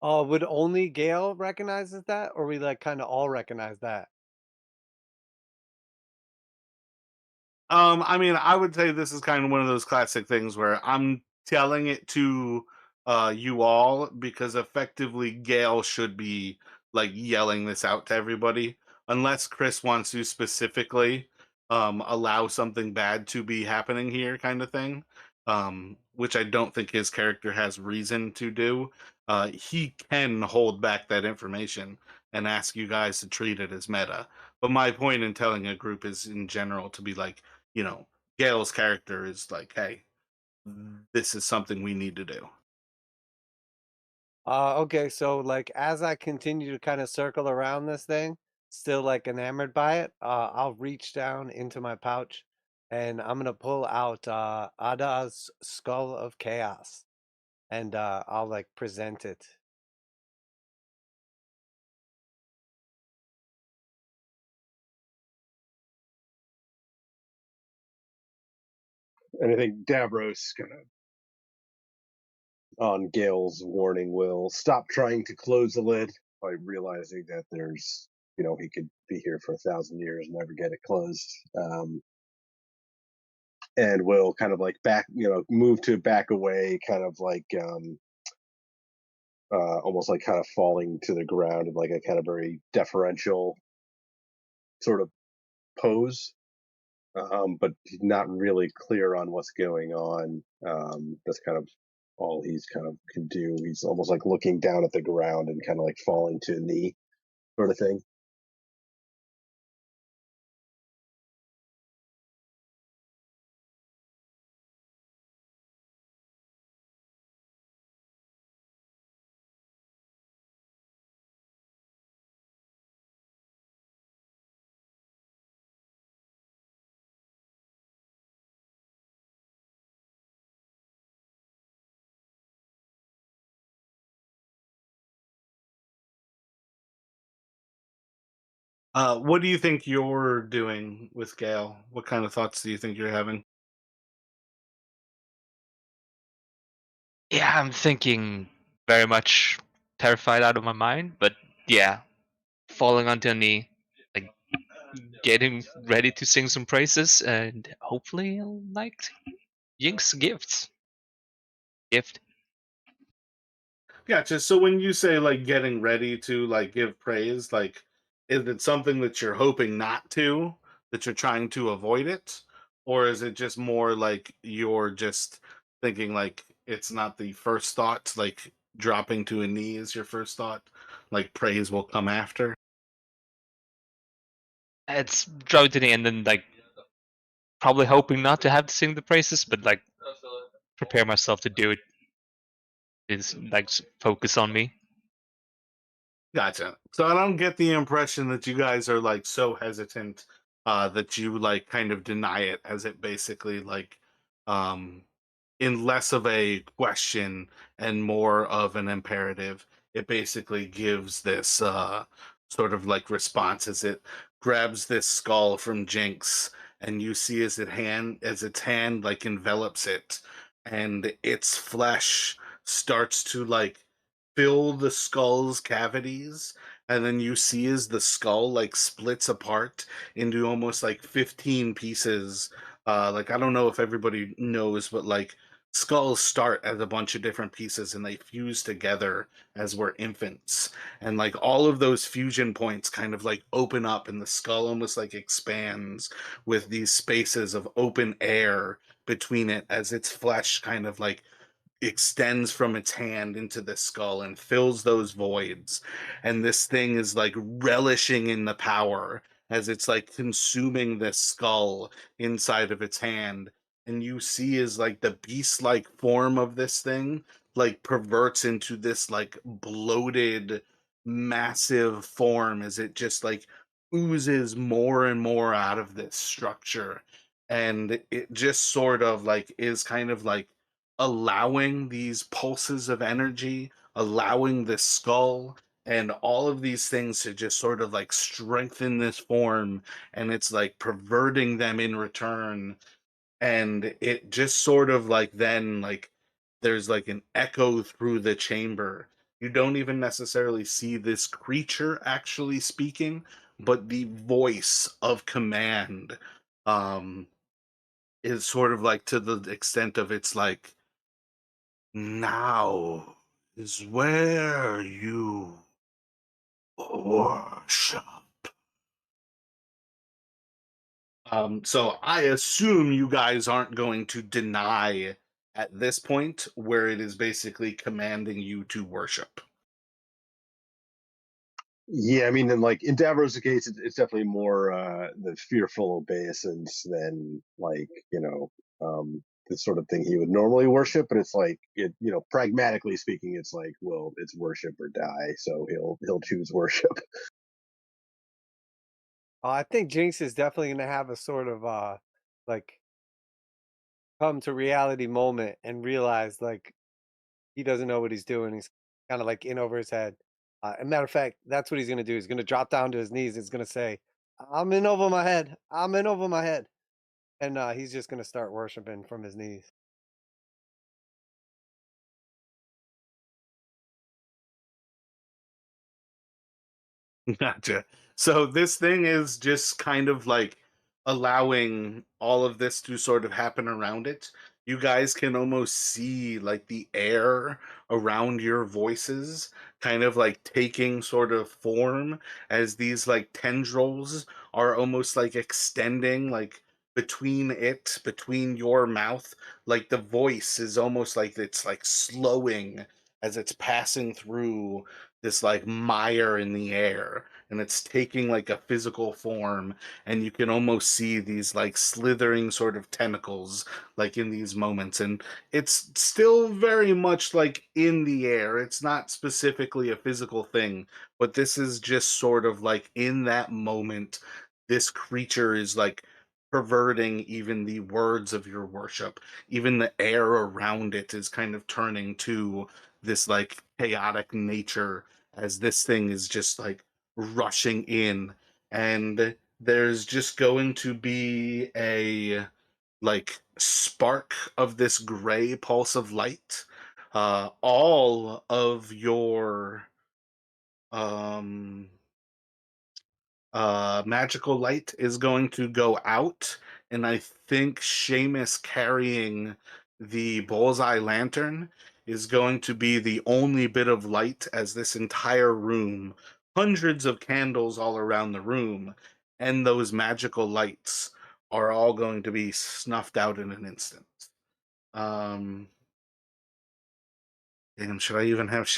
B: Would only Gale recognizes that, or we like kind of all recognize that?
A: I mean, I would say this is kind of one of those classic things where I'm telling it to you all because effectively Gail should be like yelling this out to everybody, unless Chris wants to specifically allow something bad to be happening here, kind of thing. Which I don't think his character has reason to do. He can hold back that information and ask you guys to treat it as meta. But my point in telling a group is in general to be like, Gail's character is like, hey, this is something we need to do.
B: Okay, so like as I continue to kind of circle around this thing, still like enamored by it, I'll reach down into my pouch and I'm gonna pull out Ada's Skull of Chaos and I'll like present it.
C: And I think Davros gonna, on Gale's warning, will stop trying to close the lid by realizing that there's, he could be here for 1,000 years and never get it closed. And will kind of like move to back away, kind of like almost like kind of falling to the ground in like a kind of very deferential sort of pose, but not really clear on what's going on. That's kind of all he's kind of can do. He's almost like looking down at the ground and kind of like falling to a knee sort of thing.
A: What do you think you're doing with Gail? What kind of thoughts do you think you're having?
D: Yeah, I'm thinking very much terrified out of my mind, but yeah, falling onto a knee, like getting ready to sing some praises, and hopefully I'll like Jinx gift.
A: Gotcha. So when you say like getting ready to like give praise, like Is it something that you're hoping not to, that you're trying to avoid it? Or is it just more like you're just thinking like it's not the first thought, like dropping to a knee is your first thought, like praise will come after?
D: It's drove to the end and like probably hoping not to have to sing the praises, but like prepare myself to do it is like focus on me.
A: Gotcha. So I don't get the impression that you guys are like so hesitant that you like kind of deny it as it basically like um in less of a question and more of an imperative. It basically gives this sort of like response as it grabs this skull from Jinx and you see as its hand like envelops it and its flesh starts to like fill the skull's cavities, and then you see as the skull like splits apart into almost like 15 pieces. Like I don't know if everybody knows, but like skulls start as a bunch of different pieces and they fuse together as we're infants, and like all of those fusion points kind of like open up and the skull almost like expands with these spaces of open air between it as its flesh kind of like extends from its hand into the skull and fills those voids. And this thing is like relishing in the power as it's like consuming this skull inside of its hand. And you see is like the beast like form of this thing like perverts into this like bloated massive form as it just like oozes more and more out of this structure, and it just sort of like is kind of like allowing these pulses of energy, allowing the skull and all of these things to just sort of like strengthen this form, and it's like perverting them in return. And it just sort of like then like there's like an echo through the chamber. You don't even necessarily see this creature actually speaking, but the voice of command um is sort of like to the extent of it's like, now is where you worship. So I assume you guys aren't going to deny at this point where it is basically commanding you to worship.
C: Yeah, I mean, in like in Davros' case, it's definitely more the fearful obeisance than like the sort of thing he would normally worship. But it's like pragmatically speaking, it's like, well, it's worship or die, so he'll choose worship.
B: I think Jinx is definitely gonna have a sort of like come to reality moment and realize like he doesn't know what he's doing. He's kind of like in over his head. And matter of fact, that's what he's gonna do. He's gonna drop down to his knees. He's gonna say, "I'm in over my head. I'm in over my head," and he's just gonna start worshiping from his knees.
A: Gotcha. So this thing is just kind of like allowing all of this to sort of happen around it. You guys can almost see like the air around your voices kind of like taking sort of form as these like tendrils are almost like extending like between your mouth. Like the voice is almost like it's like slowing as it's passing through this like mire in the air, and it's taking like a physical form, and you can almost see these like slithering sort of tentacles like in these moments, and it's still very much like in the air. It's not specifically a physical thing, but this is just sort of like in that moment this creature is like perverting even the words of your worship. Even the air around it is kind of turning to this like chaotic nature as this thing is just like rushing in, and there's just going to be a like spark of this gray pulse of light. All of your um magical light is going to go out, and I think Seamus carrying the bullseye lantern is going to be the only bit of light as this entire room hundreds of candles all around the room, and those magical lights are all going to be snuffed out in an instant. Um, Damn, should I even have?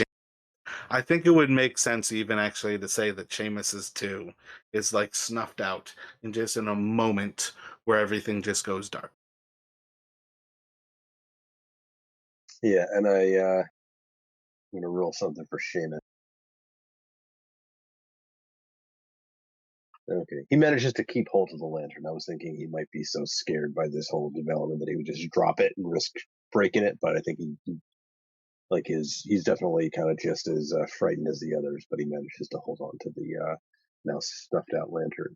A: I think it would make sense even actually to say that Seamus's too is like snuffed out and just in a moment where everything just goes dark.
C: Yeah, and I'm gonna roll something for Seamus. Okay. He manages to keep hold of the lantern. I was thinking he might be so scared by this whole development that he would just drop it and risk breaking it, but I think he like he's definitely kind of just as frightened as the others, but he manages to hold on to the now snuffed out lantern.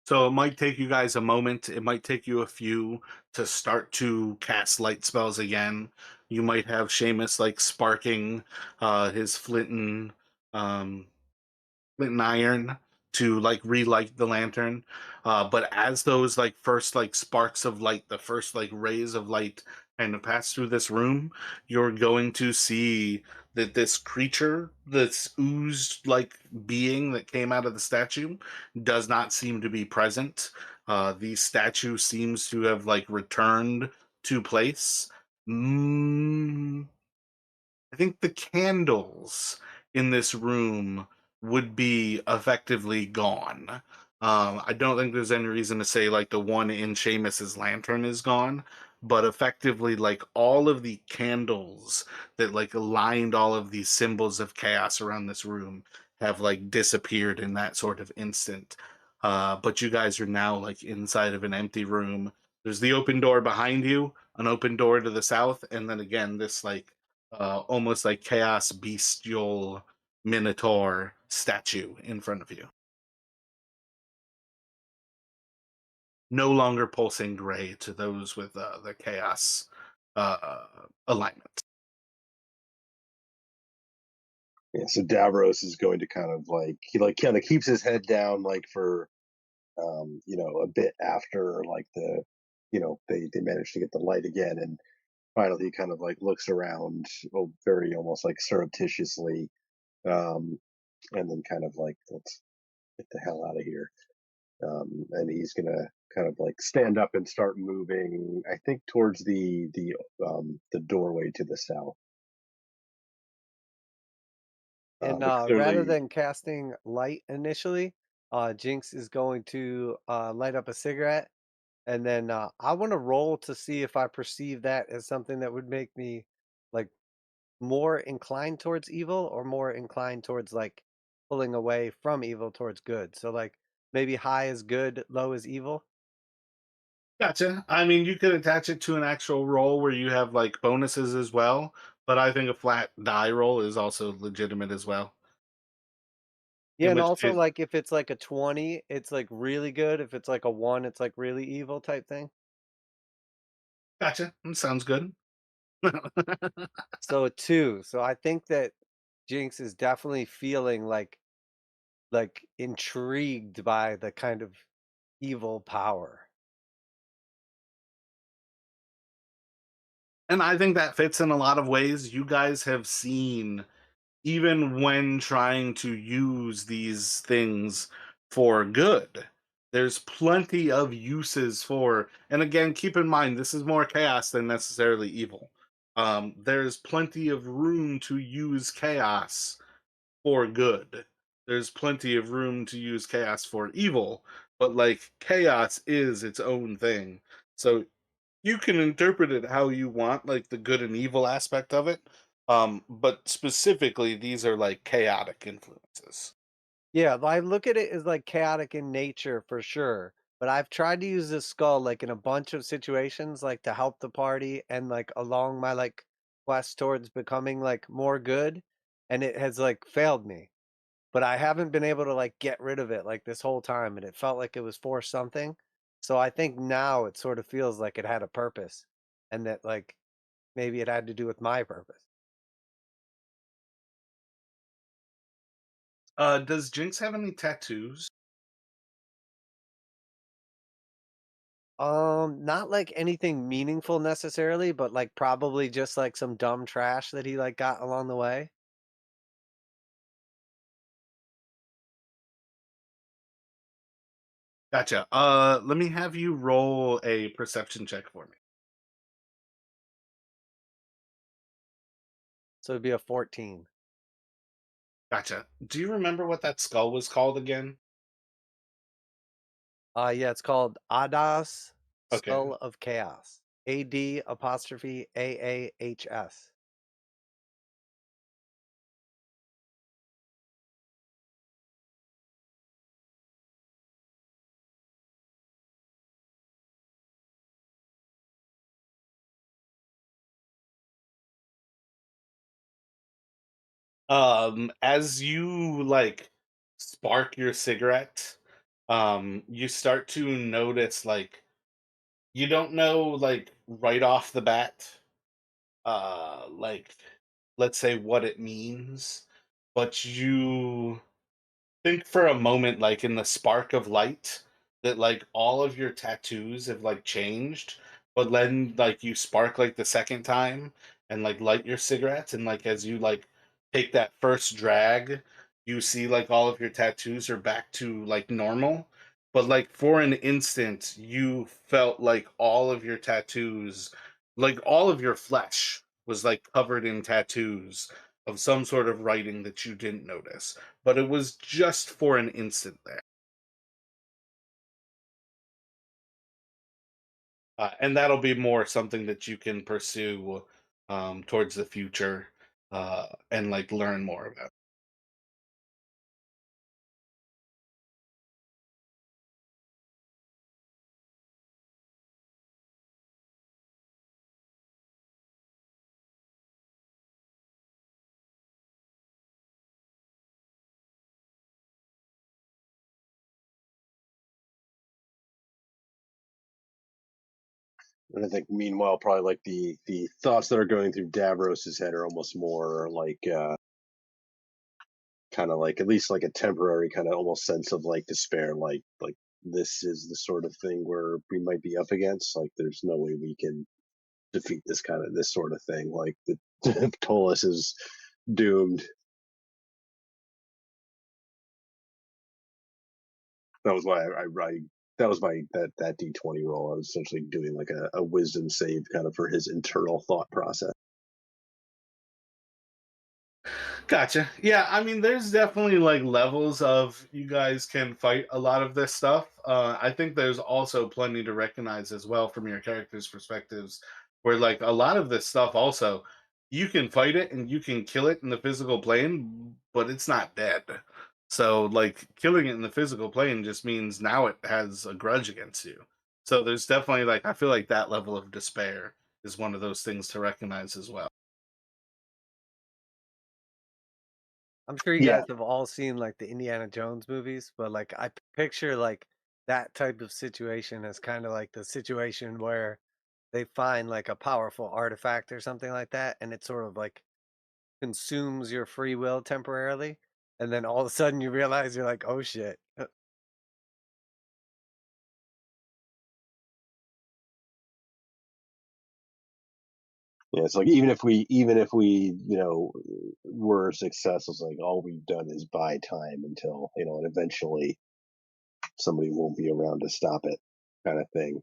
A: So it might take you guys a moment. It might take you a few to start to cast light spells again. You might have Seamus like sparking his um, flint and iron to like relight the lantern. But as those like first like sparks of light, the first like rays of light kind of pass through this room, you're going to see that this creature, this oozed like being that came out of the statue, does not seem to be present. The statue seems to have like returned to place. Mm, I think the candles in this room would be effectively gone. I don't think there's any reason to say like the one in Seamus's lantern is gone, but effectively like all of the candles that like aligned all of these symbols of chaos around this room have like disappeared in that sort of instant. But you guys are now like inside of an empty room. There's the open door behind you, an open door to the south, and then again this like almost like chaos bestial minotaur statue in front of you. No longer pulsing gray to those with the chaos uh, alignment.
C: Yeah, so Davros is going to kind of like he like kind of keeps his head down like for a bit after like they manage to get the light again, and finally he kind of like looks around, very almost like surreptitiously, um, and then kind of like let's get the hell out of here. And he's gonna kind of like stand up and start moving. I think towards the doorway to the south.
B: And
C: But
B: rather
C: clearly,
B: than casting light initially, Jinx is going to light up a cigarette, and then I want to roll to see if I perceive that as something that would make me like more inclined towards evil or more inclined towards like pulling away from evil towards good. So like maybe high is good, low is evil.
A: Gotcha. I mean, you could attach it to an actual roll where you have like bonuses as well, but I think a flat die roll is also legitimate as well.
B: Yeah,
A: In
B: and
A: which
B: also
A: case,
B: like if it's like a 20, it's like really good. If it's like a 1, it's like really evil type thing.
A: gotcha. Sounds good.
B: So a 2. So I think that Jinx is definitely feeling like intrigued by the kind of evil power.
A: And I think that fits in a lot of ways. You guys have seen, even when trying to use these things for good, there's plenty of uses for, and again, keep in mind, this is more chaos than necessarily evil. There's plenty of room to use chaos for good. There's plenty of room to use chaos for evil, but like chaos is its own thing. So you can interpret it how you want, like the good and evil aspect of it. But specifically, these are like chaotic influences.
B: Yeah, I look at it as like chaotic in nature for sure. But I've tried to use this skull like in a bunch of situations, like to help the party and like along my like quest towards becoming like more good. And it has like failed me. But I haven't been able to like get rid of it like this whole time. And it felt like it was for something. So I think now it sort of feels like it had a purpose and that like maybe it had to do with my purpose.
A: Does Jinx have any tattoos?
B: Not like anything meaningful necessarily, but like probably just like some dumb trash that he like got along the way.
A: Gotcha. Let me have you roll a perception check for me.
B: So it'd be a 14.
A: Gotcha. Do you remember what that skull was called again?
B: Yeah, it's called Adas
A: Okay.
B: Skull of Chaos. AD apostrophe AAHS.
A: As you like spark your cigarette, you start to notice like you don't know like right off the bat, like let's say what it means, but you think for a moment, like in the spark of light, that like all of your tattoos have like changed, but then like you spark like the second time and like light your cigarettes, and like as you like take that first drag, you see like all of your tattoos are back to like normal. But like for an instant, you felt like all of your tattoos, like all of your flesh was like covered in tattoos of some sort of writing that you didn't notice, but it was just for an instant there. And that'll be more something that you can pursue towards the future and like learn more about.
C: And I think meanwhile, probably like the thoughts that are going through Davros's head are almost more like kind of like at least like a temporary kind of almost sense of like despair, like this is the sort of thing where we might be up against. Like there's no way we can defeat this sort of thing. Like the Ptolus is doomed. That was why I that was my that D20 roll. I was essentially doing like a wisdom save kind of for his internal thought process.
A: Gotcha. Yeah, I mean, there's definitely like levels of you guys can fight a lot of this stuff. I think there's also plenty to recognize as well from your characters' perspectives, where like a lot of this stuff also you can fight it and you can kill it in the physical plane, but it's not dead. So like killing it in the physical plane just means now it has a grudge against you. So there's definitely like I feel like that level of despair is one of those things to recognize as well.
B: I'm sure you
C: Yeah,
B: guys have all seen like the Indiana Jones movies, but like picture like that type of situation as kind of like the situation where they find like a powerful artifact or something like that, and it sort of like consumes your free will temporarily, and then all of a sudden you realize you're like, oh shit.
C: yeah. It's like even if we were successful, it's like all we've done is buy time until and eventually somebody won't be around to stop it, kind of thing.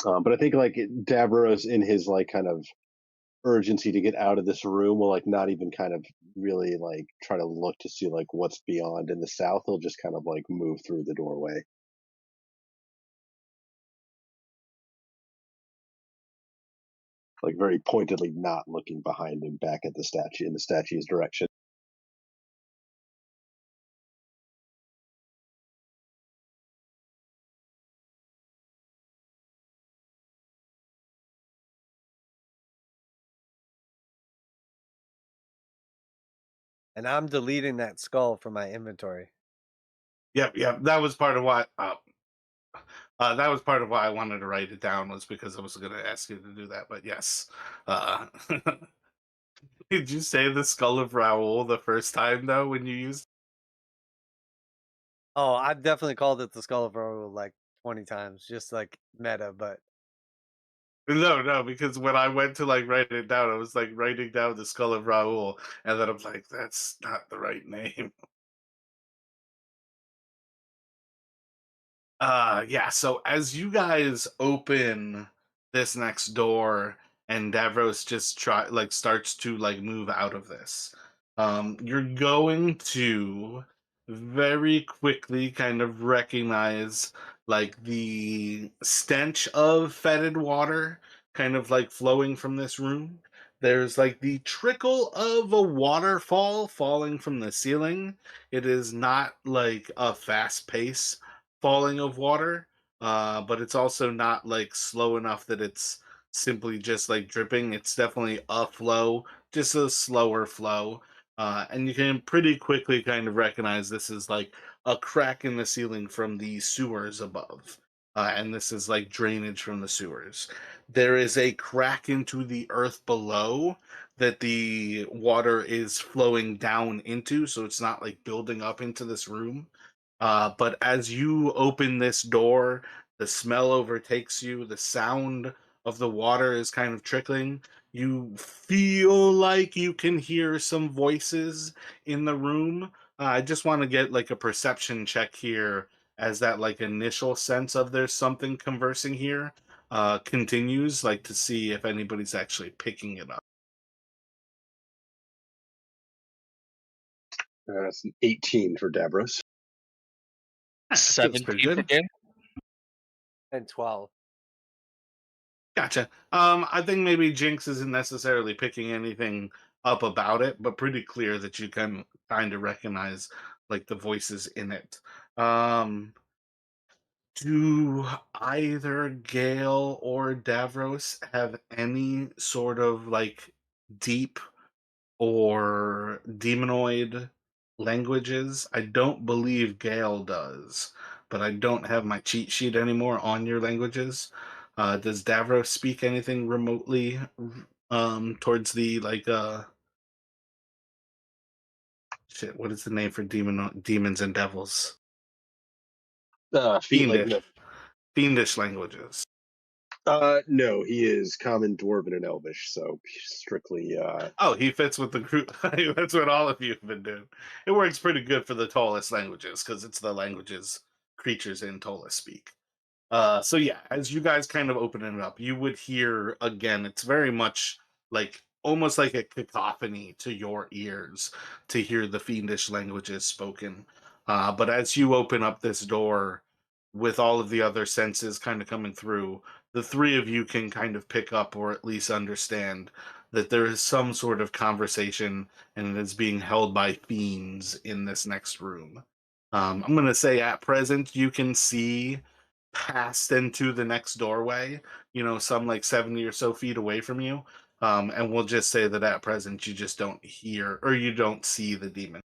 C: But I think like Davros in his like kind of urgency to get out of this room will like not even kind of really like try to look to see like what's beyond in the south. He'll just kind of like move through the doorway, like very pointedly not looking behind him back at the statue in the statue's direction.
B: And I'm deleting that skull from my inventory.
A: Yep, yep. That was part of what. That was part of why I wanted to write it down was because I was going to ask you to do that. But yes, uh, Did you say the skull of Raoul the first time though when you used?
B: Oh, I've definitely called it the Skull of Oro like 20 times, just like meta, but
A: No, no, because when I went to like write it down, I was like writing down the skull of Raoul, and then I'm like, that's not the right name. Yeah, so as you guys open this next door and Davros just starts to like move out of this, you're going to very quickly kind of recognize like the stench of fetid water kind of like flowing from this room. There's like the trickle of a waterfall falling from the ceiling. It is not like a fast pace falling of water, but it's also not like slow enough that it's simply just like dripping. It's definitely a flow, just a slower flow. And you can pretty quickly kind of recognize this is like a crack in the ceiling from the sewers above. And this is like drainage from the sewers. There is a crack into the earth below that the water is flowing down into, so it's not like building up into this room. But as you open this door, the smell overtakes you. The sound of the water is kind of trickling. You feel like you can hear some voices in the room. I just want to get like a perception check here as that like initial sense of there's something conversing here continues, like to see if anybody's actually picking it up.
C: That's an 18 for Davros.
A: That feels pretty
D: 17 for
A: good.
D: Gale?
B: and 12.
A: Gotcha. I think maybe Jinx isn't necessarily picking anything up about it, but pretty clear that you can kind of recognize like the voices in it. Do either Gale or Davros have any sort of like deep or demonoid languages? I don't believe Gale does, but I don't have my cheat sheet anymore on your languages. Does Davros speak anything remotely towards the like shit, what is the name for demons and devils?
C: Feet like
A: Fiendish.
C: no.
A: Fiendish languages.
C: No, he is common, dwarven, and elvish, so strictly.
A: Oh, he fits with the group. That's what all of you have been doing. It works pretty good for the Ptolus languages because it's the languages creatures in Ptolus speak. So yeah, as you guys kind of open it up, you would hear again, it's very much like almost like a cacophony to your ears to hear the fiendish languages spoken. But as you open up this door with all of the other senses kind of coming through, the three of you can kind of pick up or at least understand that there is some sort of conversation and it is being held by fiends in this next room. I'm going to say at present, you can see past into the next doorway, some like 70 or so feet away from you. And we'll just say that at present you just don't hear or you don't see the demon.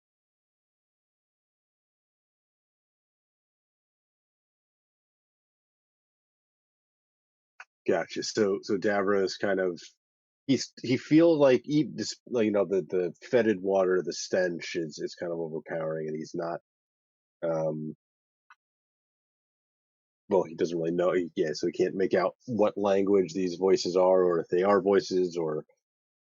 C: Gotcha. So Davros kind of he feels like this, like, the fetid water, the stench is kind of overpowering, and he's not. Um, well, he doesn't really know. Yeah, so he can't make out what language these voices are, or if they are voices, or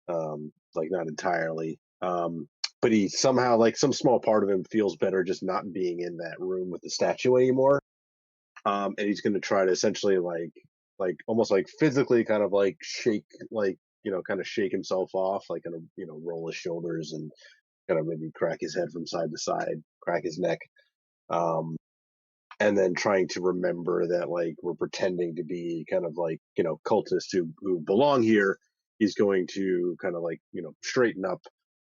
C: like not entirely. But he somehow, like, some small part of him feels better just not being in that room with the statue anymore. And he's going to try to essentially like almost like physically kind of like shake, like, kind of shake himself off, like kind of, roll his shoulders and kind of maybe crack his head from side to side, crack his neck. Um, and then trying to remember that, like, we're pretending to be kind of like, cultists who belong here. He's going to kind of like, straighten up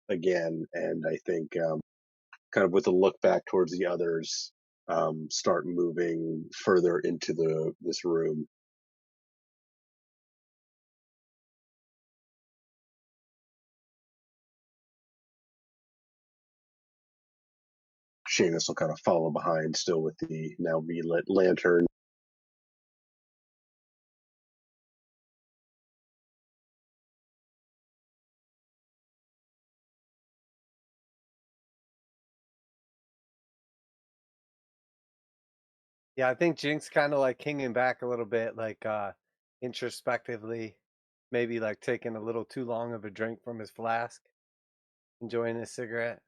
C: again. And I think, kind of with a look back towards the others, start moving further into this room. Seamus will kind of follow behind, still with the now relit lantern.
B: Yeah, I think Jinx kind of like hanging back a little bit, like introspectively, maybe like taking a little too long of a drink from his flask, enjoying his cigarette.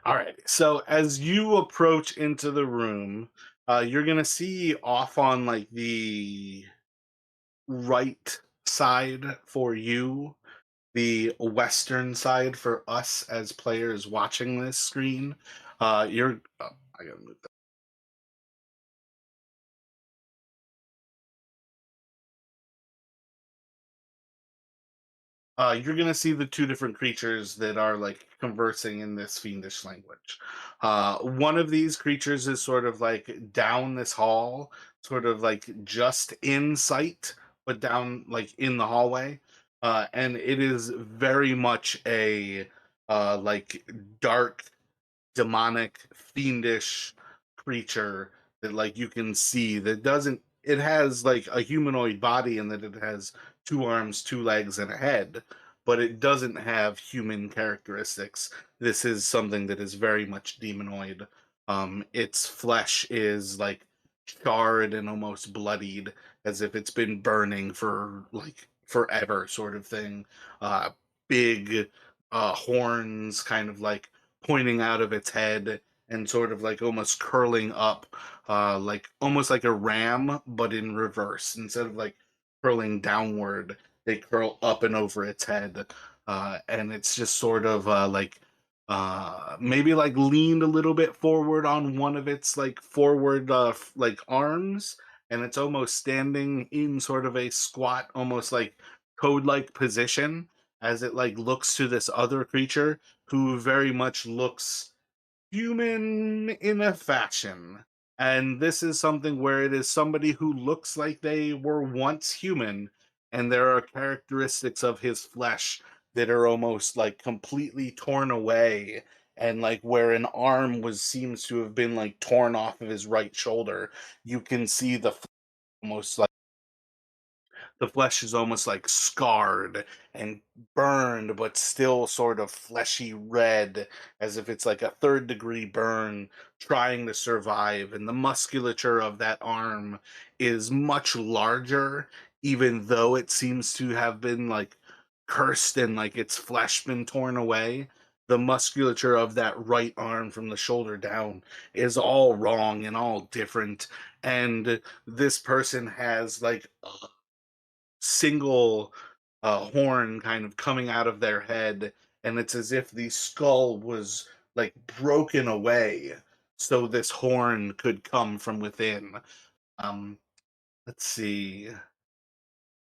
A: All right. So as you approach into the room, you're gonna see off on like the right side for you, the western side for us as players watching this screen. You're. Oh, I gotta move. You're gonna see the two different creatures that are like conversing in this fiendish language. One of these creatures is sort of like down this hall, sort of like just in sight, but down like in the hallway. And it is very much a like dark demonic, fiendish creature that like you can see that doesn't it has like a humanoid body and that it has two arms, two legs, and a head, but it doesn't have human characteristics. This is something that is very much demonoid. Its flesh is like charred and almost bloodied, as if it's been burning for like forever, sort of thing. Uh, Big horns, kind of like pointing out of its head and sort of like almost curling up, like almost like a ram, but in reverse. Instead of like curling downward, they curl up and over its head. And it's just sort of like maybe like leaned a little bit forward on one of its like forward like arms, and it's almost standing in sort of a squat, almost like code like position as it like looks to this other creature who very much looks human in a fashion. And this is something where it is somebody who looks like they were once human, and there are characteristics of his flesh that are almost like completely torn away, and like where an arm was seems to have been like torn off of his right shoulder, you can see almost like the flesh is almost like scarred and burned, but still sort of fleshy red, as if it's like a third degree burn trying to survive. And the musculature of that arm is much larger, even though it seems to have been like cursed and like its flesh been torn away. The musculature of that right arm from the shoulder down is all wrong and all different. And this person has like single horn kind of coming out of their head, and it's as if the skull was like broken away so this horn could come from within. Um, let's see.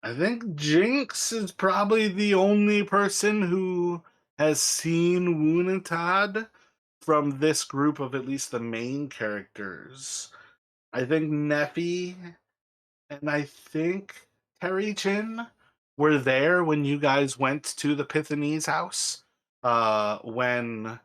A: I think Jinx is probably the only person who has seen Wunatad from this group of at least the main characters. I think Neffy and I think Terry Chin were there when you guys went to the Pythonese house. When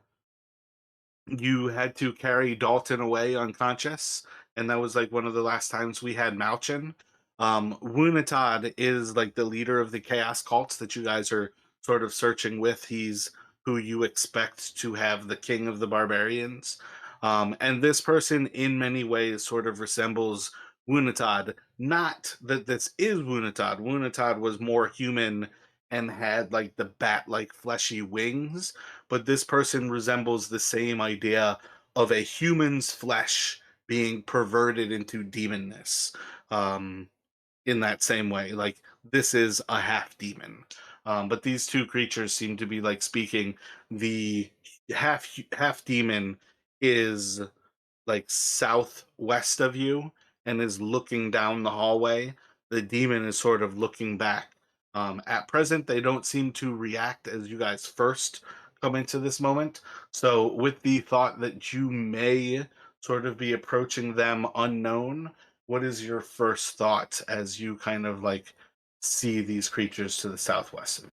A: you had to carry Dalton away unconscious, and that was like one of the last times we had Malchin. Wunatad is like the leader of the chaos cults that you guys are sort of searching with. He's who you expect to have the king of the barbarians. And this person, in many ways, sort of resembles Wunatad. Not that this is Wunatad. Wunatad was more human and had like the bat like fleshy wings, but this person resembles the same idea of a human's flesh being perverted into demonness, um, in that same way. Like this is a half demon, but these two creatures seem to be like speaking. The half demon is like southwest of you and is looking down the hallway. The demon is sort of looking back. At present, they don't seem to react as you guys first come into this moment. So, with the thought that you may sort of be approaching them unknown, what is your first thought as you kind of like see these creatures to the southwest?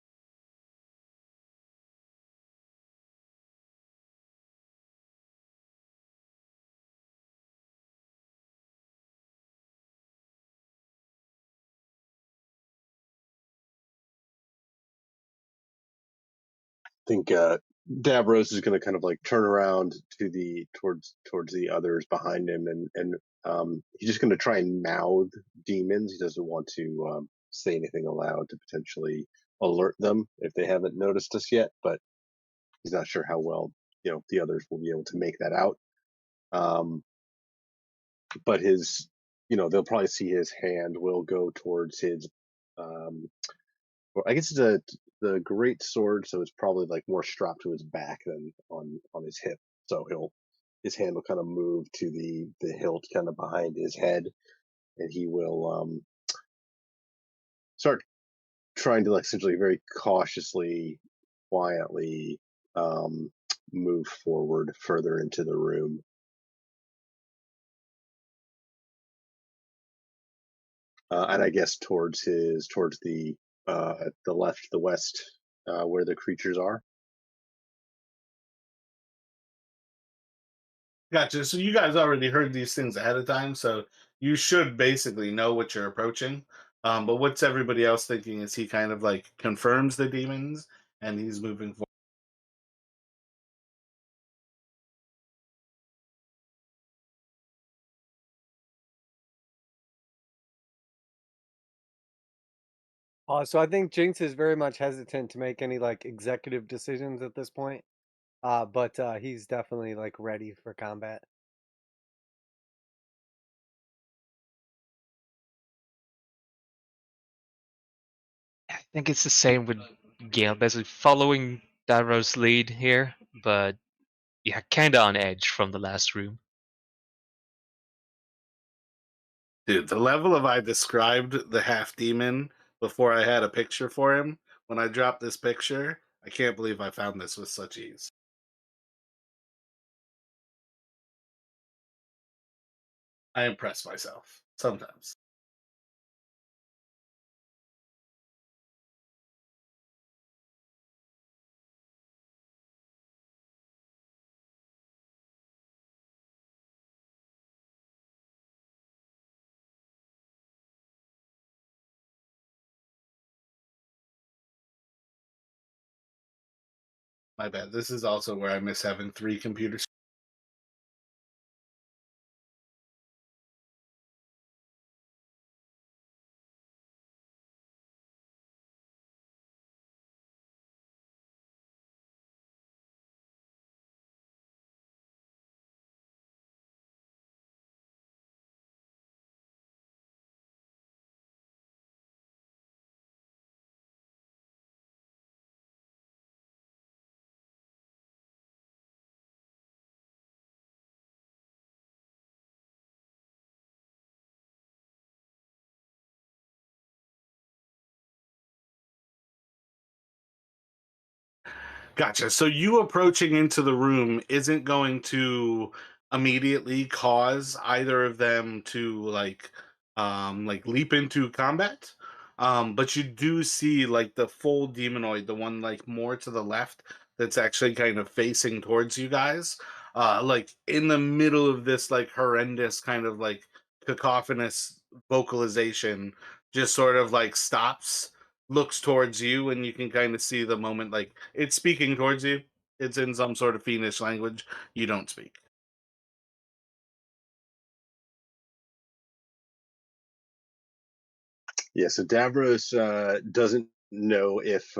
C: Think Davros is going to kind of like turn around to the towards the others behind him, and he's just going to try and mouth demons. He doesn't want to say anything aloud to potentially alert them if they haven't noticed us yet, but he's not sure how well the others will be able to make that out. Um, but his, they'll probably see his hand will go towards his um, well, I guess it's the great sword, so it's probably like more strapped to his back than on his hip. So his hand will kind of move to the hilt kind of behind his head, and he will start trying to like essentially very cautiously, quietly um, move forward further into the room. And I guess towards the left, the west, where the creatures are.
A: Gotcha. So you guys already heard these things ahead of time, so you should basically know what you're approaching. But what's everybody else thinking? Is he kind of like confirms the demons and he's moving forward?
B: So I think Jinx is very much hesitant to make any like executive decisions at this point. But he's definitely like ready for combat.
D: I think it's the same with Gale, basically following Darrow's lead here, but yeah, kinda on edge from the last room.
A: Dude, the level of I described the half demon before I had a picture for him, when I dropped this picture, I can't believe I found this with such ease. I impress myself sometimes. My bad. This is also where I miss having three computers. Gotcha. So you approaching into the room isn't going to immediately cause either of them to like leap into combat. But you do see like the full demonoid, the one like more to the left that's actually kind of facing towards you guys. Like in the middle of this like horrendous kind of like cacophonous vocalization just sort of like stops, looks towards you, and you can kind of see the moment like it's speaking towards you. It's in some sort of fiendish language you don't speak.
C: Yeah, so Davros doesn't know if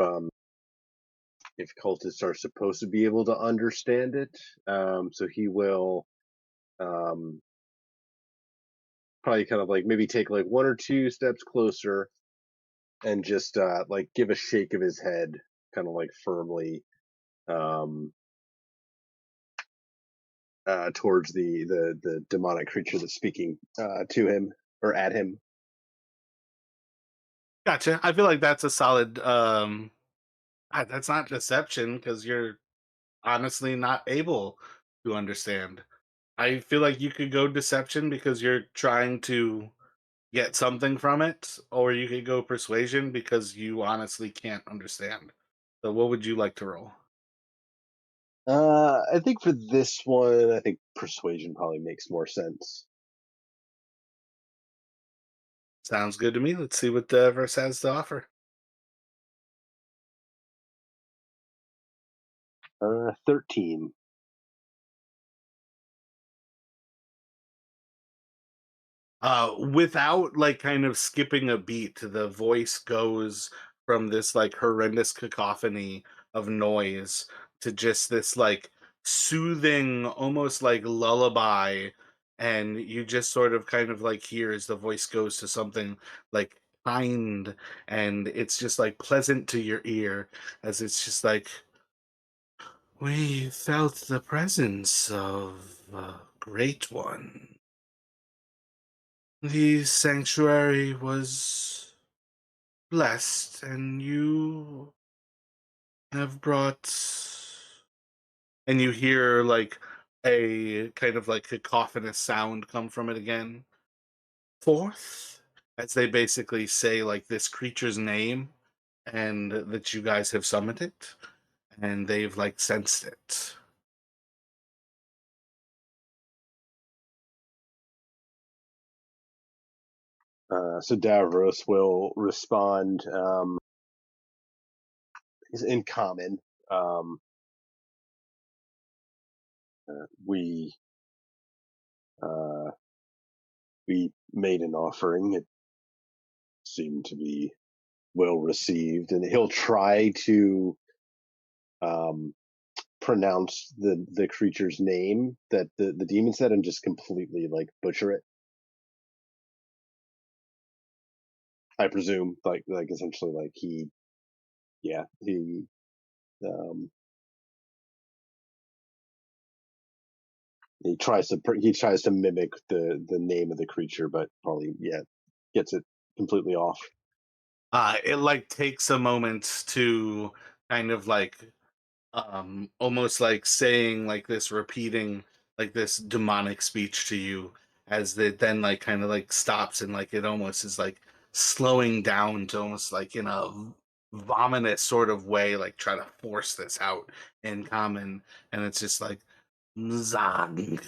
C: cultists are supposed to be able to understand it. So he will um, probably kind of like maybe take like one or two steps closer and just like give a shake of his head, kind of like firmly um, towards the demonic creature that's speaking to him or at him.
A: Gotcha. I feel like that's a solid that's not deception because you're honestly not able to understand. I feel like you could go deception because you're trying to get something from it, or you could go persuasion because you honestly can't understand. So, what would you like to roll?
C: I think for this one, I think persuasion probably makes more sense.
A: Sounds good to me. Let's see what the verse has to offer.
C: 13.
A: Without like kind of skipping a beat, the voice goes from this like horrendous cacophony of noise to just this like soothing, almost like lullaby. And you just sort of kind of like hear as the voice goes to something like kind, and it's just like pleasant to your ear, as it's just like, we felt the presence of a great one. The sanctuary was blessed, and you have brought. And you hear like a kind of like cacophonous sound come from it again. Forth, as they basically say like this creature's name, and that you guys have summoned it, and they've like sensed it.
C: So Davros will respond in common. Um, we uh, we made an offering. It seemed to be well received, and he'll try to um, pronounce the creature's name that the demon said, and just completely like butcher it. I presume, like essentially, like he um, he tries to mimic the name of the creature, but probably gets it completely off.
A: It like takes a moment to kind of like almost like saying like this, repeating like this demonic speech to you, as it then like kind of like stops, and like it almost is like slowing down to almost like in a vomitous sort of way, like try to force this out in common. And it's just like Zang,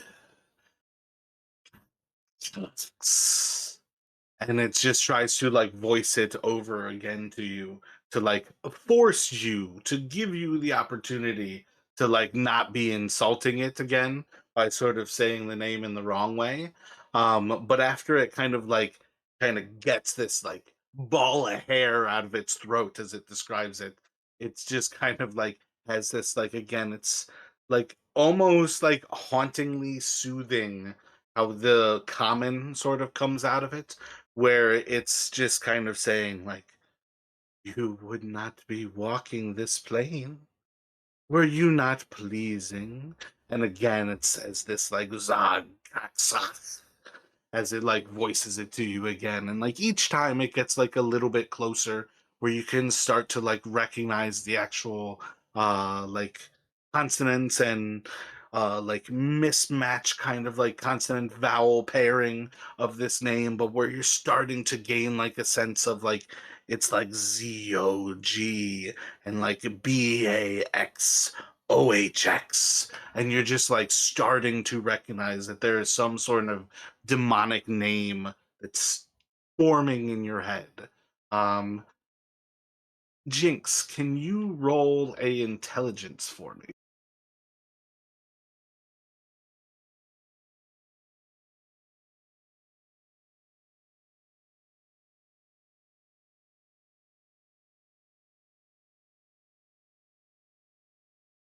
A: and it just tries to like voice it over again to you, to like force you, to give you the opportunity to like not be insulting it again by sort of saying the name in the wrong way. But after it kind of gets this like ball of hair out of its throat, as it describes it, it's just kind of like has this like, again, it's like almost like hauntingly soothing how the common sort of comes out of it, where it's just kind of saying like, you would not be walking this plane were you not pleasing. And again it says this like Zag, as it like voices it to you again, and like each time it gets like a little bit closer, where you can start to like recognize the actual like consonants, and like mismatch kind of like consonant vowel pairing of this name, but where you're starting to gain like a sense of like it's like ZOG and like BAXOHX, and you're just like starting to recognize that there is some sort of demonic name that's forming in your head. Um, Jinx, can you roll a intelligence for me?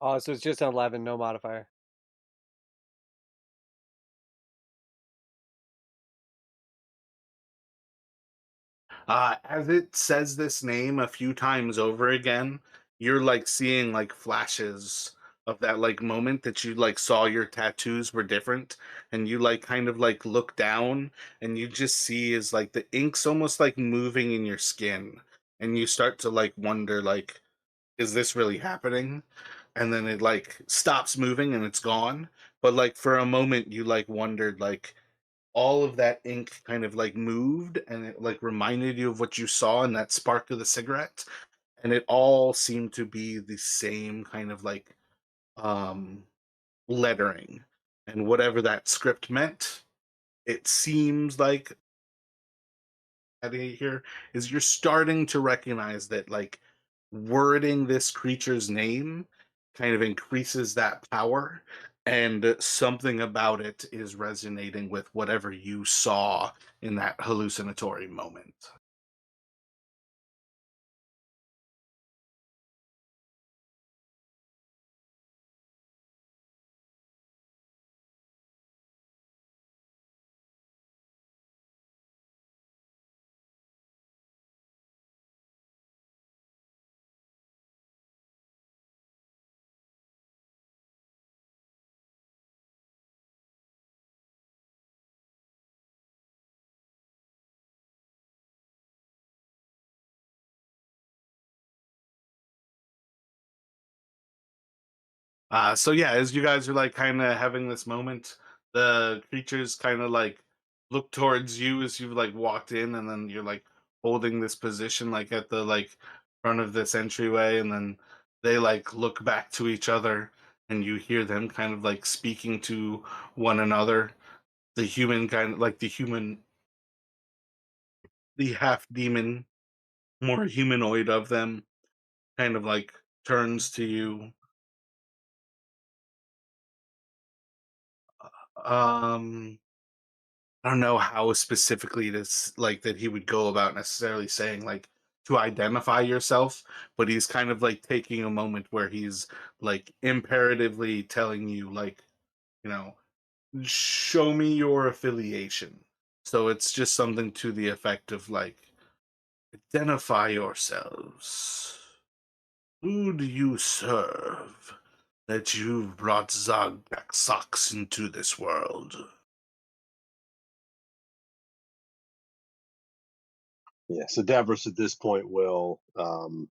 B: Oh, so it's just an 11, no modifier.
A: As it says this name a few times over again, you're like seeing like flashes of that like moment that you like saw your tattoos were different, and you like kind of like look down, and you just see is like the ink's almost like moving in your skin, and you start to like wonder like, is this really happening? and then it like stops moving and it's gone. But like for a moment, you like wondered like all of that ink kind of like moved and it like reminded you of what you saw in that spark of the cigarette, and it all seemed to be the same kind of like um lettering, and whatever that script meant, it seems like here is you're starting to recognize that like wording this creature's name kind of increases that power, and something about it is resonating with whatever you saw in that hallucinatory moment. So yeah, as you guys are like kind of having this moment, the creatures kind of like look towards you as you've like walked in, and then you're like holding this position like at the like front of this entryway, and then they like look back to each other, and you hear them kind of like speaking to one another. The human kind of like the half demon, more humanoid of them, kind of like turns to you. Um, I don't know how specifically it is like that he would go about necessarily saying like to identify yourself, but he's kind of like taking a moment where he's like imperatively telling you like, you know, show me your affiliation. So it's just something to the effect of like, identify yourselves. Who do you serve that you've brought Zogback socks into this world?
C: Yeah, so Davros at this point will kind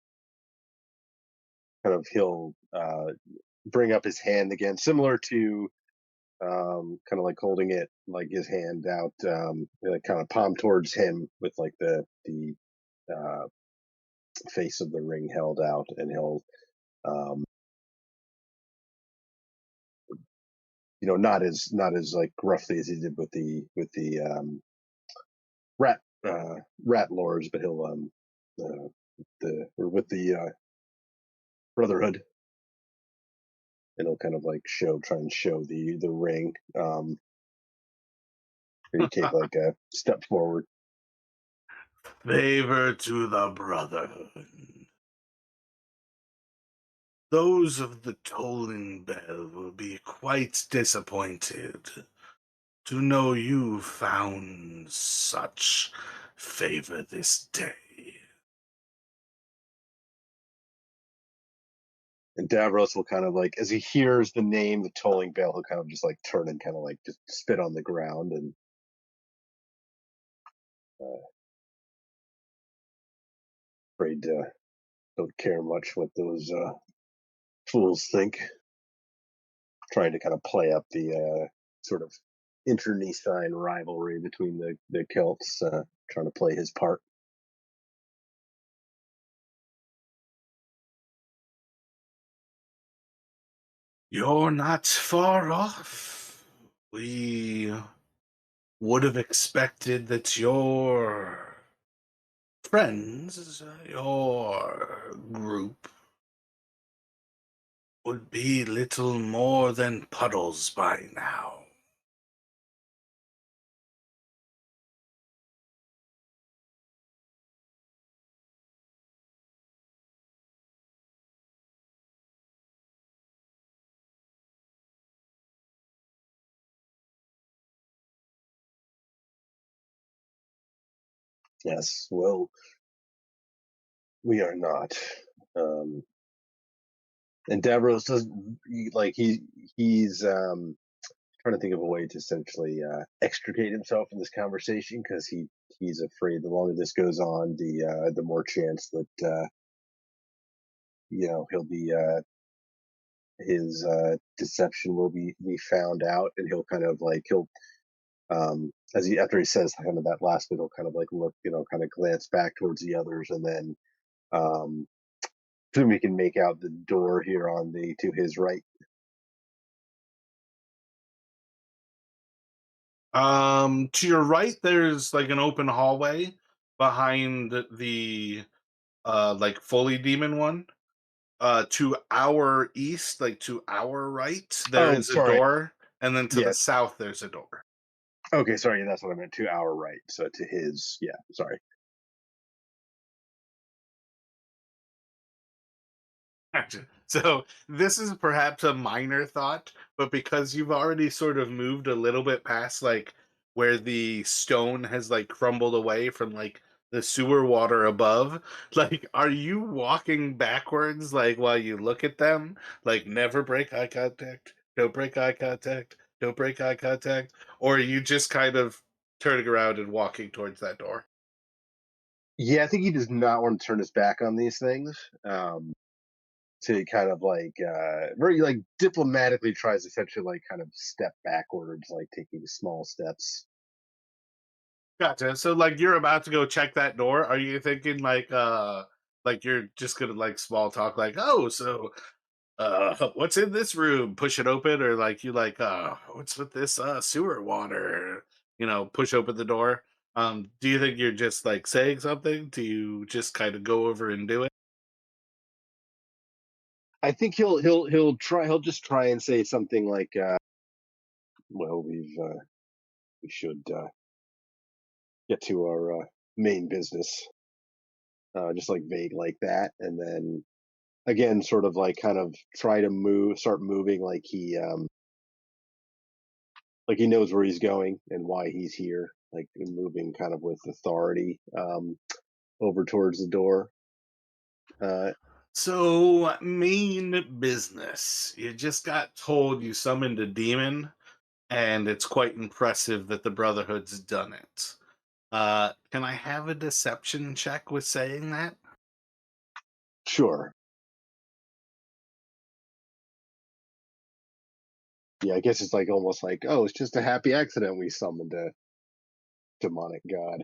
C: of he'll bring up his hand again, similar to kind of like holding it like his hand out, like kind of palm towards him with like the uh, face of the ring held out, and he'll um, not as like roughly as he did with the rat rat lords, but he'll the or with the brotherhood, and he'll kind of like try and show the ring. You take like a step forward.
A: Favor to the Brotherhood. Those of the tolling bell will be quite disappointed to know you found such favor this day.
C: And Davros will kind of like, as he hears the name, the tolling bell, he'll kind of just like turn and kind of like just spit on the ground and uh, afraid don't care much what those fools think. Trying to kind of play up the sort of internecine rivalry between the Celts, trying to play his part.
A: You're not far off. We would have expected that your friends, your group, would be little more than puddles by now.
C: Yes, well, we are not. Um, and Davros doesn't like he's trying to think of a way to essentially extricate himself in this conversation, because he's afraid the longer this goes on, the more chance that he'll be his deception will be found out, and he'll kind of like he'll as he after he says kind of that last bit, he'll kind of like look, kind of glance back towards the others, and then um, soon we can make out the door here on the to his right.
A: To your right, there's like an open hallway behind the like fully demon one. To our east, like to our right, there
C: Oh,
A: is a
C: sorry.
A: door, and then to the
C: Yeah.
A: south, there's a door.
C: Okay, sorry. That's what I meant. To our right. So to his. Yeah. Sorry.
A: Gotcha. So this is perhaps a minor thought, but because you've already sort of moved a little bit past like where the stone has like crumbled away from like the sewer water above, like are you walking backwards like while you look at them? Like never break eye contact, don't break eye contact, don't break eye contact, or are you just kind of turning around and walking towards that door?
C: Yeah, I think he does not want to turn his back on these things. To kind of like very like diplomatically tries to essentially like kind of step backwards, like taking small steps.
A: Gotcha. So like you're about to go check that door. Are you thinking like you're just gonna like small talk like, oh, so what's in this room? Push it open, or like you like what's with this sewer water? Push open the door. Do you think you're just like saying something? Do you just kind of go over and do it?
C: I think he'll just try and say something like, "Well, we should get to our main business," just like vague like that, and then again, sort of like kind of try to start moving like he knows where he's going and why he's here, like moving kind of with authority over towards the door. Uh,
A: So main business. You just got told you summoned a demon, and it's quite impressive that the Brotherhood's done it. Can I have a deception check with saying that?
C: sure. Yeah, I guess it's like almost like, oh, it's just a happy accident we summoned a demonic god.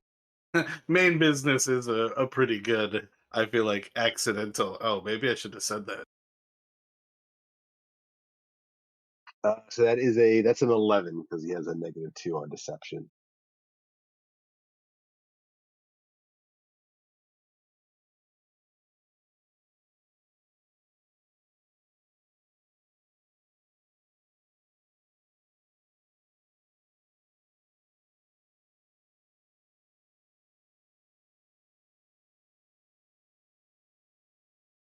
A: Main business is a pretty good, I feel like, accidental. Oh, maybe I should have said that.
C: So that's an 11 because he has a -2 on deception.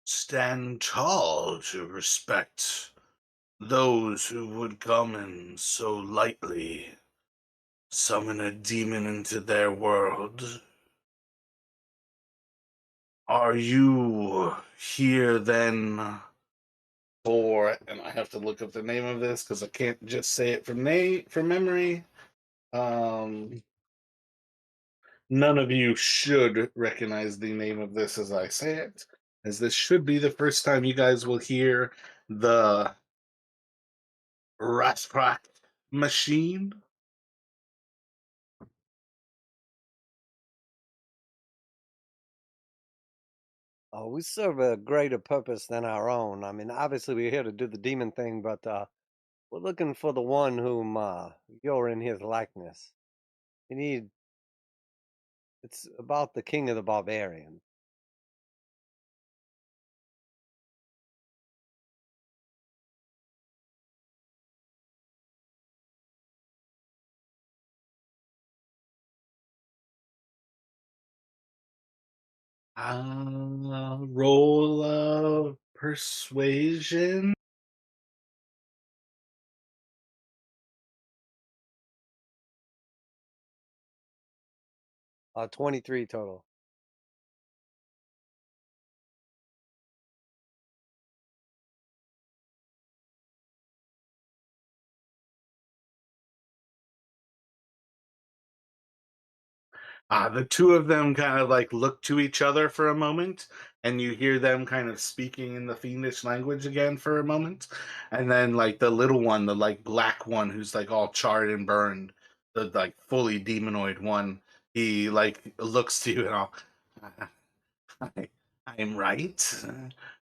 A: Stand tall to respect those who would come and so lightly summon a demon into their world. Are you here then for, and I have to look up the name of this because I can't just say it from memory. Um, None of you should recognize the name of this as I say it, as this should be the first time you guys will hear the Rasprat machine.
B: Oh, we serve a greater purpose than our own. I mean, obviously we're here to do the demon thing, but we're looking for the one whom you're in his likeness. We need. It's about the king of the barbarians.
A: Roll of persuasion.
B: 23 total.
A: The two of them kind of like look to each other for a moment, and you hear them kind of speaking in the fiendish language again for a moment. And then, like, the little one, the like black one who's like all charred and burned, the like fully demonoid one, he like looks to you and all, I, I'm right.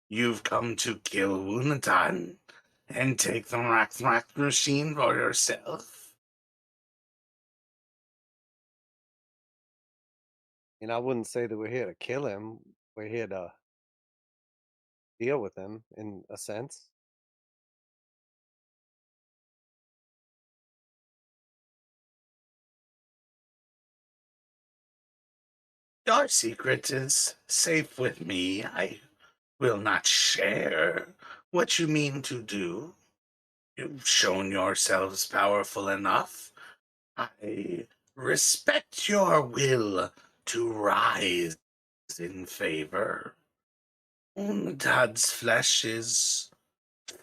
A: You've come to kill Wunatan and take the Rack machine for yourself.
B: And I wouldn't say that we're here to kill him. We're here to deal with him in a sense.
A: Your secret is safe with me. I will not share what you mean to do. You've shown yourselves powerful enough. I respect your will to rise in favor. God's flesh is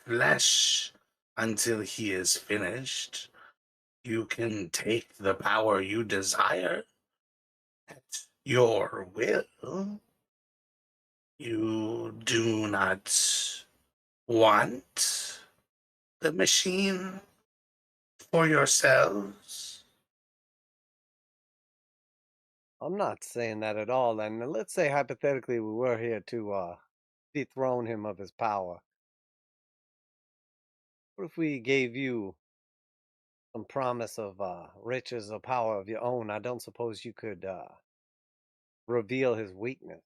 A: flesh until he is finished. You can take the power you desire at your will. You do not want the machine for yourselves.
B: I'm not saying that at all. And let's say hypothetically we were here to dethrone him of his power. What if we gave you some promise of riches or power of your own? I don't suppose you could reveal his weakness.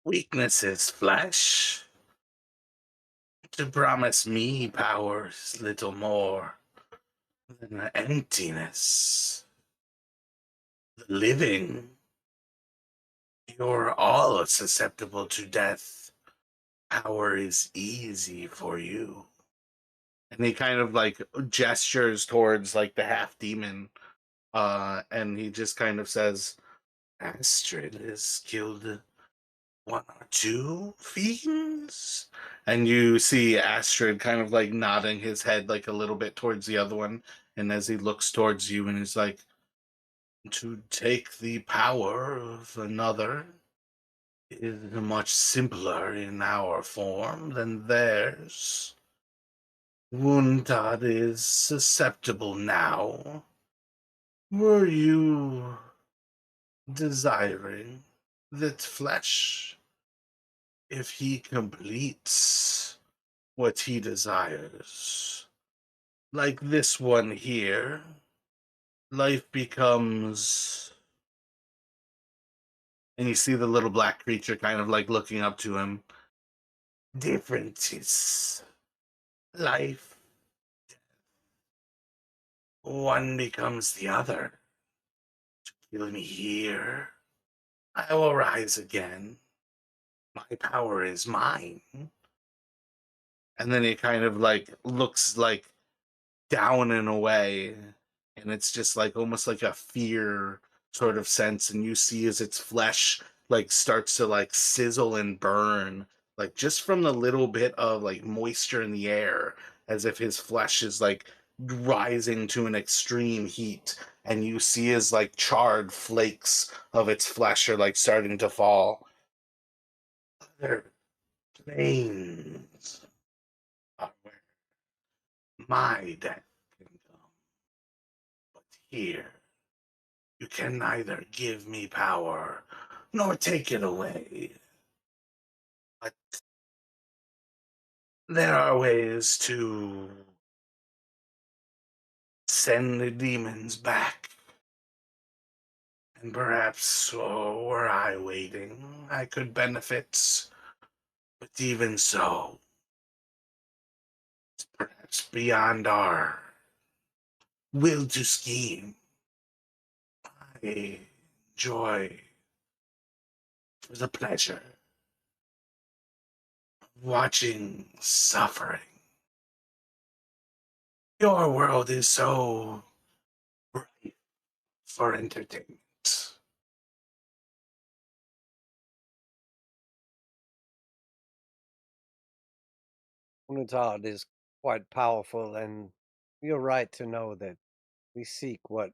A: Weakness is flesh. To promise me power is little more than emptiness. The living, you're all susceptible to death. Power is easy for you. And he kind of like gestures towards like the half demon, and he just kind of says, Astrid has killed one or two fiends. And you see Astrid kind of like nodding his head like a little bit towards the other one. And as he looks towards you and he's like, to take the power of another is much simpler in our form than theirs. Wuntad is susceptible now. Were you desiring that flesh, if he completes what he desires, like this one here, life becomes. And you see the little black creature kind of like looking up to him. Different is life. One becomes the other. Kill me here. I will rise again. My power is mine. And then he kind of like looks like down and away, and it's just like almost like a fear sort of sense, and you see as its flesh like starts to like sizzle and burn, like just from the little bit of like moisture in the air, as if his flesh is like rising to an extreme heat, and you see as like charred flakes of its flesh are like starting to fall. Other planes are where my death can come. But here, you can neither give me power nor take it away. But there are ways to send the demons back. And perhaps, were I waiting, I could benefit. But even so, it's perhaps beyond our will to scheme. I enjoy the pleasure of watching suffering. Your world is so ripe for entertainment.
B: Unitard is quite powerful, and you're right to know that we seek what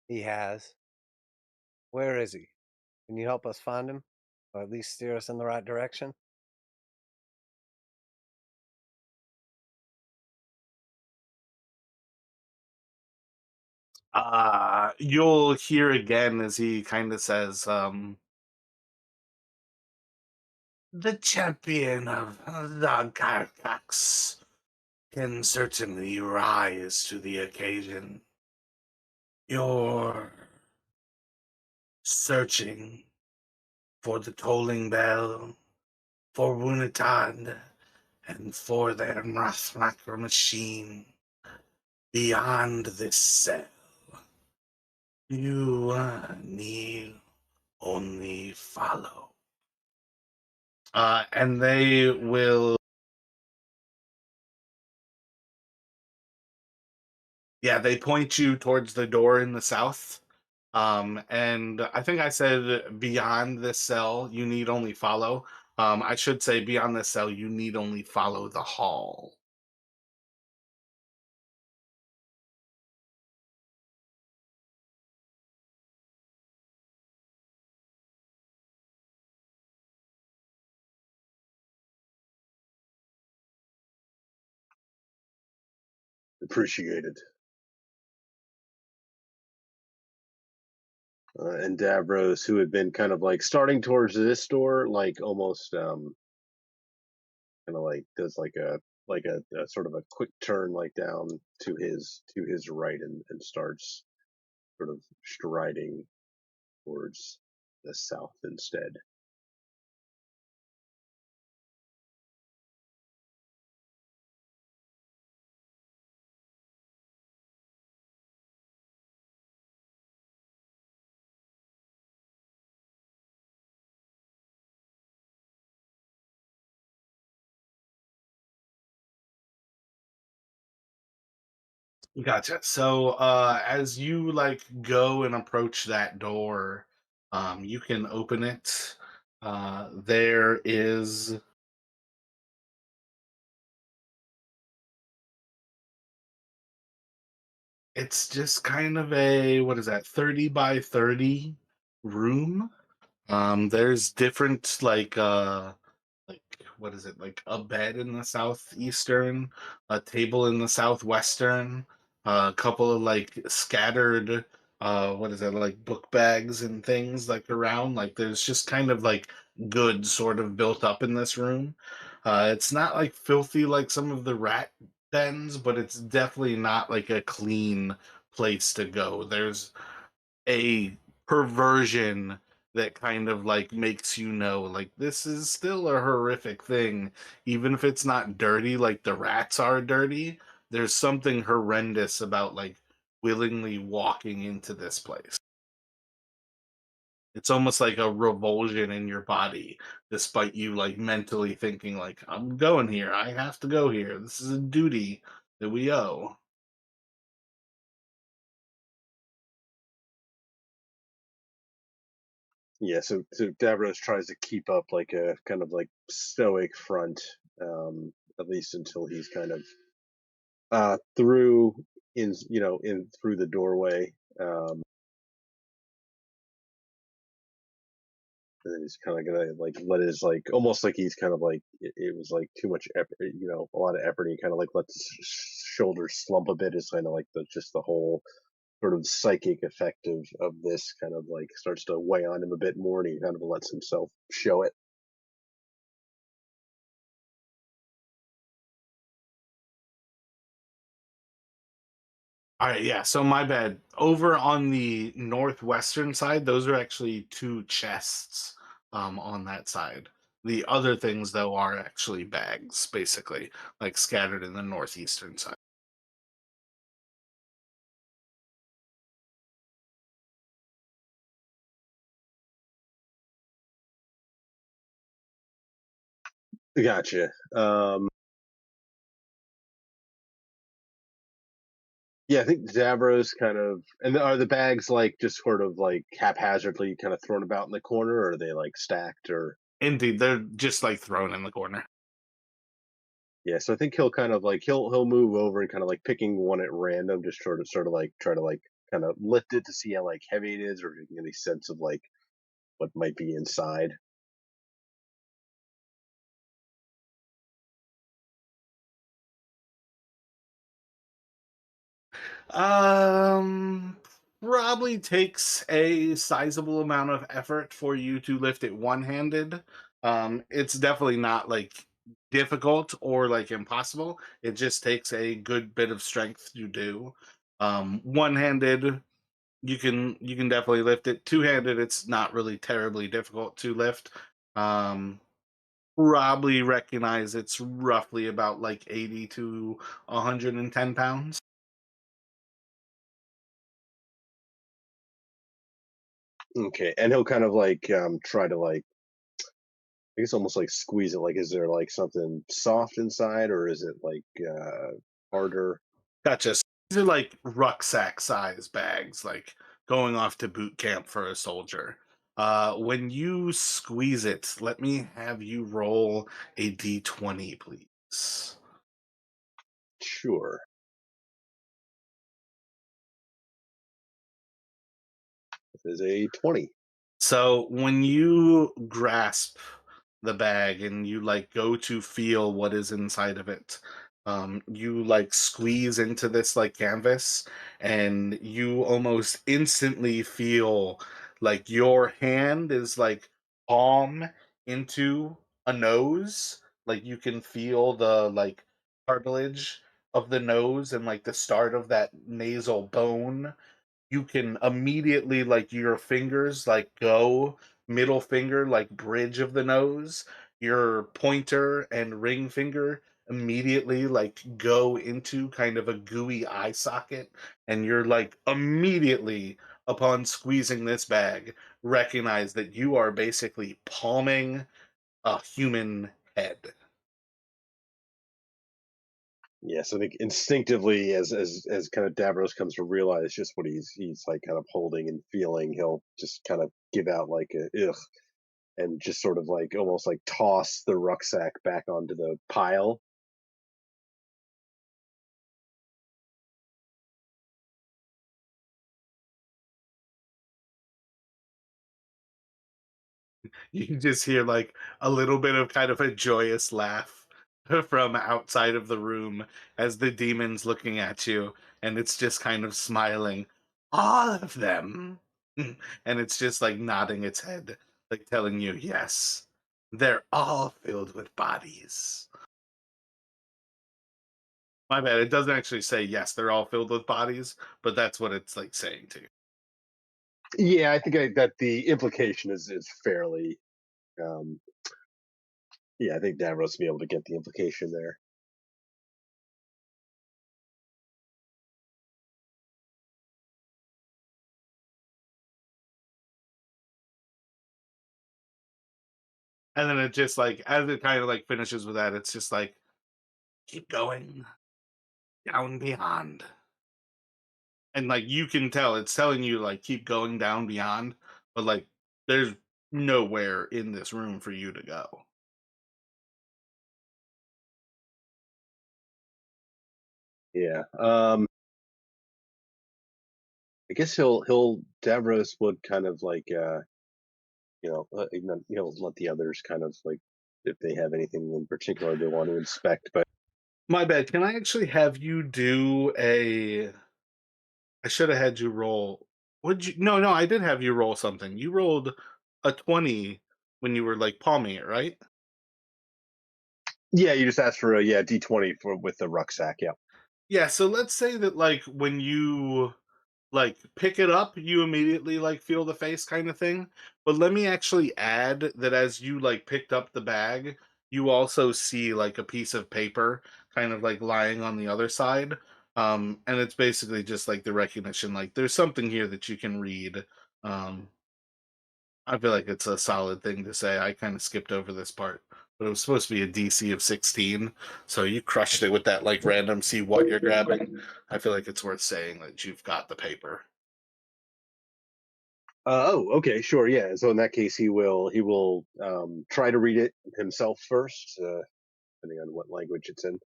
B: he has. Where is he? Can you help us find him? Or at least steer us in the right direction?
A: You'll hear again as he kind of says, the champion of the Gargax can certainly rise to the occasion. You're searching for the tolling bell, for Wunatad, and for their Mrathmaker machine. Beyond this cell, you need only follow. And they will. Yeah, they point you towards the door in the south. And I think I said beyond this cell, you need only follow. I should say beyond this cell, you need only follow the hall.
C: Appreciated. And Davros, who had been kind of like starting towards this door, like almost kind of like does like a sort of a quick turn like down to his right and starts sort of striding towards the south instead.
A: Gotcha. So as you like go and approach that door, you can open it. There is it's just kind of a what is that, 30 by 30 room. There's different like what is it, like a bed in the southeastern, a table in the southwestern, a couple of like scattered what is it, like book bags and things like around. Like there's just kind of like goods sort of built up in this room. It's not like filthy like some of the rat dens, but it's definitely not like a clean place to go. There's a perversion that kind of like makes you know like this is still a horrific thing, even if it's not dirty like the rats are dirty. There's something horrendous about like willingly walking into this place. It's almost like a revulsion in your body, despite you like mentally thinking like I'm going here, I have to go here, this is a duty that we owe.
C: Yeah, so Davros tries to keep up like a kind of like stoic front, at least until he's kind of through in through the doorway. And then he's kind of gonna like let his like almost like he's kind of like it was like too much effort, a lot of effort. And he kind of like lets his shoulders slump a bit. It's kind of like just the whole sort of psychic effect of this kind of like starts to weigh on him a bit more, and he kind of lets himself show it.
A: All right, yeah. So my bad. Over on the northwestern side, those are actually two chests on that side. The other things, though, are actually bags, basically, like scattered in the northeastern side.
C: Gotcha. Yeah, I think Davros kind of, and are the bags like just sort of like haphazardly kind of thrown about in the corner, or are they like stacked or?
A: Indeed, they're just like thrown in the corner.
C: Yeah, so I think he'll kind of like he'll move over and kind of like picking one at random, just sort of like try to like kind of lift it to see how like heavy it is, or getting any sense of like what might be inside.
A: Um, Probably takes a sizable amount of effort for you to lift it one-handed. It's definitely not like difficult or like impossible. It just takes a good bit of strength to do. One-handed, you can definitely lift it. Two-handed, it's not really terribly difficult to lift. Um, Probably recognize it's roughly about like 80 to 110 pounds.
C: Okay, and he'll kind of like try to like I guess almost like squeeze it. Like, is there like something soft inside, or is it like harder?
A: Gotcha. So these are like rucksack size bags, like going off to boot camp for a soldier. When you squeeze it, let me have you roll a d20, please.
C: Sure. It is a 20.
A: So when you grasp the bag and you like go to feel what is inside of it, you like squeeze into this like canvas, and you almost instantly feel like your hand is like palm into a nose. Like you can feel the like cartilage of the nose and like the start of that nasal bone. You can immediately like your fingers like go middle finger like bridge of the nose, your pointer and ring finger immediately like go into kind of a gooey eye socket, and you're like immediately upon squeezing this bag recognize that you are basically palming a human head.
C: Yes, I think instinctively, as kind of Davros comes to realize just what he's like kind of holding and feeling, he'll just kind of give out like a ugh, and just sort of like almost like toss the rucksack back onto the pile.
A: You can just hear like a little bit of kind of a joyous laugh from outside of the room as the demon's looking at you, and it's just kind of smiling. All of them. And it's just like nodding its head, like telling you, yes, they're all filled with bodies. My bad. It doesn't actually say yes, they're all filled with bodies, but that's what it's like saying to you.
C: Yeah, I think that the implication is fairly. Um, yeah, I think Davros will be able to get the implication there.
A: And then it just like, as it kind of like finishes with that, it's just like, keep going down beyond. And like you can tell it's telling you like keep going down beyond, but like there's nowhere in this room for you to go.
C: Yeah. I guess he'll Davros would kind of like he'll let the others kind of like if they have anything in particular they want to inspect. But
A: My bad. Can I actually have you do a? I should have had you roll. Would you? No, no, I did have you roll something. You rolled a 20 when you were like palming it, right?
C: yeah, you just asked for a D20 for with the rucksack. Yeah.
A: Yeah. So let's say that like when you like pick it up, you immediately like feel the face kind of thing. But let me actually add that as you like picked up the bag, you also see like a piece of paper kind of like lying on the other side. And it's basically just like the recognition, like there's something here that you can read. Um, I feel like it's a solid thing to say. I kind of skipped over this part, but it was supposed to be a DC of 16. So you crushed it with that like random see what you're grabbing. I feel like it's worth saying that you've got the paper.
C: Oh, okay, sure, yeah. So in that case, he will try to read it himself first. depending on what language it's in.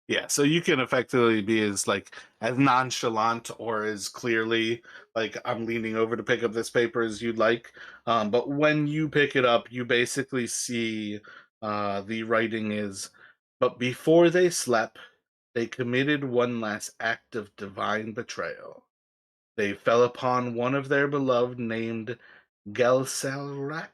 A: Yeah, so you can effectively be as nonchalant or as clearly like I'm leaning over to pick up this paper as you'd like. But when you pick it up, you basically see the writing is, but before they slept, they committed one last act of divine betrayal. They fell upon one of their beloved named Gelselrak,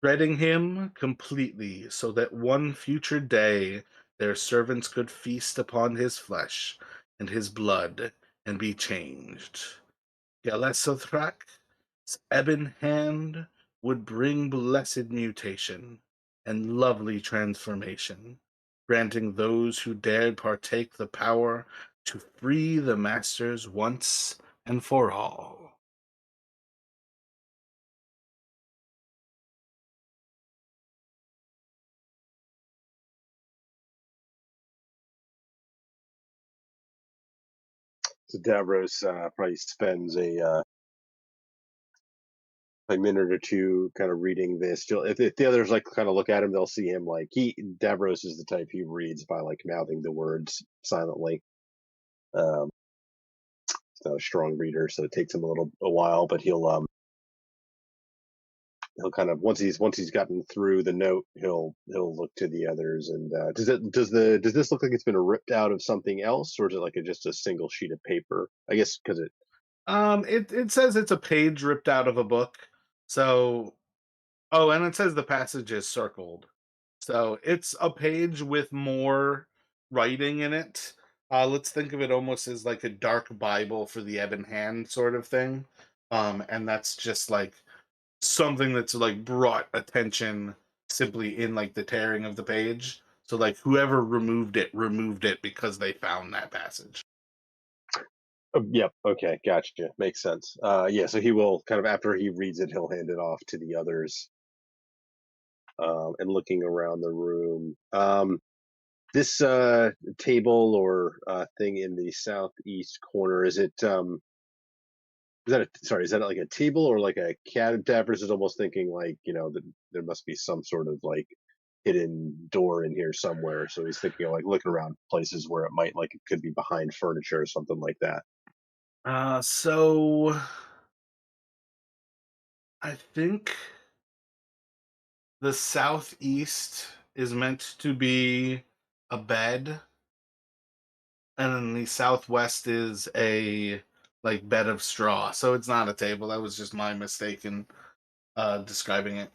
A: shredding him completely so that one future day their servants could feast upon his flesh and his blood and be changed. Galesothrak's ebon hand would bring blessed mutation and lovely transformation, granting those who dared partake the power to free the masters once and for all.
C: So Davros probably spends a minute or two kind of reading this. Still, if the others like kind of look at him, they'll see him like Davros is the type he reads by like mouthing the words silently. Um, he's not a strong reader, so it takes him a while, but he'll kind of once he's gotten through the note, he'll look to the others. And does this look like it's been ripped out of something else, or is it like just a single sheet of paper? I guess because
A: It says it's a page ripped out of a book. So, oh, and it says the passage is circled. So it's a page with more writing in it. Let's think of it almost as like a dark Bible for the Ebon Hand sort of thing. And that's just like something that's like brought attention simply in like the tearing of the page. So like whoever removed it because they found that passage.
C: Yep. Okay. Gotcha. Makes sense. Yeah. So he will kind of after he reads it, he'll hand it off to the others. And looking around the room, this table or thing in the southeast corner, is it? Is that like a table or like a cadaver? Is almost thinking like that there must be some sort of like hidden door in here somewhere. So he's thinking of like looking around places where it might like it could be behind furniture or something like that.
A: So I think the southeast is meant to be a bed, and then the southwest is a like bed of straw. So it's not a table. That was just my mistake in describing it.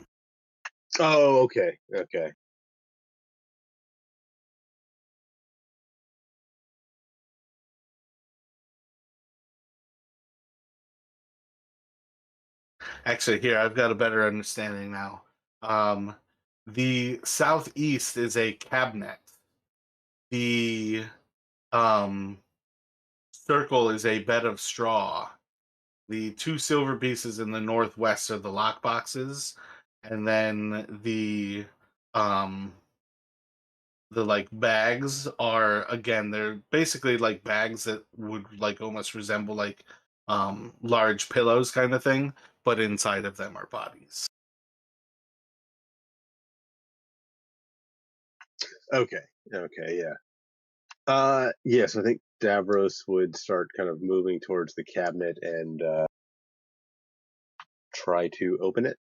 C: Oh, okay. Okay.
A: Actually, here I've got a better understanding now. Um, the southeast is a cabinet. The um, circle is a bed of straw. The two silver pieces in the northwest are the lock boxes, and then um the like bags are again they're basically like bags that would like almost resemble like large pillows kind of thing, but inside of them are bodies.
C: Okay. Okay. Yeah. Yes, I think Davros would start kind of moving towards the cabinet and try to open it.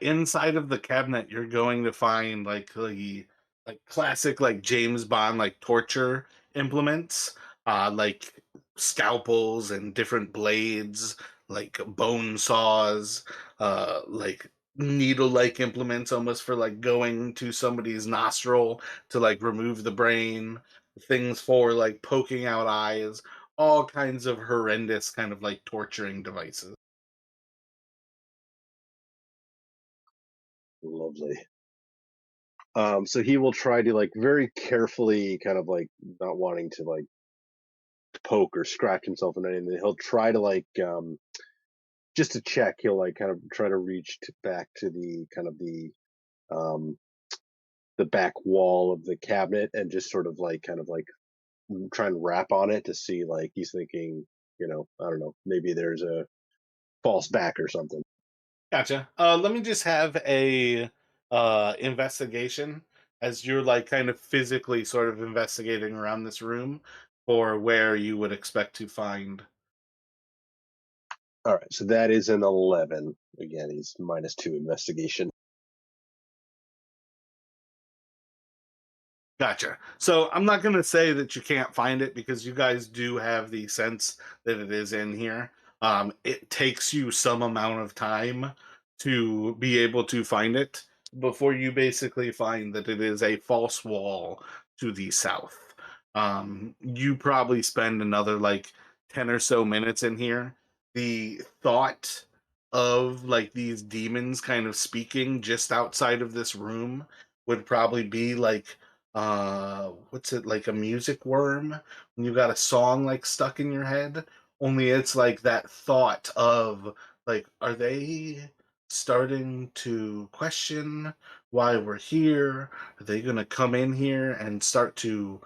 A: Inside of the cabinet, you're going to find like the like classic like James Bond like torture implements, like scalpels and different blades, like bone saws, like needle-like implements almost for like going to somebody's nostril to like remove the brain, things for like poking out eyes, all kinds of horrendous kind of like torturing devices.
C: Lovely. So he will try to like very carefully, kind of like not wanting to like poke or scratch himself in anything. He'll try to like just to check. He'll like kind of try to reach back to the kind of um the back wall of the cabinet and just sort of like kind of like try and rap on it to see like he's thinking I don't know, maybe there's a false back or something.
A: Gotcha. Let me just have a investigation as you're like kind of physically sort of investigating around this room for where you would expect to find.
C: All right, so that is an 11. Again, he's -2 investigation.
A: Gotcha. So I'm not going to say that you can't find it because you guys do have the sense that it is in here. It takes you some amount of time to be able to find it before you basically find that it is a false wall to the south. You probably spend another like 10 or so minutes in here. The thought of like these demons kind of speaking just outside of this room would probably be like what's it, like a music worm when you got a song like stuck in your head, only it's like that thought of like, are they starting to question why we're here? Are they going to come in here and start to,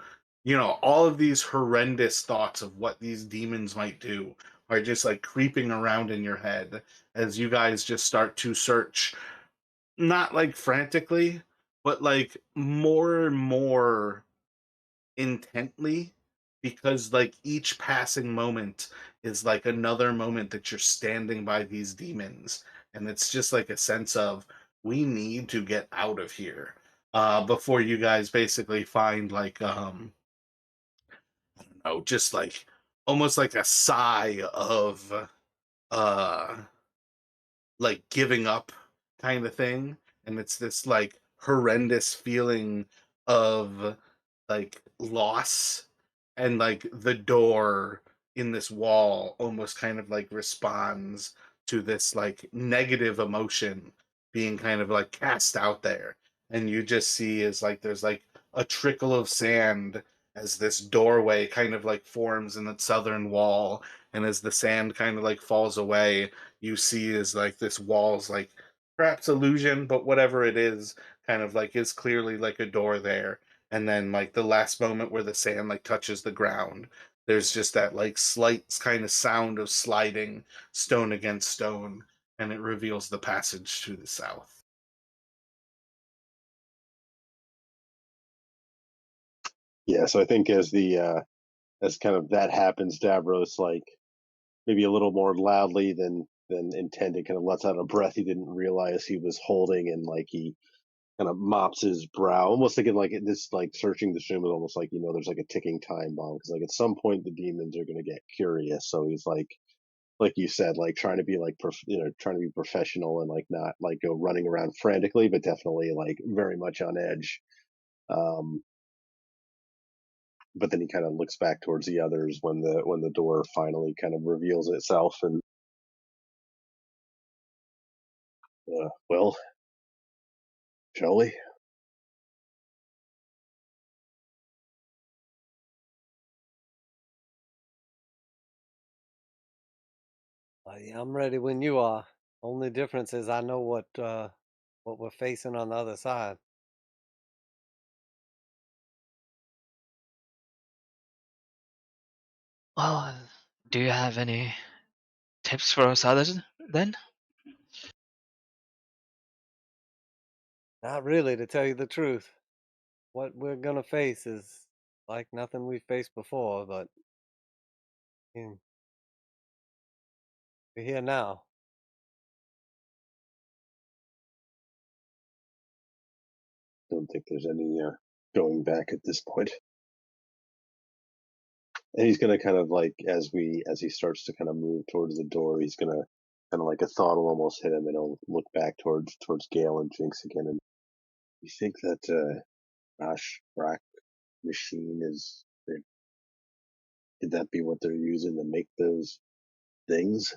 A: all of these horrendous thoughts of what these demons might do are just like creeping around in your head as you guys just start to search, not like frantically, but like more and more intently, because like each passing moment is like another moment that you're standing by these demons, and it's just like a sense of we need to get out of here before you guys basically find like oh, just like almost like a sigh of uh like giving up kind of thing, and it's this like horrendous feeling of like loss, and like the door in this wall almost kind of like responds to this like negative emotion being kind of like cast out there, and you just see is like there's like a trickle of sand as this doorway kind of like forms in the southern wall, and as the sand kind of like falls away, you see is like this wall's like perhaps illusion, but whatever it is, kind of like is clearly like a door there. And then like the last moment where the sand like touches the ground, there's just that like slight kind of sound of sliding stone against stone, and it reveals the passage to the south.
C: Yeah, so I think as kind of that happens, Davros like maybe a little more loudly than intended, kind of lets out a breath he didn't realize he was holding, and like he kind of mops his brow, almost thinking like this, like searching the stream is almost like there's like a ticking time bomb because like at some point the demons are going to get curious. So he's like you said, like trying to be like trying to be professional and like not like go running around frantically, but definitely like very much on edge. Um, but then he kind of looks back towards the others when the door finally kind of reveals itself, and well, shall we?
B: Yeah, I'm ready when you are. Only difference is I know what we're facing on the other side.
D: Well, do you have any tips for us others then?
B: Not really, to tell you the truth. What we're gonna face is like nothing we've faced before, but mm, we're here now.
C: Don't think there's any going back at this point. And he's gonna kind of like as he starts to kind of move towards the door, he's gonna kind of like a thought will almost hit him, and he'll look back towards Gale and Jinx again. And you think that Ash Rack machine is? Could that be what they're using to make those things?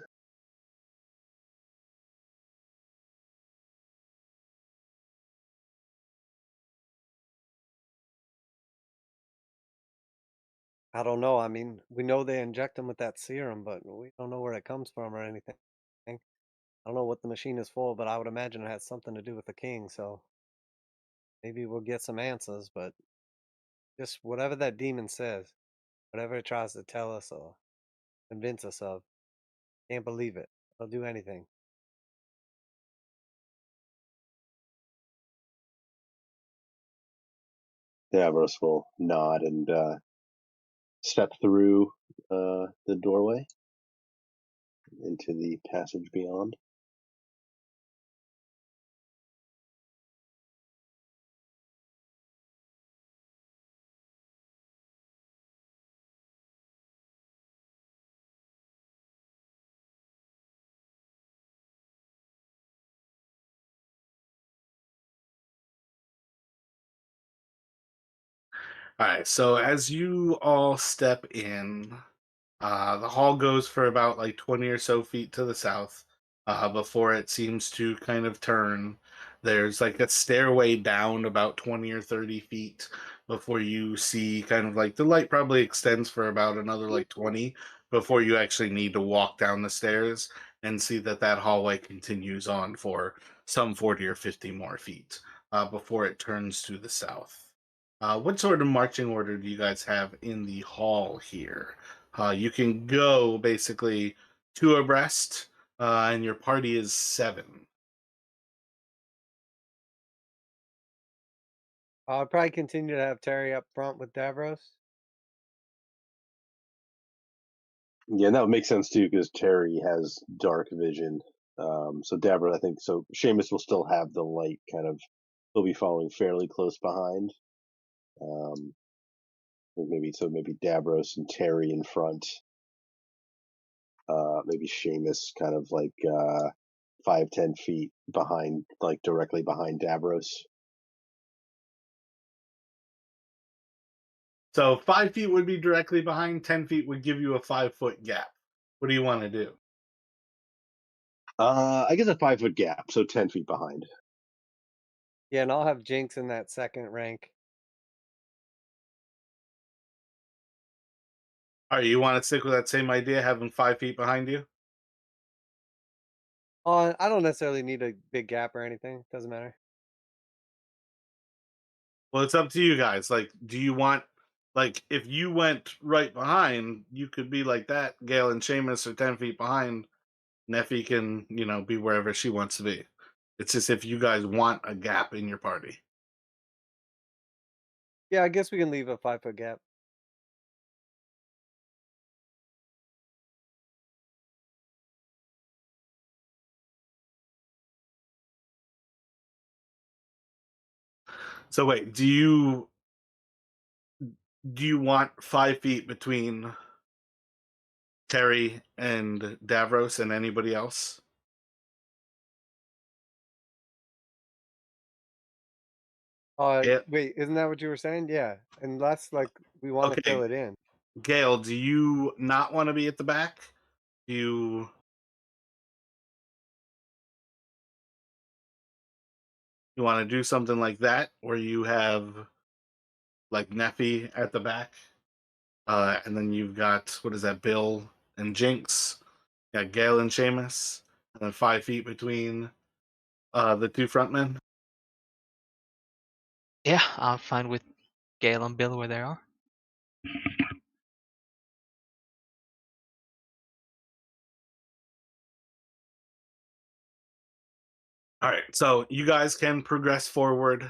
B: I don't know. I mean, we know they inject them with that serum, but we don't know where it comes from or anything. I don't know what the machine is for, but I would imagine it has something to do with the king. So maybe we'll get some answers. But just whatever that demon says, whatever it tries to tell us, or convince us of. Can't believe it. They'll do anything.
C: Davros will nod and step through the doorway into the passage beyond.
A: All right, so as you all step in, the hall goes for about like 20 or so feet to the south before it seems to kind of turn. There's like a stairway down about 20 or 30 feet before you see kind of like the light probably extends for about another like 20 before you actually need to walk down the stairs and see that that hallway continues on for some 40 or 50 more feet before it turns to the south. What sort of marching order do you guys have in the hall here? You can go basically two abreast, and your party is 7.
B: I'll probably continue to have Terry up front with Davros.
C: Yeah, and that would make sense too because Terry has dark vision. So Davros, I think, so Seamus will still have the light kind of. He'll be following fairly close behind. Maybe Davros and Terry in front. Maybe Seamus kind of like 5-10 feet behind, like directly behind Davros.
A: So 5 feet would be directly behind, 10 feet would give you a 5-foot gap. What do you want to do?
C: I guess a 5-foot gap, so 10 feet behind.
B: Yeah, and I'll have Jinx in that second rank.
A: All right, you want to stick with that same idea, having 5 feet behind you?
B: I don't necessarily need a big gap or anything. Doesn't matter.
A: Well, it's up to you guys. Like, do you want, like, if you went right behind, you could be like that. Gale and Seamus are 10 feet behind. Neffy can, be wherever she wants to be. It's just if you guys want a gap in your party.
B: Yeah, I guess we can leave a 5-foot gap.
A: So wait, do you want 5 feet between Terry and Davros and anybody else? Yeah.
B: Wait, isn't that what you were saying? Yeah, unless like we want to fill
A: Okay,
B: it in.
A: Gale, do you not want to be at the back? Do you want to do something like that, where you have like Neffy at the back, and then you've got what is that, Bill and Jinx, you got Gale and Seamus, and then 5 feet between the two frontmen.
D: Yeah, I'm fine with Gale and Bill where they are.
A: All right, so you guys can progress forward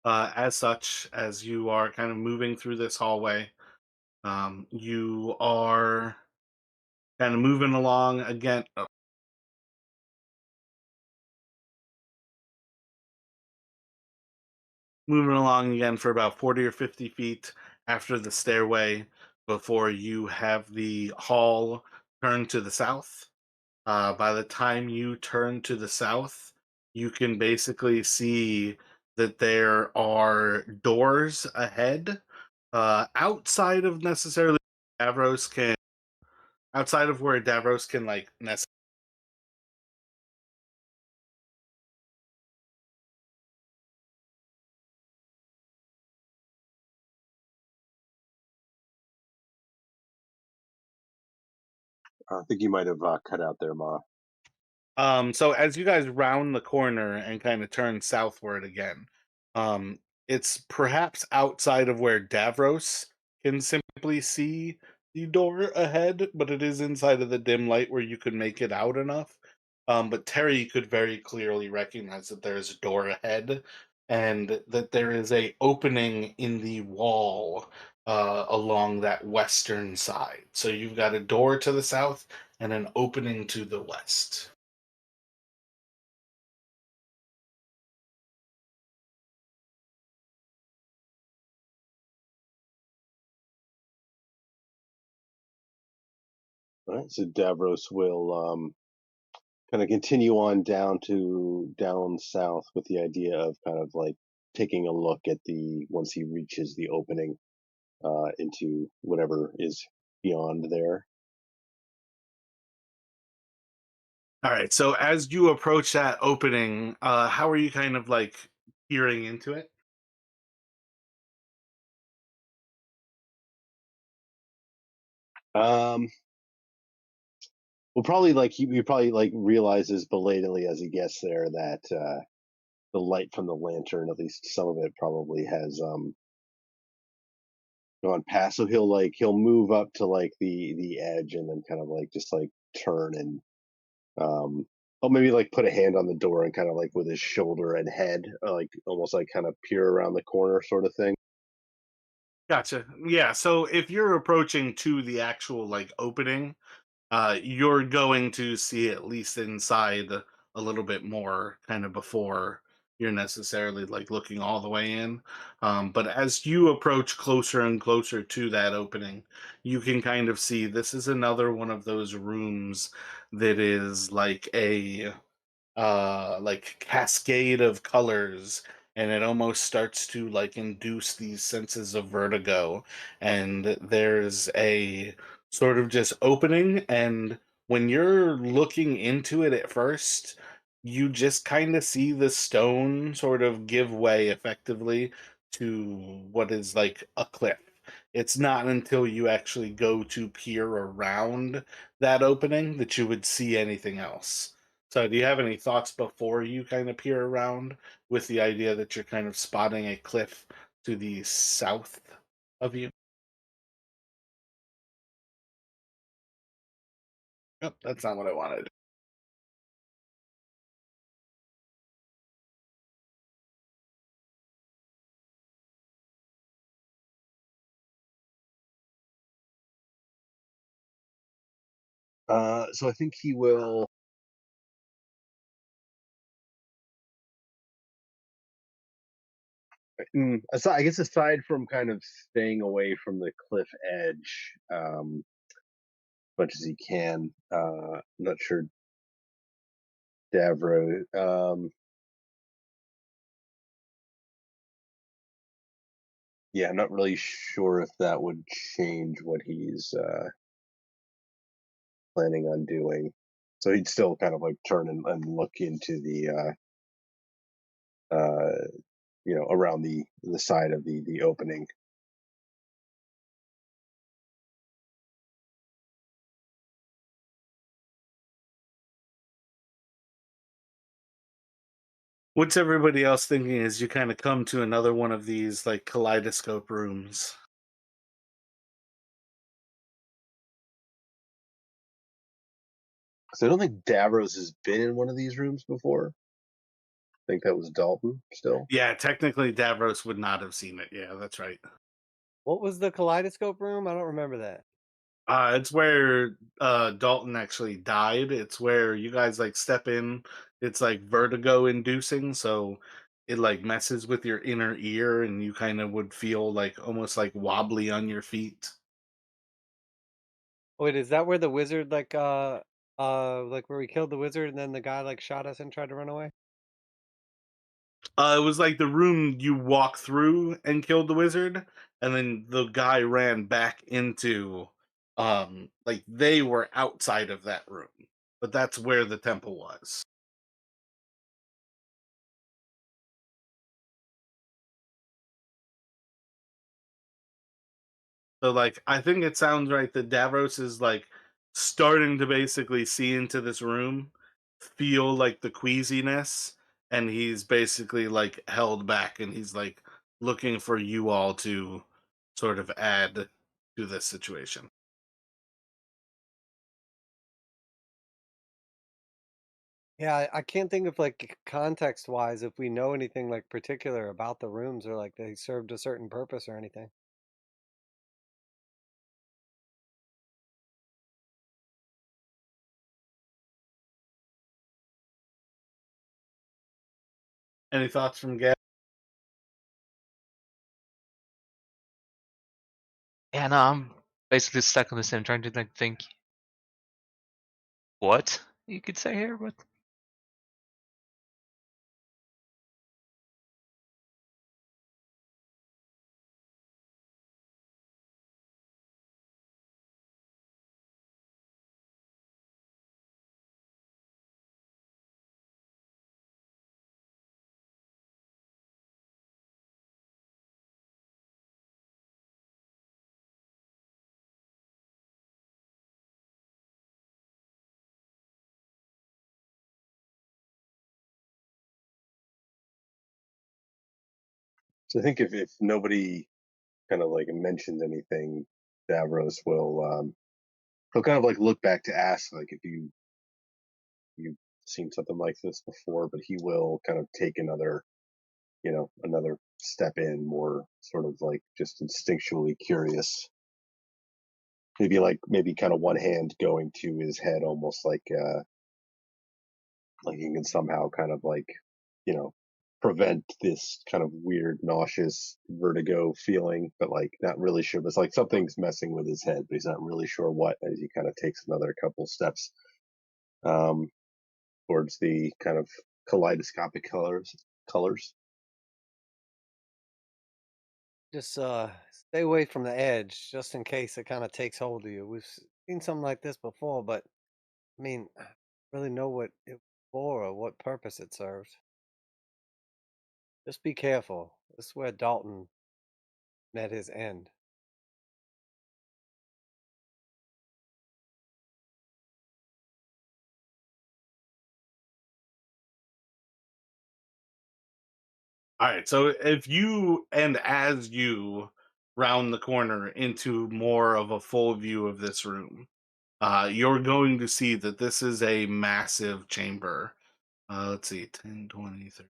A: as such as you are kind of moving through this hallway. You are kind of moving along again. Moving along again for about 40 or 50 feet after the stairway before you have the hall turn to the south. By the time you turn to the south, you can basically see that there are doors ahead. Outside of necessarily Davros can, outside of where Davros can like
C: I think you might have cut out there, Ma.
A: So as you guys round the corner and kind of turn southward again, it's perhaps outside of where Davros can simply see the door ahead, but it is inside of the dim light where you could make it out enough. But Terry could very clearly recognize that there is a door ahead and that there is a opening in the wall along that western side. So you've got a door to the south and an opening to the west.
C: All right, so Davros will kind of continue on down south with the idea of kind of like taking a look at the once he reaches the opening into whatever is beyond there.
A: All right. So as you approach that opening, how are you kind of like peering into it?
C: Um, well, probably like he probably like realizes belatedly as he gets there that the light from the lantern, at least some of it, probably has gone past. So he'll move up to like the edge and then kind of like just like turn and um or maybe like put a hand on the door and kind of like with his shoulder and head, like almost like kind of peer around the corner sort of thing.
A: Gotcha. Yeah. So if you're approaching to the actual like opening, you're going to see at least inside a little bit more kind of before you're necessarily like looking all the way in. But as you approach closer and closer to that opening, you can kind of see this is another one of those rooms that is like cascade of colors, and it almost starts to like induce these senses of vertigo, and there's a sort of just opening, and when you're looking into it at first you just kind of see the stone sort of give way effectively to what is like a cliff. It's not until you actually go to peer around that opening that you would see anything else. So, do you have any thoughts before you kind of peer around with the idea that you're kind of spotting a cliff to the south of you? Yep, that's not what I wanted.
C: So I think he will. Aside, I guess aside from kind of staying away from the cliff edge, much as he can. I'm not sure Davro. Yeah, I'm not really sure if that would change what he's planning on doing. So he'd still kind of like turn and look into uh, around the side of the opening.
A: What's everybody else thinking as you kind of come to another one of these like kaleidoscope rooms?
C: So I don't think Davros has been in one of these rooms before. I think that was Dalton still.
A: Yeah, technically Davros would not have seen it. Yeah, that's right.
B: What was the kaleidoscope room? I don't remember that.
A: It's where Dalton actually died. It's where you guys like step in. It's like vertigo inducing, so it like messes with your inner ear, and you kind of would feel like almost like wobbly on your feet.
B: Wait, is that where the wizard like where we killed the wizard and then the guy like shot us and tried to run away?
A: It was like the room you walk through and killed the wizard, and then the guy ran back into like they were outside of that room, but that's where the temple was. So like I think it sounds right that Davros is like starting to basically see into this room, feel like the queasiness, and he's basically like held back and he's like looking for you all to sort of add to this situation.
B: Yeah, I can't think of like context wise if we know anything like particular about the rooms or like they served a certain purpose or anything.
A: Any thoughts from Gab?
D: Yeah, no, I'm basically stuck on the same, trying to like think what you could say here, but
C: So I think if nobody kind of like mentions anything, Davros will he'll kind of like look back to ask like if you've seen something like this before, but he will kind of take another another step in, more sort of like just instinctually curious. Maybe kind of one hand going to his head, almost like he can somehow kind of like you know prevent this kind of weird nauseous vertigo feeling, but like not really sure. But it's like something's messing with his head, but he's not really sure what. As he kind of takes another couple steps um, towards the kind of kaleidoscopic colors.
B: Just stay away from the edge just in case it kind of takes hold of you. Seen something like this before, but I mean, I don't really know what it was for or what purpose it served. Just be careful. This is where Dalton met his end.
A: All right, so if you and as you round the corner into more of a full view of this room, you're going to see that this is a massive chamber. Let's see, 10, 20, 30.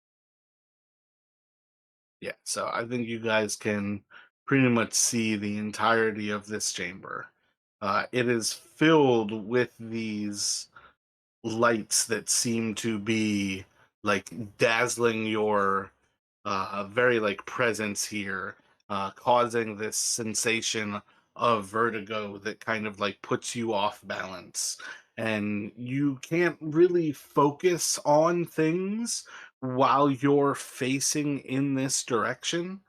A: Yeah, so I think you guys can pretty much see the entirety of this chamber. It is filled with these lights that seem to be like dazzling your very like presence here, causing this sensation of vertigo that kind of like puts you off balance. And you can't really focus on things while you're facing in this direction.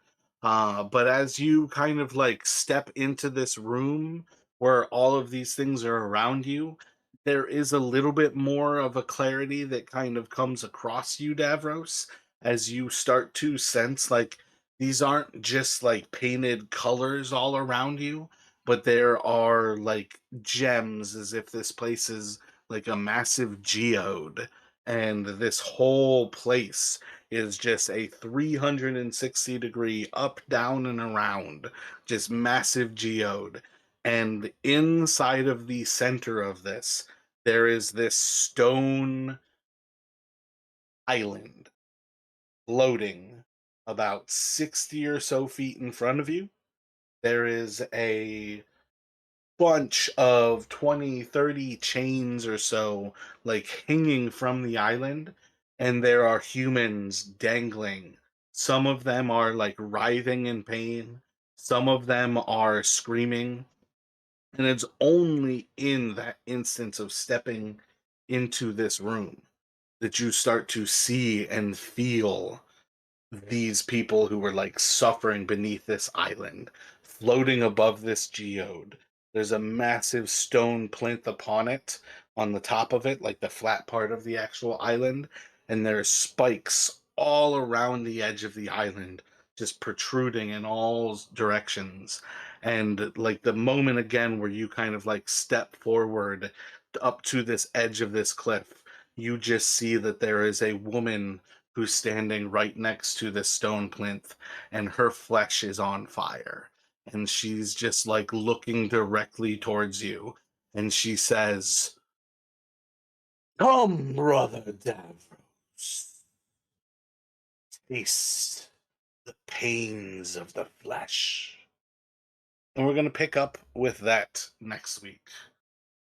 A: But as you kind of like step into this room where all of these things are around you, there is a little bit more of a clarity that kind of comes across you, Davros, as you start to sense like these aren't just like painted colors all around you, but there are like gems, as if this place is like a massive geode. And this whole place is just a 360-degree up, down, and around, just massive geode. And inside of the center of this, there is this stone island floating about 60 or so feet in front of you. There is a bunch of 20, 30 chains or so, like hanging from the island, and there are humans dangling. Some of them are like writhing in pain, some of them are screaming. And it's only in that instance of stepping into this room that you start to see and feel these people who were like suffering beneath this island, floating above this geode. There's a massive stone plinth upon it, on the top of it, like the flat part of the actual island, and there's spikes all around the edge of the island, just protruding in all directions. And like the moment again where you kind of like step forward up to this edge of this cliff, you just see that there is a woman who's standing right next to this stone plinth, and her flesh is on fire. And she's just like looking directly towards you. And she says, Come, brother Davros, taste the pains of the flesh. And we're going to pick up with that next week.